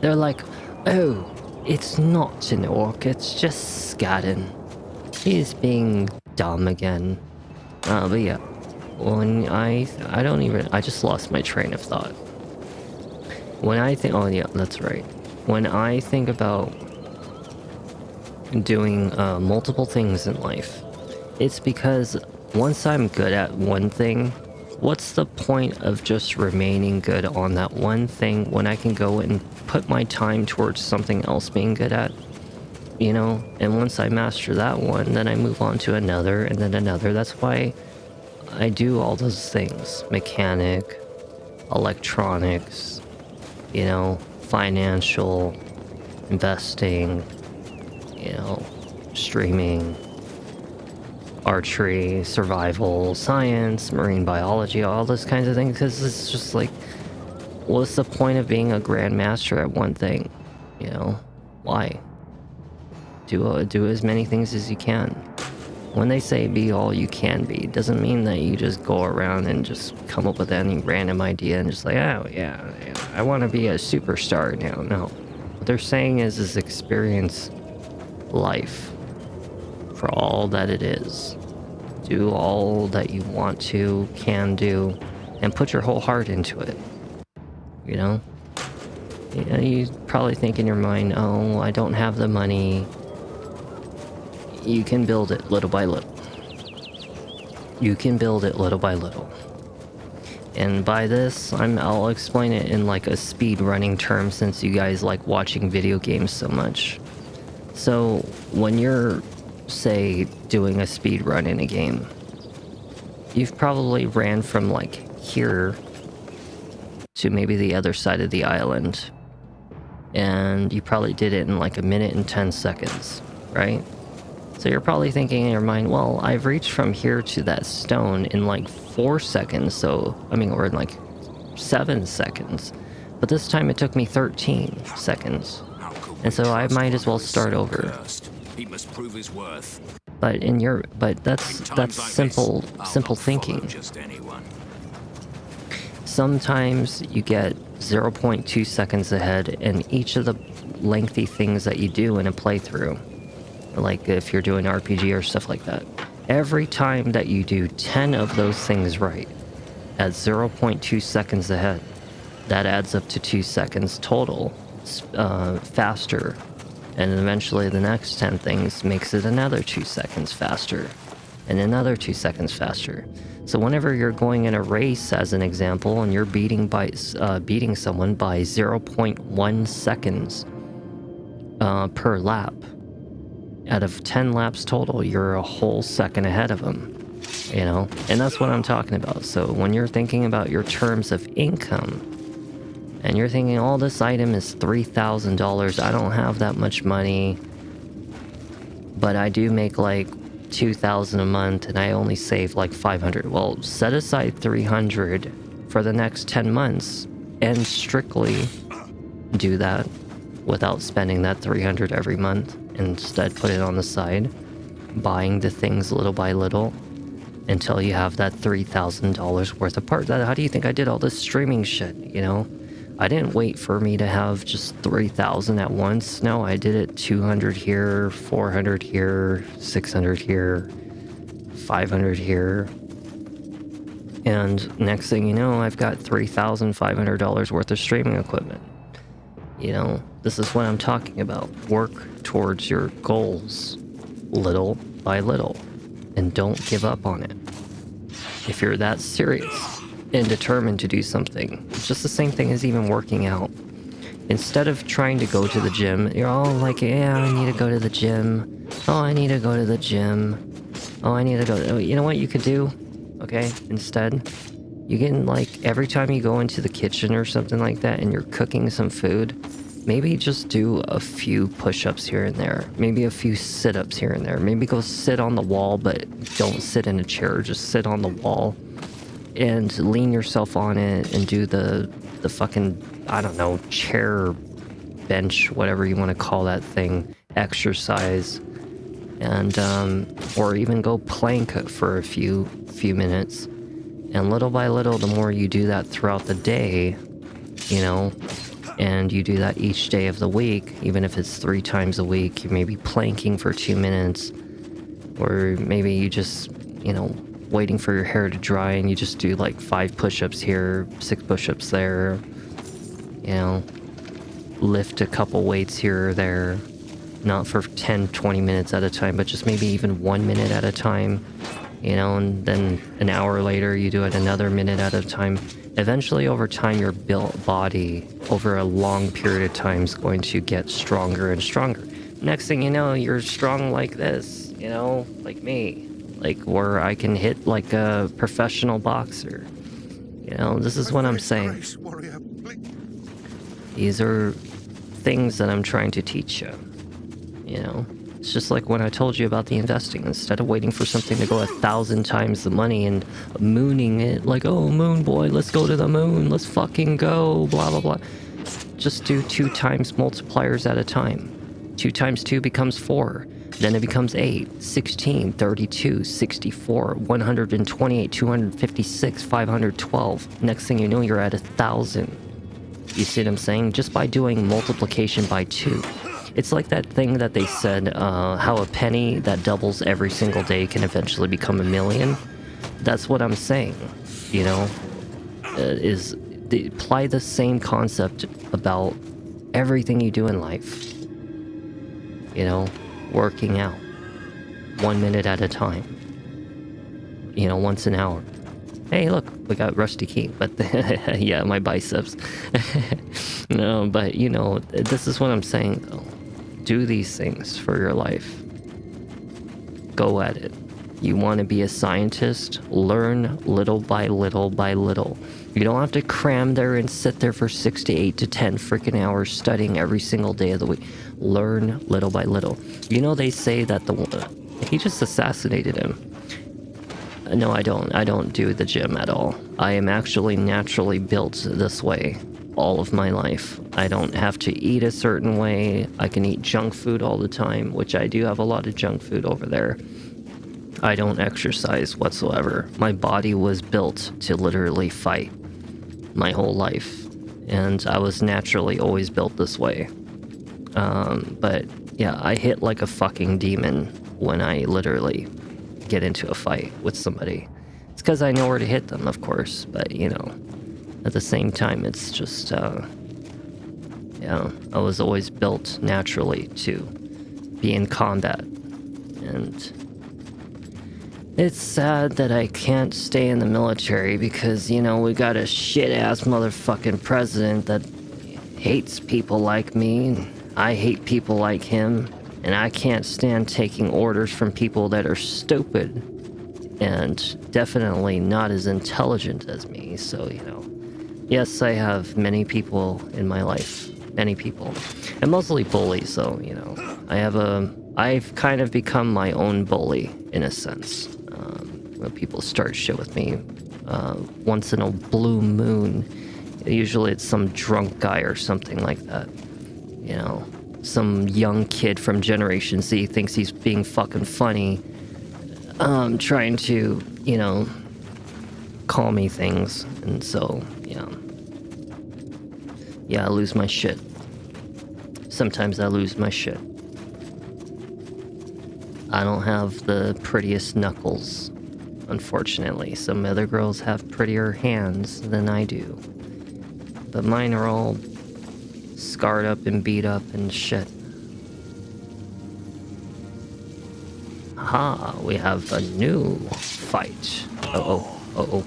They're like, oh, it's not an orc, it's just Skarin. He's being dumb again. But yeah, when I just lost my train of thought. When I think, oh yeah, that's right. When I think about doing multiple things in life, it's because once I'm good at one thing, what's the point of just remaining good on that one thing when I can go and put my time towards something else being good at? You know, and once I master that one, then I move on to another and then another. That's why I do all those things. Mechanic, electronics, you know, financial, investing, you know, streaming, archery, survival, science, marine biology, all those kinds of things, because it's just like, what's the point of being a grandmaster at one thing? You know, why? Do as many things as you can. When they say be all you can be, it doesn't mean that you just go around and just come up with any random idea and just like, oh yeah, I want to be a superstar now. No, what they're saying is experience life for all that it is. Do all that you want to, can do, and put your whole heart into it. You know? You probably think in your mind, oh, I don't have the money. You can build it little by little. You can build it little by little. And by this, I'll explain it in like a speed running term, since you guys like watching video games so much. So when you're, say, doing a speed run in a game, you've probably ran from like here to maybe the other side of the island, and you probably did it in like 1 minute and 10 seconds, right? So you're probably thinking in your mind, well, I've reached from here to that stone in like 4 seconds, so, I mean, or in like 7 seconds. But this time it took me 13 seconds. And so I might as well start over. He must prove his worth. But that's simple thinking. Sometimes you get 0.2 seconds ahead in each of the lengthy things that you do in a playthrough. Like if you're doing RPG or stuff like that. Every time that you do 10 of those things right, at 0.2 seconds ahead, that adds up to 2 seconds total faster. And eventually the next 10 things makes it another 2 seconds faster. And another 2 seconds faster. So whenever you're going in a race, as an example, and you're beating someone by 0.1 seconds per lap, out of 10 laps total, you're a whole second ahead of them, you know? And that's what I'm talking about. So when you're thinking about your terms of income, and you're thinking, oh, this item is $3,000, I don't have that much money, but I do make like $2,000 a month, and I only save like $500. Well, set aside $300 for the next 10 months, and strictly do that without spending that $300 every month. Instead, put it on the side, buying the things little by little until you have that $3,000 worth of parts. How do you think I did all this streaming shit, you know? I didn't wait for me to have just 3,000 at once. No, I did it 200 here, 400 here, 600 here, 500 here. And next thing you know, I've got $3,500 worth of streaming equipment. You know, this is what I'm talking about. Work towards your goals little by little, and don't give up on it. If you're that serious and determined to do something, it's just the same thing as even working out. Instead of trying to go to the gym, you're all like, yeah, I need to go to the gym. Oh, I need to go to the gym. Oh, I need to go. You know what you could do? Okay, instead, you can, like, every time you go into the kitchen or something like that and you're cooking some food, maybe just do a few push-ups here and there. Maybe a few sit-ups here and there. Maybe go sit on the wall, but don't sit in a chair. Just sit on the wall and lean yourself on it and do the fucking, I don't know, chair, bench, whatever you want to call that thing. exercise, and or even go plank for a few minutes. And little by little, the more you do that throughout the day, you know, and you do that each day of the week, even if it's 3 times a week, you may be planking for 2 minutes, or maybe you just, you know, waiting for your hair to dry and you just do like 5 push-ups here, 6 push-ups there, you know, lift a couple weights here or there, not for 10-20 minutes at a time, but just maybe even 1 minute at a time, you know, and then an hour later you do it another minute at a time. Eventually, over time, your built body over a long period of time is going to get stronger and stronger. Next thing you know, you're strong like this, you know, like me, like where I can hit like a professional boxer. You know, this is what I'm saying. These are things that I'm trying to teach you. You know, it's just like when I told you about the investing. Instead of waiting for something to go 1,000 times the money and mooning it, like, oh, moon boy, let's go to the moon, let's fucking go, blah, blah, blah. Just do 2 times multipliers at a time. 2 times 2 becomes 4. Then it becomes 8, 16, 32, 64, 128, 256, 512. Next thing you know, you're at 1,000. You see what I'm saying? Just by doing multiplication by 2. It's like that thing that they said, how a penny that doubles every single day can eventually become a million. That's what I'm saying, you know, is they apply the same concept about everything you do in life. You know, working out 1 minute at a time, you know, once an hour. Hey, look, we got Rusty King, but yeah, my biceps. No, but you know, this is what I'm saying though. Do these things for your life. Go at it. You want to be a scientist? Learn little by little by little. You don't have to cram there and sit there for 6 to 8 to 10 freaking hours studying every single day of the week. Learn little by little. You know, they say that he just assassinated him. No, I don't. I don't do the gym at all. I am actually naturally built this way all of my life. I don't have to eat a certain way. I can eat junk food all the time, which I do have a lot of junk food over there. I don't exercise whatsoever. My body was built to literally fight my whole life, and I was naturally always built this way. But yeah, I hit like a fucking demon when I literally get into a fight with somebody. It's because I know where to hit them, of course, but you know, at the same time, it's just, yeah, I was always built naturally to be in combat, and it's sad that I can't stay in the military because, you know, we got a shit-ass motherfucking president that hates people like me, and I hate people like him, and I can't stand taking orders from people that are stupid and definitely not as intelligent as me, so, you know. Yes, I have many people in my life, many people, and mostly bullies, so, you know, I've kind of become my own bully, in a sense. When people start shit with me, once in a blue moon, usually it's some drunk guy or something like that, you know, some young kid from Generation Z thinks he's being fucking funny, trying to, you know, call me things, and so, yeah, I lose my shit. Sometimes I lose my shit. I don't have the prettiest knuckles, unfortunately. Some other girls have prettier hands than I do. But mine are all scarred up and beat up and shit. Aha, we have a new fight. Uh-oh, uh-oh.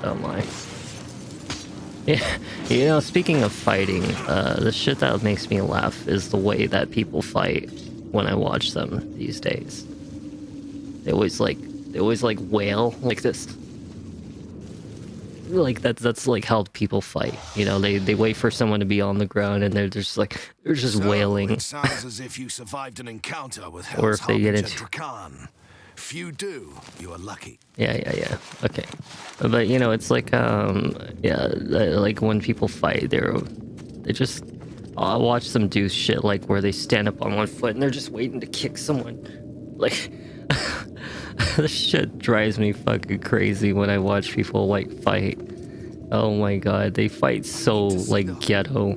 Oh my. Yeah, you know, speaking of fighting, the shit that makes me laugh is the way that people fight when I watch them these days. They always wail like this. Like that's like how people fight. You know, they wait for someone to be on the ground and they're just wailing. It sounds as if you survived an encounter with Or if they get into Drakan. Few do. You are lucky. Yeah. Okay. But you know, it's like yeah, like when people fight, they just I watch them do shit like where they stand up on one foot and they're just waiting to kick someone. Like this shit drives me fucking crazy when I watch people like fight. Oh my god, they fight so like ghetto.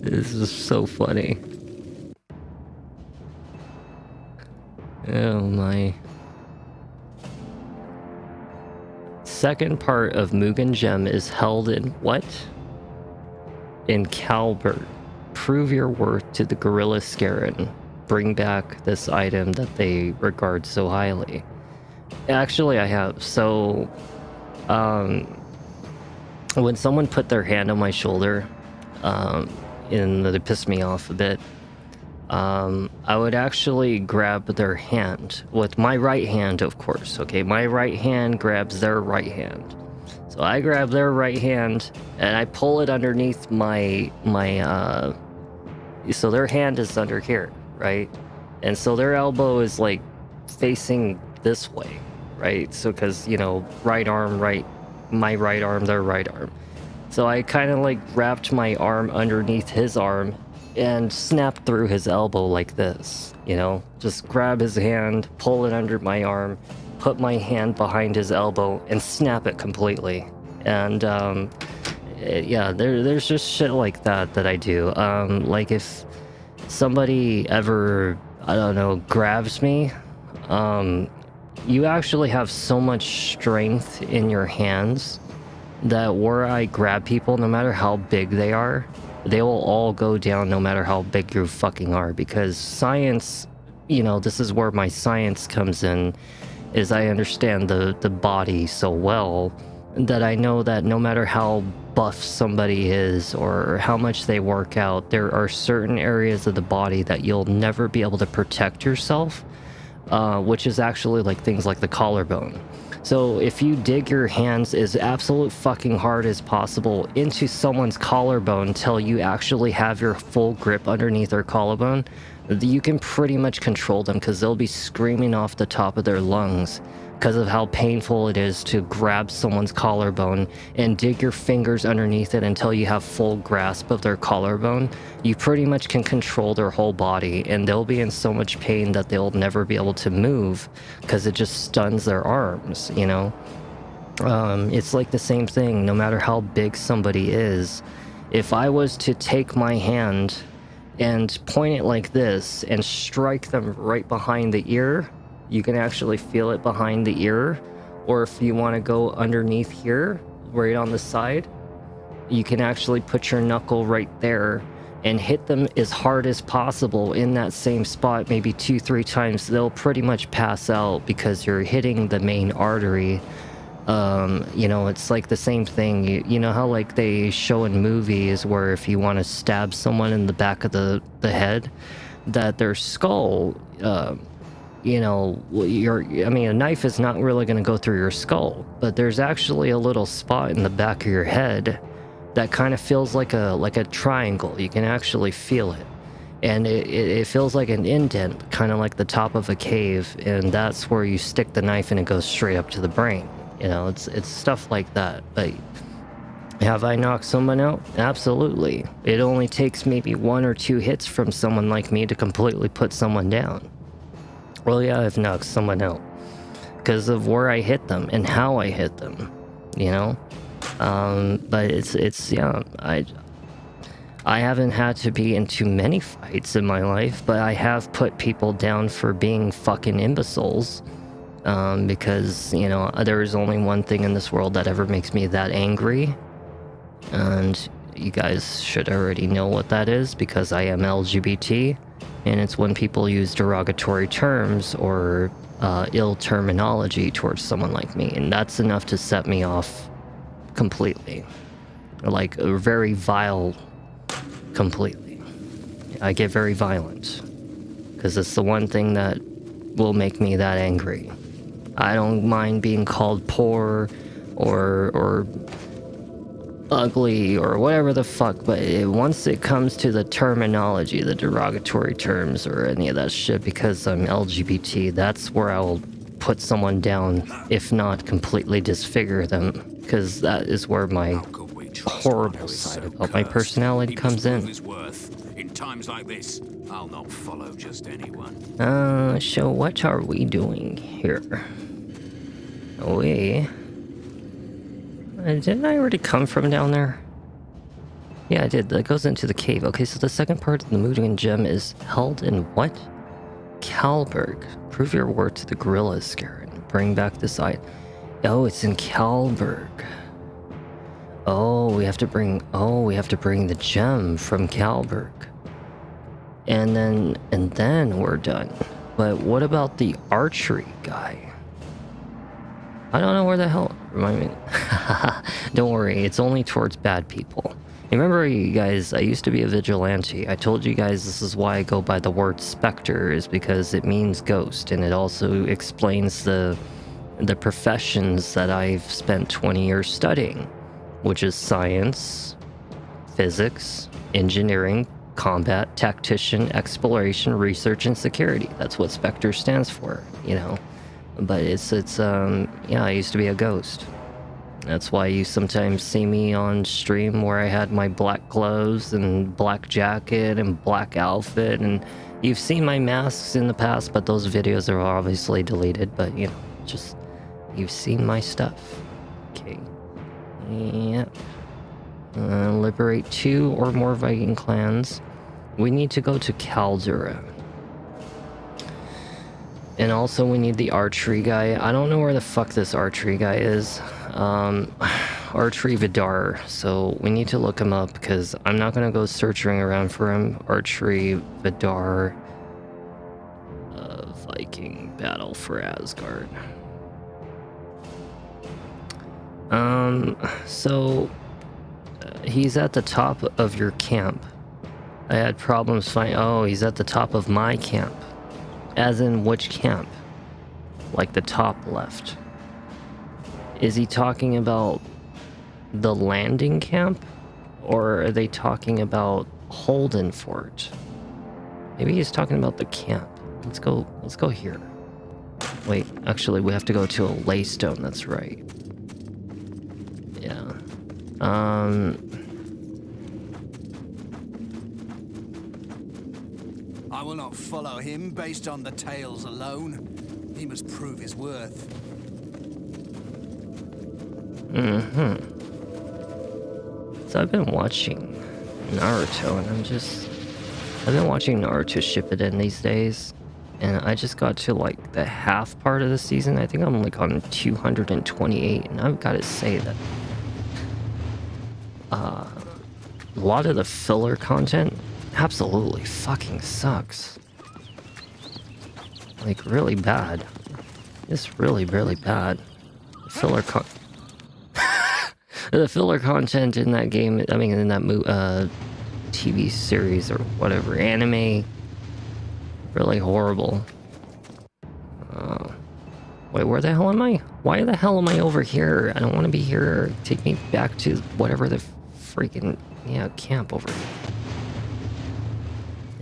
This is so funny. Oh my. Second part of Mugen Gem is held in what? In Calbert. Prove your worth to the gorilla Skarin. Bring back this item that they regard so highly. Actually, I have. So, when someone put their hand on my shoulder, and they pissed me off a bit, I would actually grab their hand with my right hand, of course. Okay, my right hand grabs their right hand. So I grab their right hand and I pull it underneath my so their hand is under here, right? And so their elbow is like facing this way, right? So because, you know, right arm, my right arm, their right arm. So I kind of like wrapped my arm underneath his arm and snapped through his elbow like this, you know? Just grab his hand, pull it under my arm, put my hand behind his elbow, and snap it completely. And yeah, there's just shit like that I do. Like if somebody ever, I don't know, grabs me, you actually have so much strength in your hands that where I grab people, no matter how big they are, they will all go down no matter how big you fucking are. Because science, you know, this is where my science comes in, is I understand the body so well that I know that no matter how buff somebody is or how much they work out, there are certain areas of the body that you'll never be able to protect yourself, which is actually like things like the collarbone. So if you dig your hands as absolute fucking hard as possible into someone's collarbone till you actually have your full grip underneath their collarbone, you can pretty much control them because they'll be screaming off the top of their lungs because of how painful it is to grab someone's collarbone and dig your fingers underneath it until you have full grasp of their collarbone. You pretty much can control their whole body, and they'll be in so much pain that they'll never be able to move because it just stuns their arms, you know? It's like the same thing, no matter how big somebody is. If I was to take my hand and point it like this and strike them right behind the ear, you can actually feel it behind the ear. Or if you want to go underneath here, right on the side, you can actually put your knuckle right there and hit them as hard as possible in that same spot, maybe 2-3 times. They'll pretty much pass out because you're hitting the main artery. You know, it's like the same thing. You know how like they show in movies where if you want to stab someone in the back of the head, that their skull, you know, I mean, a knife is not really going to go through your skull, but there's actually a little spot in the back of your head that kind of feels like a triangle. You can actually feel it. And it feels like an indent, kind of like the top of a cave, and that's where you stick the knife and it goes straight up to the brain. You know, it's stuff like that. But have I knocked someone out? Absolutely. It only takes maybe 1 or 2 hits from someone like me to completely put someone down. Well, yeah, I've knocked someone out because of where I hit them and how I hit them, you know? But it's yeah, I haven't had to be in too many fights in my life, but I have put people down for being fucking imbeciles. Because, you know, there is only one thing in this world that ever makes me that angry. And you guys should already know what that is because I am LGBT. And it's when people use derogatory terms or ill terminology towards someone like me. And that's enough to set me off completely. Like, very vile completely. I get very violent. Because it's the one thing that will make me that angry. I don't mind being called poor or ugly or whatever the fuck, but once it comes to the terminology, the derogatory terms or any of that shit, because I'm LGBT, that's where I will put someone down, if not completely disfigure them, because that is where my How could we trust one horrible who is side so about my cursed? personality He comes must prove in. his worth. In times like this, I'll not follow just anyone. So what are we doing here? Didn't I already come from down there? Yeah, I did. That goes into the cave. Okay, so the second part of the Moodian gem is held in what? Kalberg. Prove your worth to the gorillas, Skarin. Bring back this eye. Oh, it's in Kalberg. Oh, we have to bring the gem from Kalberg. And then we're done. But what about the archery guy? I don't know where the hell. Remind me. Don't worry, it's only towards bad people. Remember, you guys, I used to be a vigilante. I told you guys this is why I go by the word specter, is because it means ghost, and it also explains the professions that I've spent 20 years studying, which is science, physics, engineering, combat, tactician, exploration, research, and security. That's what specter stands for, you know. But it's yeah, I used to be a ghost. That's why you sometimes see me on stream where I had my black gloves and black jacket and black outfit, and you've seen my masks in the past, but those videos are obviously deleted, but you know, just, you've seen my stuff. Okay. Yep. Liberate 2 or more Viking clans. We need to go to Caldera. And also we need the archery guy. I don't know where the fuck this archery guy is. Archery Vidar. So we need to look him up because I'm not gonna go searching around for him. Archery Vidar. Viking battle for Asgard. He's at the top of your camp. I had problems finding. Oh, he's at the top of my camp. As in which camp? Like the top left. Is he talking about the landing camp? Or are they talking about Holden Fort? Maybe he's talking about the camp. Let's go here. Wait, actually we have to go to a Laystone, that's right. Yeah. I will not follow him based on the tales alone. He must prove his worth. So I've been watching Naruto, and I've been watching Naruto Shippuden these days, and I just got to like the half part of the season. I think I'm like on 228, and I've got to say that a lot of the filler content absolutely fucking sucks. Like really bad. It's really, really bad. The filler content in that game, I mean in that TV series or whatever, anime, really horrible. Wait, where the hell am I? Why the hell am I over here? I don't want to be here. Take me back to whatever the freaking, yeah, camp over here.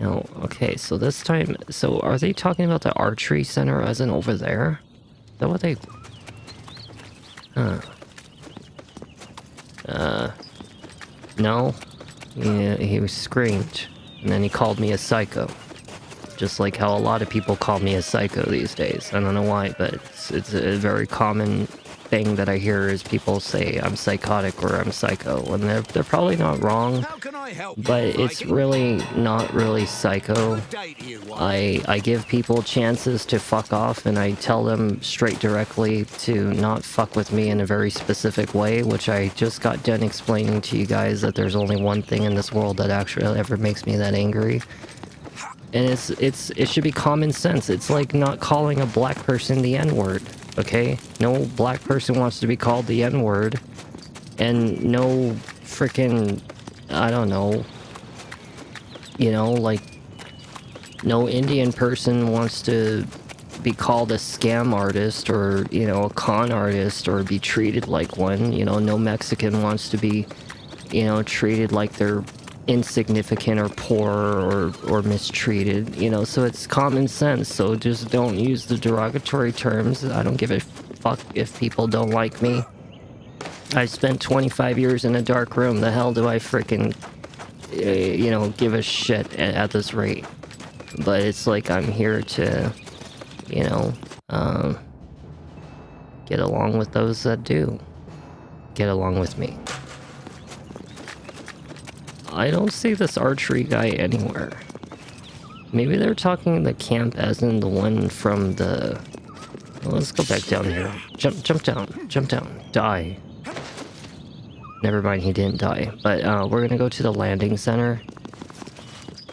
No, okay, so this time, so are they talking about the archery center as in over there? Is that what they... No. Yeah, he screamed, and then he called me a psycho. Just like how a lot of people call me a psycho these days. I don't know why, but it's a very common thing that I hear is people say I'm psychotic or I'm psycho, and they're probably not wrong, How can I help you, but it's Viking? really not really psycho. What day do you want? I give people chances to fuck off, and I tell them straight directly to not fuck with me in a very specific way, which I just got done explaining to you guys, that there's only one thing in this world that actually ever makes me that angry. And it should be common sense. It's like not calling a black person the N-word, okay? No black person wants to be called the N-word, and no freaking, I don't know, you know, like, no Indian person wants to be called a scam artist or, you know, a con artist or be treated like one. You know, no Mexican wants to be you know, treated like they're insignificant or poor or mistreated, you know, so it's common sense. So just don't use the derogatory terms. I don't give a fuck if people don't like me. I spent 25 years in a dark room. The hell do I freaking, you know, give a shit at this rate? But it's like I'm here to, you know, get along with those that do. Get along with me. I don't see this archery guy anywhere. Maybe they're talking the camp as in the one from the... Well, let's go back down here. Jump down. Die. Never mind, he didn't die. But we're gonna go to the landing center.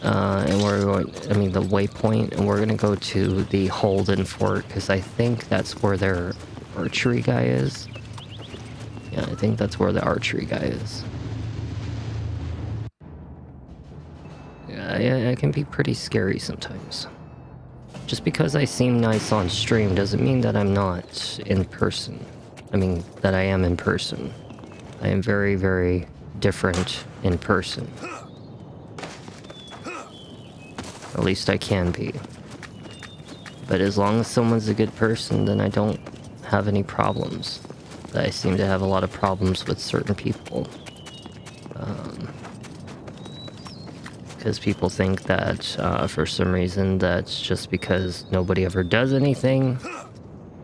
And we're going... I mean, the waypoint. And we're gonna go to the Holden Fort, because I think that's where their archery guy is. Yeah, I think that's where the archery guy is. Yeah, it can be pretty scary sometimes. Just because I seem nice on stream doesn't mean that I'm not in person. I mean, that I am in person. I am very, very different in person. At least I can be. But as long as someone's a good person, then I don't have any problems. I seem to have a lot of problems with certain people. Because people think that, for some reason, that's just because nobody ever does anything,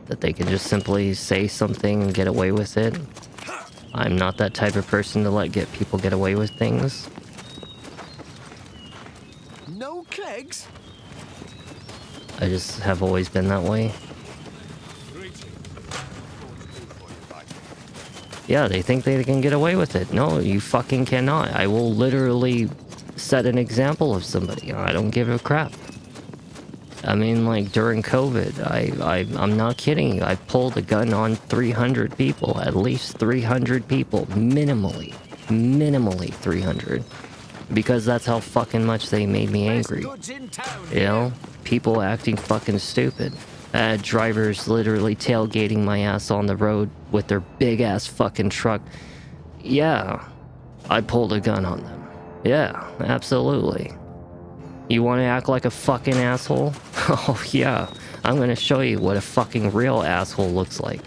that they can just simply say something and get away with it. I'm not that type of person to let people get away with things. No kegs? I just have always been that way. Yeah, they think they can get away with it. No, you fucking cannot. I will literally set an example of somebody. I don't give a crap. I mean, like, during COVID, I'm not kidding you. I pulled a gun on 300 people. At least 300 people. Minimally 300. Because that's how fucking much they made me angry. You know? People acting fucking stupid. Drivers literally tailgating my ass on the road with their big ass fucking truck. Yeah, I pulled a gun on them. Yeah, absolutely. You want to act like a fucking asshole? Oh yeah, I'm gonna show you what a fucking real asshole looks like.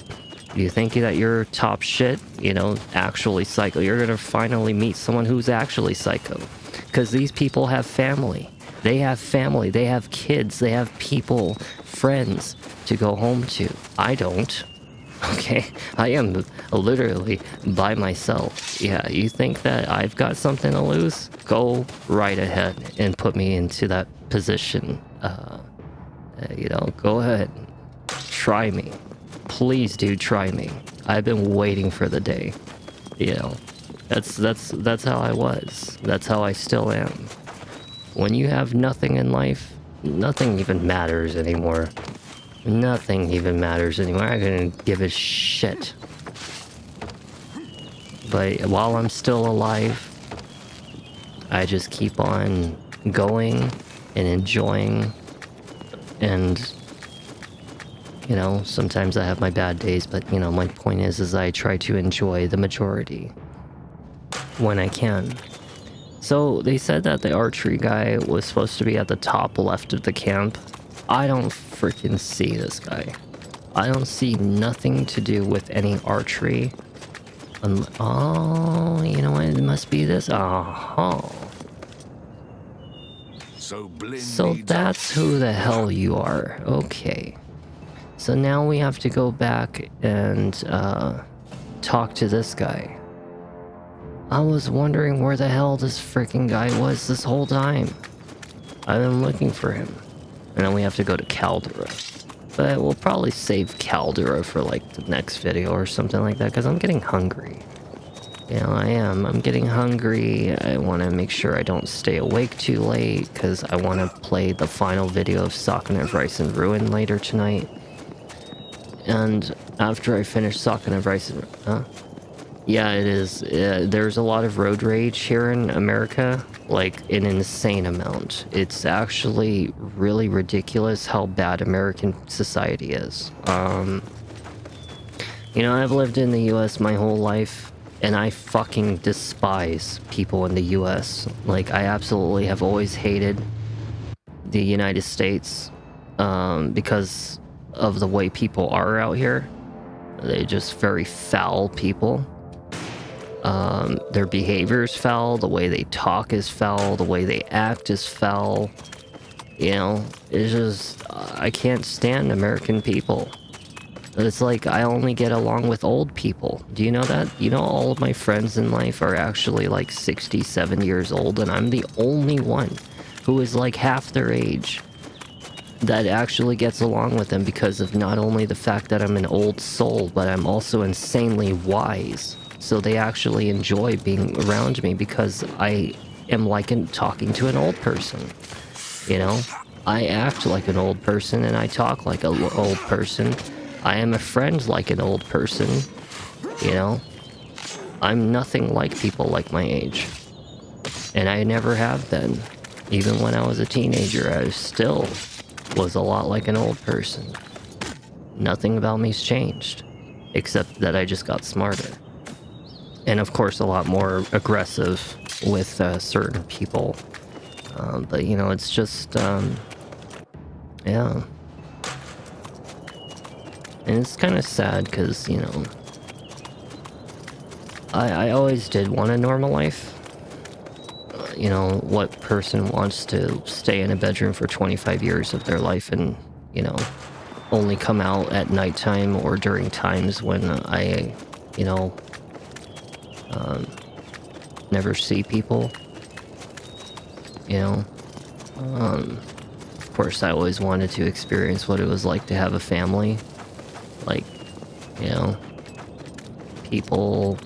You think that you're top shit, you know, actually psycho. You're gonna finally meet someone who's actually psycho. Because these people have family. They have family, they have kids, they have people, friends to go home to. I don't. Okay? I am literally by myself. Yeah, you think that I've got something to lose? Go right ahead and put me into that position. You know, go ahead. Try me. Please do try me. I've been waiting for the day. You know, that's how I was. That's how I still am. When you have nothing in life, nothing even matters anymore. Nothing even matters anymore. I couldn't give a shit. But while I'm still alive, I just keep on going and enjoying. And, you know, sometimes I have my bad days, but, you know, my point is I try to enjoy the majority when I can. So they said that the archery guy was supposed to be at the top left of the camp. I don't freaking see this guy. I don't see nothing to do with any archery. Oh, you know what? It must be this. Oh. So that's who the hell you are. Okay. So now we have to go back and talk to this guy. I was wondering where the hell this freaking guy was this whole time. I've been looking for him. And then we have to go to Caldera. But we'll probably save Caldera for like the next video or something like that, because I'm getting hungry. You know, I am. I'm getting hungry. I want to make sure I don't stay awake too late, because I want to play the final video of Skarin of Rice and Ruin later tonight. And after I finish Skarin of Rice and... Yeah, it is. There's a lot of road rage here in America, like an insane amount. It's actually really ridiculous how bad American society is. You know, I've lived in the US my whole life, And I fucking despise people in the US. Like, I absolutely have always hated the United States because of the way people are out here. They're just very foul people. Their behavior is foul, the way they talk is foul, the way they act is foul. You know, it's just, I can't stand American people. It's like I only get along with old people. Do you know that? You know, all of my friends in life are actually like 67 years old, and I'm the only one who is like half their age that actually gets along with them because of not only the fact that I'm an old soul, but I'm also insanely wise. So they actually enjoy being around me because I am like talking to an old person. You know, I act like an old person and I talk like an old person. I am a friend like an old person, you know? I'm nothing like people like my age. And I never have been. Even when I was a teenager, I still was a lot like an old person. Nothing about me's changed, except that I just got smarter. And of course, a lot more aggressive with certain people. But, you know, it's just, yeah. And it's kind of sad because, you know, I always did want a normal life. You know, what person wants to stay in a bedroom for 25 years of their life and, you know, only come out at nighttime or during times when I, you know, never see people, you know? Of course, I always wanted to experience what it was like to have a family. Like, you know, people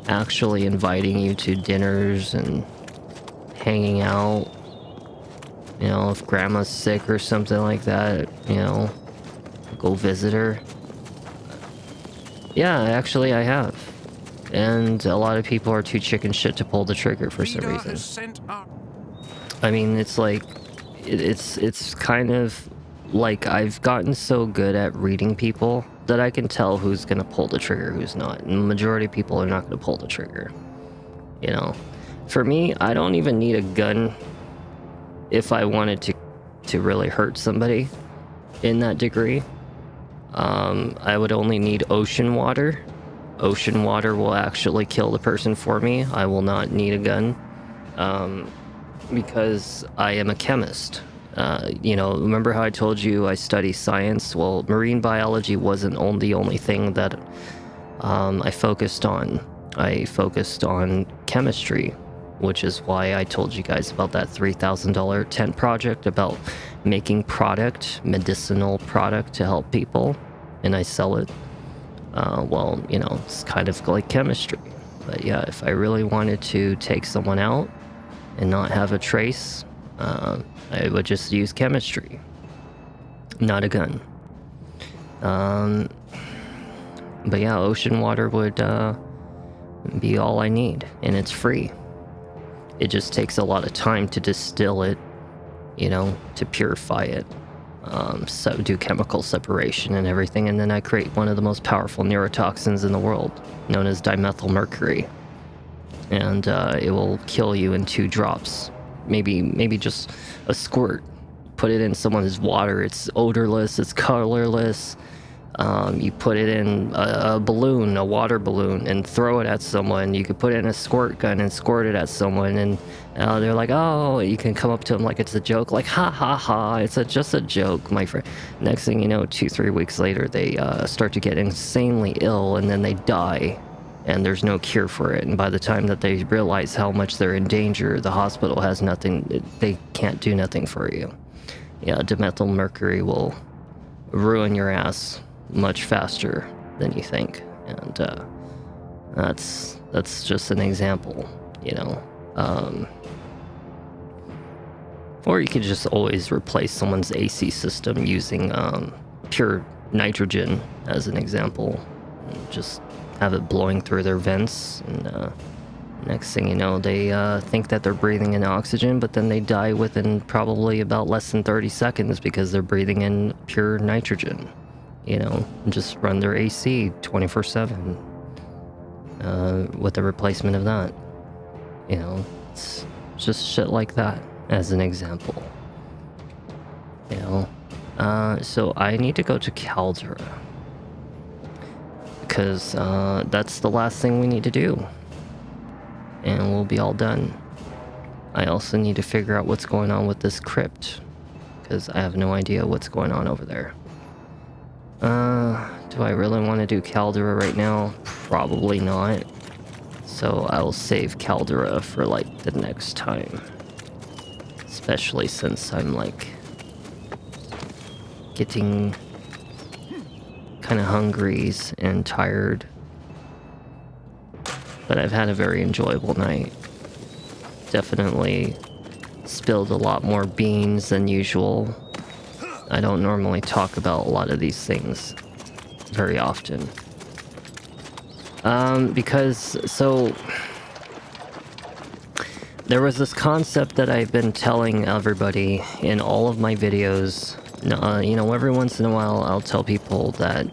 actually inviting you to dinners and hanging out. You know, if grandma's sick or something like that, you know, go visit her. Yeah, actually I have. And a lot of people are too chicken shit to pull the trigger for some reason. I mean, it's like, it's kind of like I've gotten so good at reading people that I can tell who's gonna pull the trigger, who's not. And the majority of people are not gonna pull the trigger. You know, for me, I don't even need a gun if I wanted to really hurt somebody in that degree. I would only need ocean water. Ocean water will actually kill the person for me. I will not need a gun because I am a chemist. You know, remember how I told you I study science? Well, marine biology wasn't the only thing that I focused on. I focused on chemistry, which is why I told you guys about that $3,000 tent project about making medicinal product to help people, and I sell it. Well, you know, it's kind of like chemistry. But yeah, if I really wanted to take someone out and not have a trace, I would just use chemistry, not a gun. But yeah, ocean water would be all I need, and it's free. It just takes a lot of time to distill it, you know, to purify it, so do chemical separation and everything, and then I create one of the most powerful neurotoxins in the world, known as dimethylmercury. And it will kill you in 2 drops. Maybe just a squirt. Put it in someone's water. It's odorless, it's colorless. You put it in a balloon, a water balloon, and throw it at someone. You could put it in a squirt gun and squirt it at someone, and they're like, oh, you can come up to them like it's a joke, like, ha ha ha, it's just a joke, my friend. Next thing you know, 2-3 weeks later, they start to get insanely ill, and then they die, and there's no cure for it. And by the time that they realize how much they're in danger, the hospital has nothing, they can't do nothing for you. Yeah, dimethylmercury will ruin your ass much faster than you think, and that's just an example, you know. Or you could just always replace someone's AC system using pure nitrogen as an example, and just have it blowing through their vents, and next thing you know, they think that they're breathing in oxygen, but then they die within probably about less than 30 seconds because they're breathing in pure nitrogen. You know, just run their AC 24/7. with the replacement of that. You know, it's just shit like that, as an example. You know, so I need to go to Caldera. Because that's the last thing we need to do. And we'll be all done. I also need to figure out what's going on with this crypt. Because I have no idea what's going on over there. Do I really want to do Caldera right now? Probably not. So I'll save Caldera for like the next time. Especially since I'm like getting kind of hungry and tired. But I've had a very enjoyable night. Definitely spilled a lot more beans than usual. I don't normally talk about a lot of these things very often. So there was this concept that I've been telling everybody in all of my videos. You know, every once in a while I'll tell people that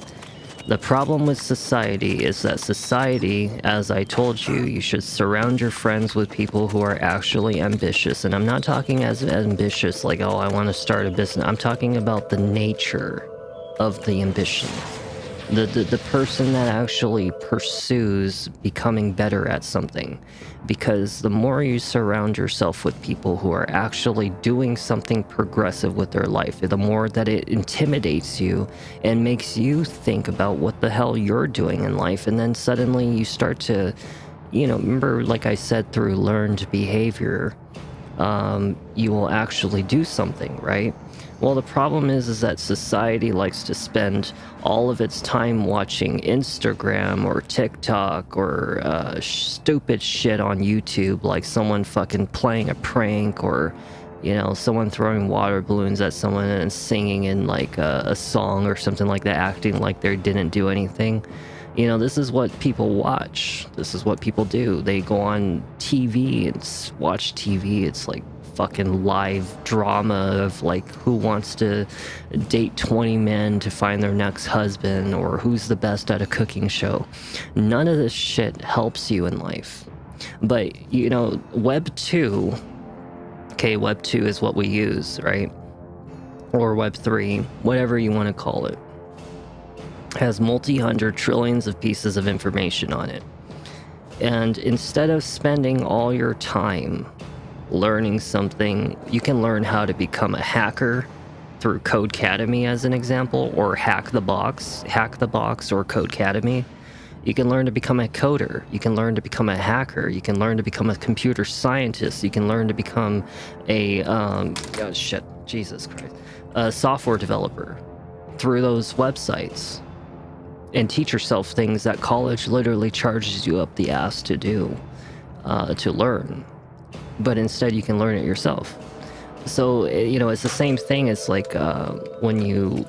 the problem with society is that society, as I told you, you should surround your friends with people who are actually ambitious. And I'm not talking as ambitious like, oh, I want to start a business. I'm talking about the nature of the ambition. The person that actually pursues becoming better at something. Because the more you surround yourself with people who are actually doing something progressive with their life, the more that it intimidates you and makes you think about what the hell you're doing in life. And then suddenly you start to, you know, remember, like I said, through learned behavior, you will actually do something, right? Well, the problem is that society likes to spend all of its time watching Instagram or TikTok or stupid shit on YouTube, like someone fucking playing a prank, or, you know, someone throwing water balloons at someone and singing in like a song or something like that, acting like they didn't do anything. You know, this is what people watch. This is what people do. They go on TV and watch TV. It's like fucking live drama of like who wants to date 20 men to find their next husband, or who's the best at a cooking show. None of this shit helps you in life. But, you know, Web 2, okay, Web 2 is what we use, right? Or Web 3, whatever you want to call it, has multi-hundred trillions of pieces of information on it. And instead of spending all your time learning something, you can learn how to become a hacker through Codecademy, as an example, or Hack the Box or Codecademy. You can learn to become a coder. You can learn to become a hacker. You can learn to become a computer scientist. You can learn to become a a software developer through those websites, and teach yourself things that college literally charges you up the ass to do, to learn. But instead you can learn it yourself. So, you know, it's the same thing as like when you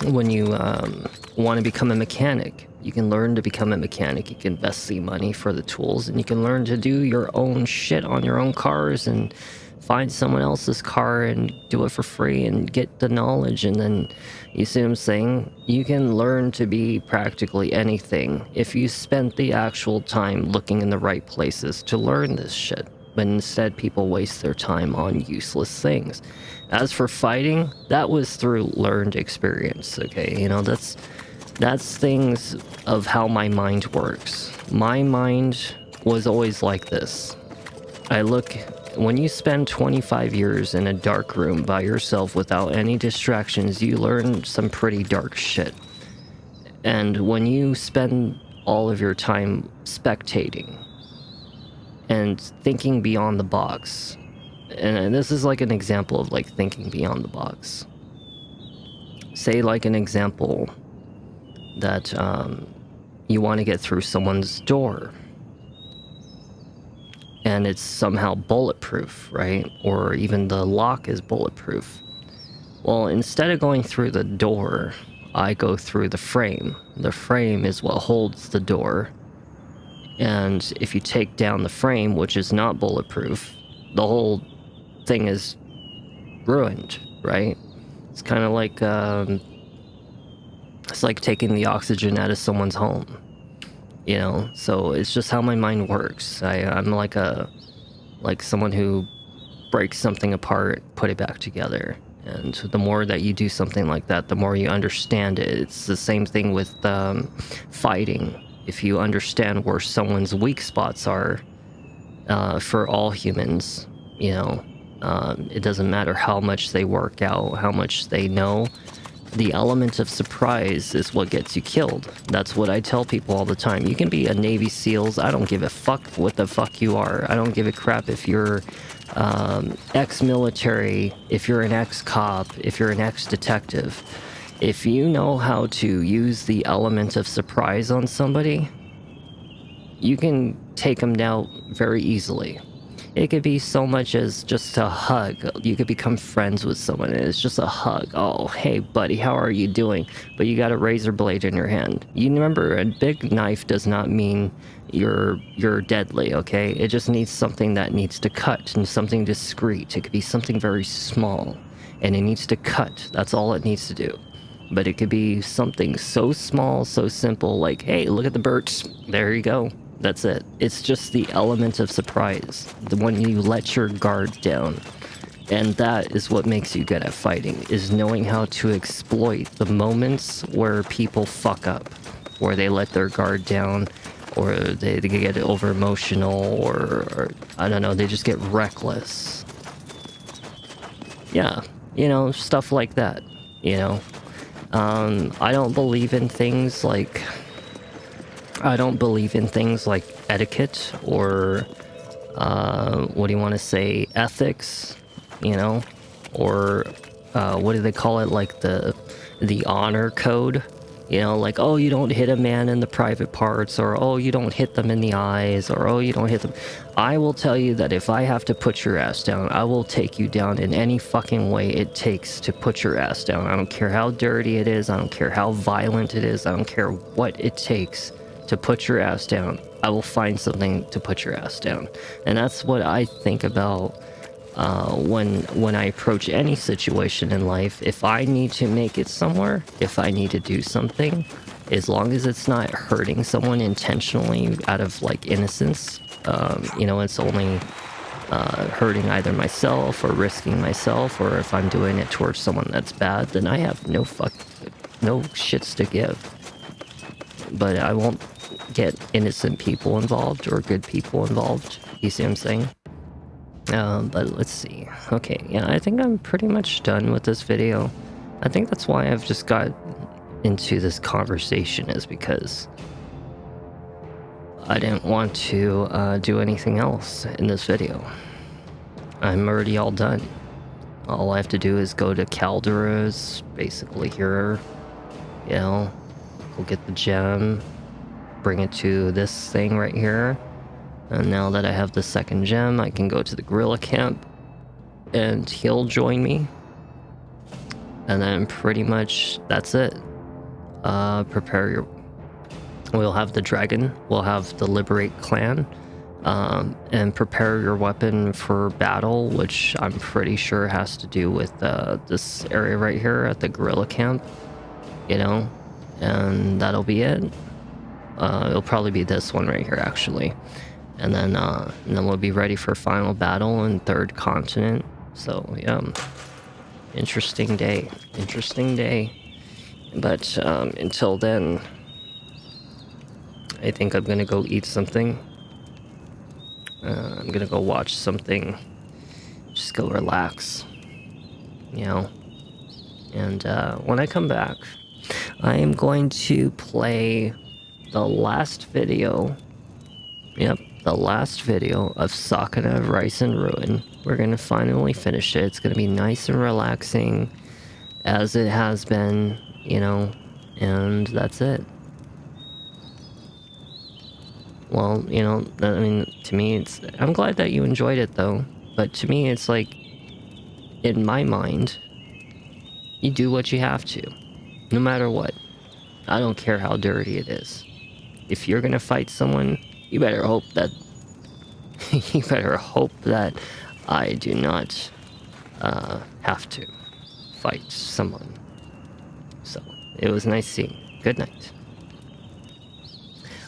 want to become a mechanic. You can learn to become a mechanic. You can invest the money for the tools, and you can learn to do your own shit on your own cars, and find someone else's car and do it for free and get the knowledge. And then, you see what I'm saying? You can learn to be practically anything if you spent the actual time looking in the right places to learn this shit. But instead, people waste their time on useless things. As for fighting, that was through learned experience, okay? You know, that's things of how my mind works. My mind was always like this. When you spend 25 years in a dark room by yourself without any distractions, you learn some pretty dark shit. And when you spend all of your time spectating and thinking beyond the box, and this is like an example of like thinking beyond the box. Say like an example that you want to get through someone's door, and it's somehow bulletproof, right? Or even the lock is bulletproof. Well, instead of going through the door, I go through the frame. The frame is what holds the door. And if you take down the frame, which is not bulletproof, the whole thing is ruined, right? It's kind of like, it's like taking the oxygen out of someone's home. you know. So it's just how my mind works. I'm like someone who breaks something apart, put it back together. And the more that you do something like that, the more you understand it. It's the same thing with fighting. If you understand where someone's weak spots are, for all humans, you know, it doesn't matter how much they work out, how much they know. The element of surprise is what gets you killed. That's what I tell people all the time. You can be a Navy SEALs. I don't give a fuck what the fuck you are. I don't give a crap if you're ex-military, if you're an ex-cop, if you're an ex-detective. If you know how to use the element of surprise on somebody, you can take them down very easily. It could be so much as just a hug. You could become friends with someone and it's just a hug. Oh, hey buddy, how are you doing? But you got a razor blade in your hand. You remember, a big knife does not mean you're deadly, okay? It just needs something that needs to cut and something discreet. It could be something very small and it needs to cut. That's all it needs to do. But it could be something so small, so simple, like, hey, look at the birds. There you go. That's it. It's just the element of surprise, the one you let your guard down. And that is what makes you good at fighting, is knowing how to exploit the moments where people fuck up, where they let their guard down, or they get over emotional, or I don't know, they just get reckless. Yeah, you know, stuff like that, you know. I don't believe in things like etiquette or what do you want to say, ethics, you know, or what do they call it, like the honor code, you know, like, oh, you don't hit a man in the private parts, or oh, you don't hit them in the eyes, or oh, you don't hit them. I will tell you that if I have to put your ass down, I will take you down in any fucking way it takes to put your ass down. I don't care how dirty it is, I don't care how violent it is, I don't care what it takes to put your ass down. I will find something to put your ass down. And that's what I think about when I approach any situation in life. If I need to make it somewhere, if I need to do something, as long as it's not hurting someone intentionally out of like innocence, you know, it's only hurting either myself or risking myself, or if I'm doing it towards someone that's bad, then I have no shits to give. But I won't get innocent people involved or good people involved. You see what I'm saying? But let's see. Okay, yeah, I think I'm pretty much done with this video. I think that's why I've just got into this conversation, is because I didn't want to do anything else in this video. I'm already all done. All I have to do is go to Caldera's, basically here, you know, go get the gem, bring it to this thing right here. And now that I have the second gem, I can go to the gorilla camp and he'll join me. And then pretty much that's it. We'll have the dragon, we'll have the liberate clan, and prepare your weapon for battle, which I'm pretty sure has to do with this area right here at the gorilla camp, you know, and that'll be it. It'll probably be this one right here, actually. And then we'll be ready for final battle in third continent. So yeah, interesting day. But until then, I think I'm gonna go eat something. I'm gonna go watch something. Just go relax, you know. And when I come back, I am going to play the last video. Yep, the last video of Sakuna Rise and Ruin. We're gonna finally finish it. It's gonna be nice and relaxing, as it has been, you know, and that's it. Well, you know, I mean, to me, I'm glad that you enjoyed it, though. But to me, it's like, in my mind, you do what you have to, no matter what. I don't care how dirty it is. If you're gonna fight someone, you better hope that I do not have to fight someone. So it was nice seeing you. Good night.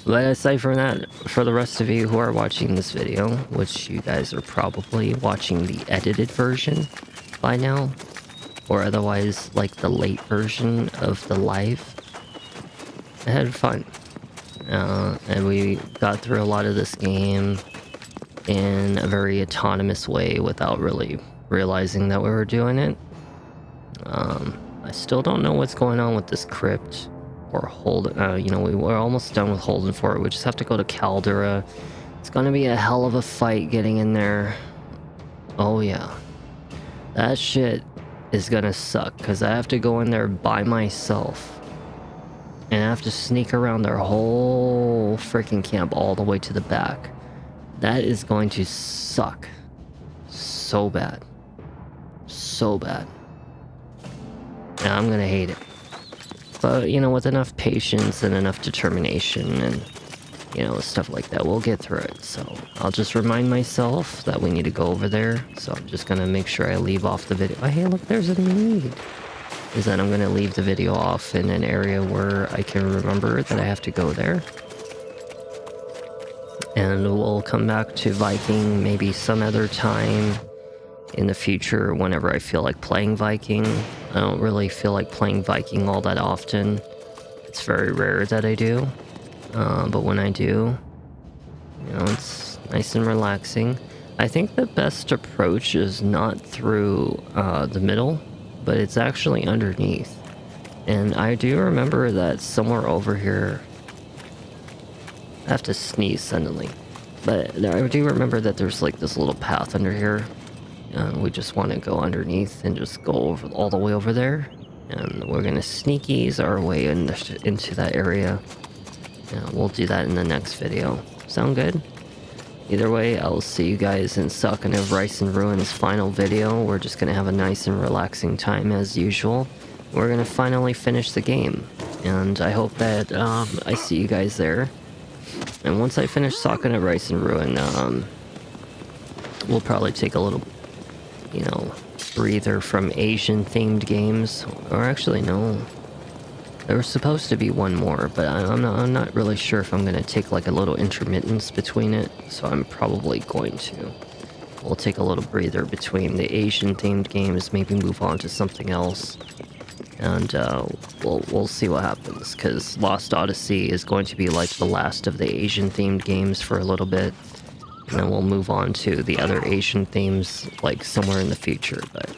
But aside from that, for the rest of you who are watching this video, which you guys are probably watching the edited version by now, or otherwise like the late version of the live, I had fun. And we got through a lot of this game in a very autonomous way without really realizing that we were doing it. I still don't know what's going on with this crypt or hold. You know, we were almost done with Holden Fort. We just have to go to Caldera. It's gonna be a hell of a fight getting in there. Oh yeah, that shit is gonna suck because I have to go in there by myself and I have to sneak around their whole freaking camp all the way to the back. That is going to suck so bad. So bad. And I'm gonna hate it. But, you know, with enough patience and enough determination and, you know, stuff like that, we'll get through it. So I'll just remind myself that we need to go over there. So I'm just gonna make sure I leave off the video. Oh, hey, look, there's a need. Is that I'm gonna leave the video off in an area where I can remember that I have to go there. And we'll come back to Viking maybe some other time in the future whenever I feel like playing Viking. I don't really feel like playing Viking all that often. It's very rare that I do. But when I do, you know, it's nice and relaxing. I think the best approach is not through the middle, but it's actually underneath. And I do remember that somewhere over here, I have to sneeze suddenly. But I do remember that there's like this little path under here. We just want to go underneath and just go over all the way over there. And we're going to sneak ease our way into that area. We'll do that in the next video. Sound good? Either way, I will see you guys in Skarin of Rice and Ruin's final video. We're just going to have a nice and relaxing time as usual. We're going to finally finish the game. And I hope that I see you guys there. And once I finish Skarin of Rice and Ruin, we'll probably take a little, you know, breather from Asian themed games. Or actually, no. There was supposed to be one more, but I'm not really sure if I'm going to take like a little intermittence between it. So I'm probably going to. We'll take a little breather between the Asian themed games, maybe move on to something else. And we'll see what happens, because Lost Odyssey is going to be like the last of the Asian themed games for a little bit. And then we'll move on to the other Asian themes like somewhere in the future. But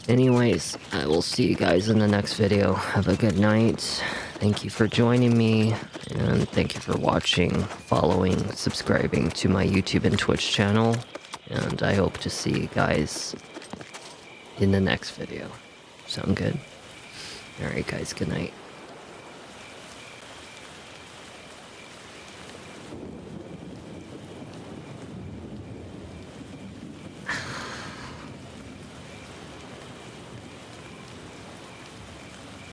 anyways, I will see you guys in the next video. Have a good night. Thank you for joining me, and thank you for watching, following, subscribing to my YouTube and Twitch channel. And I hope to see you guys in the next video. Sound good? Alright guys, good night.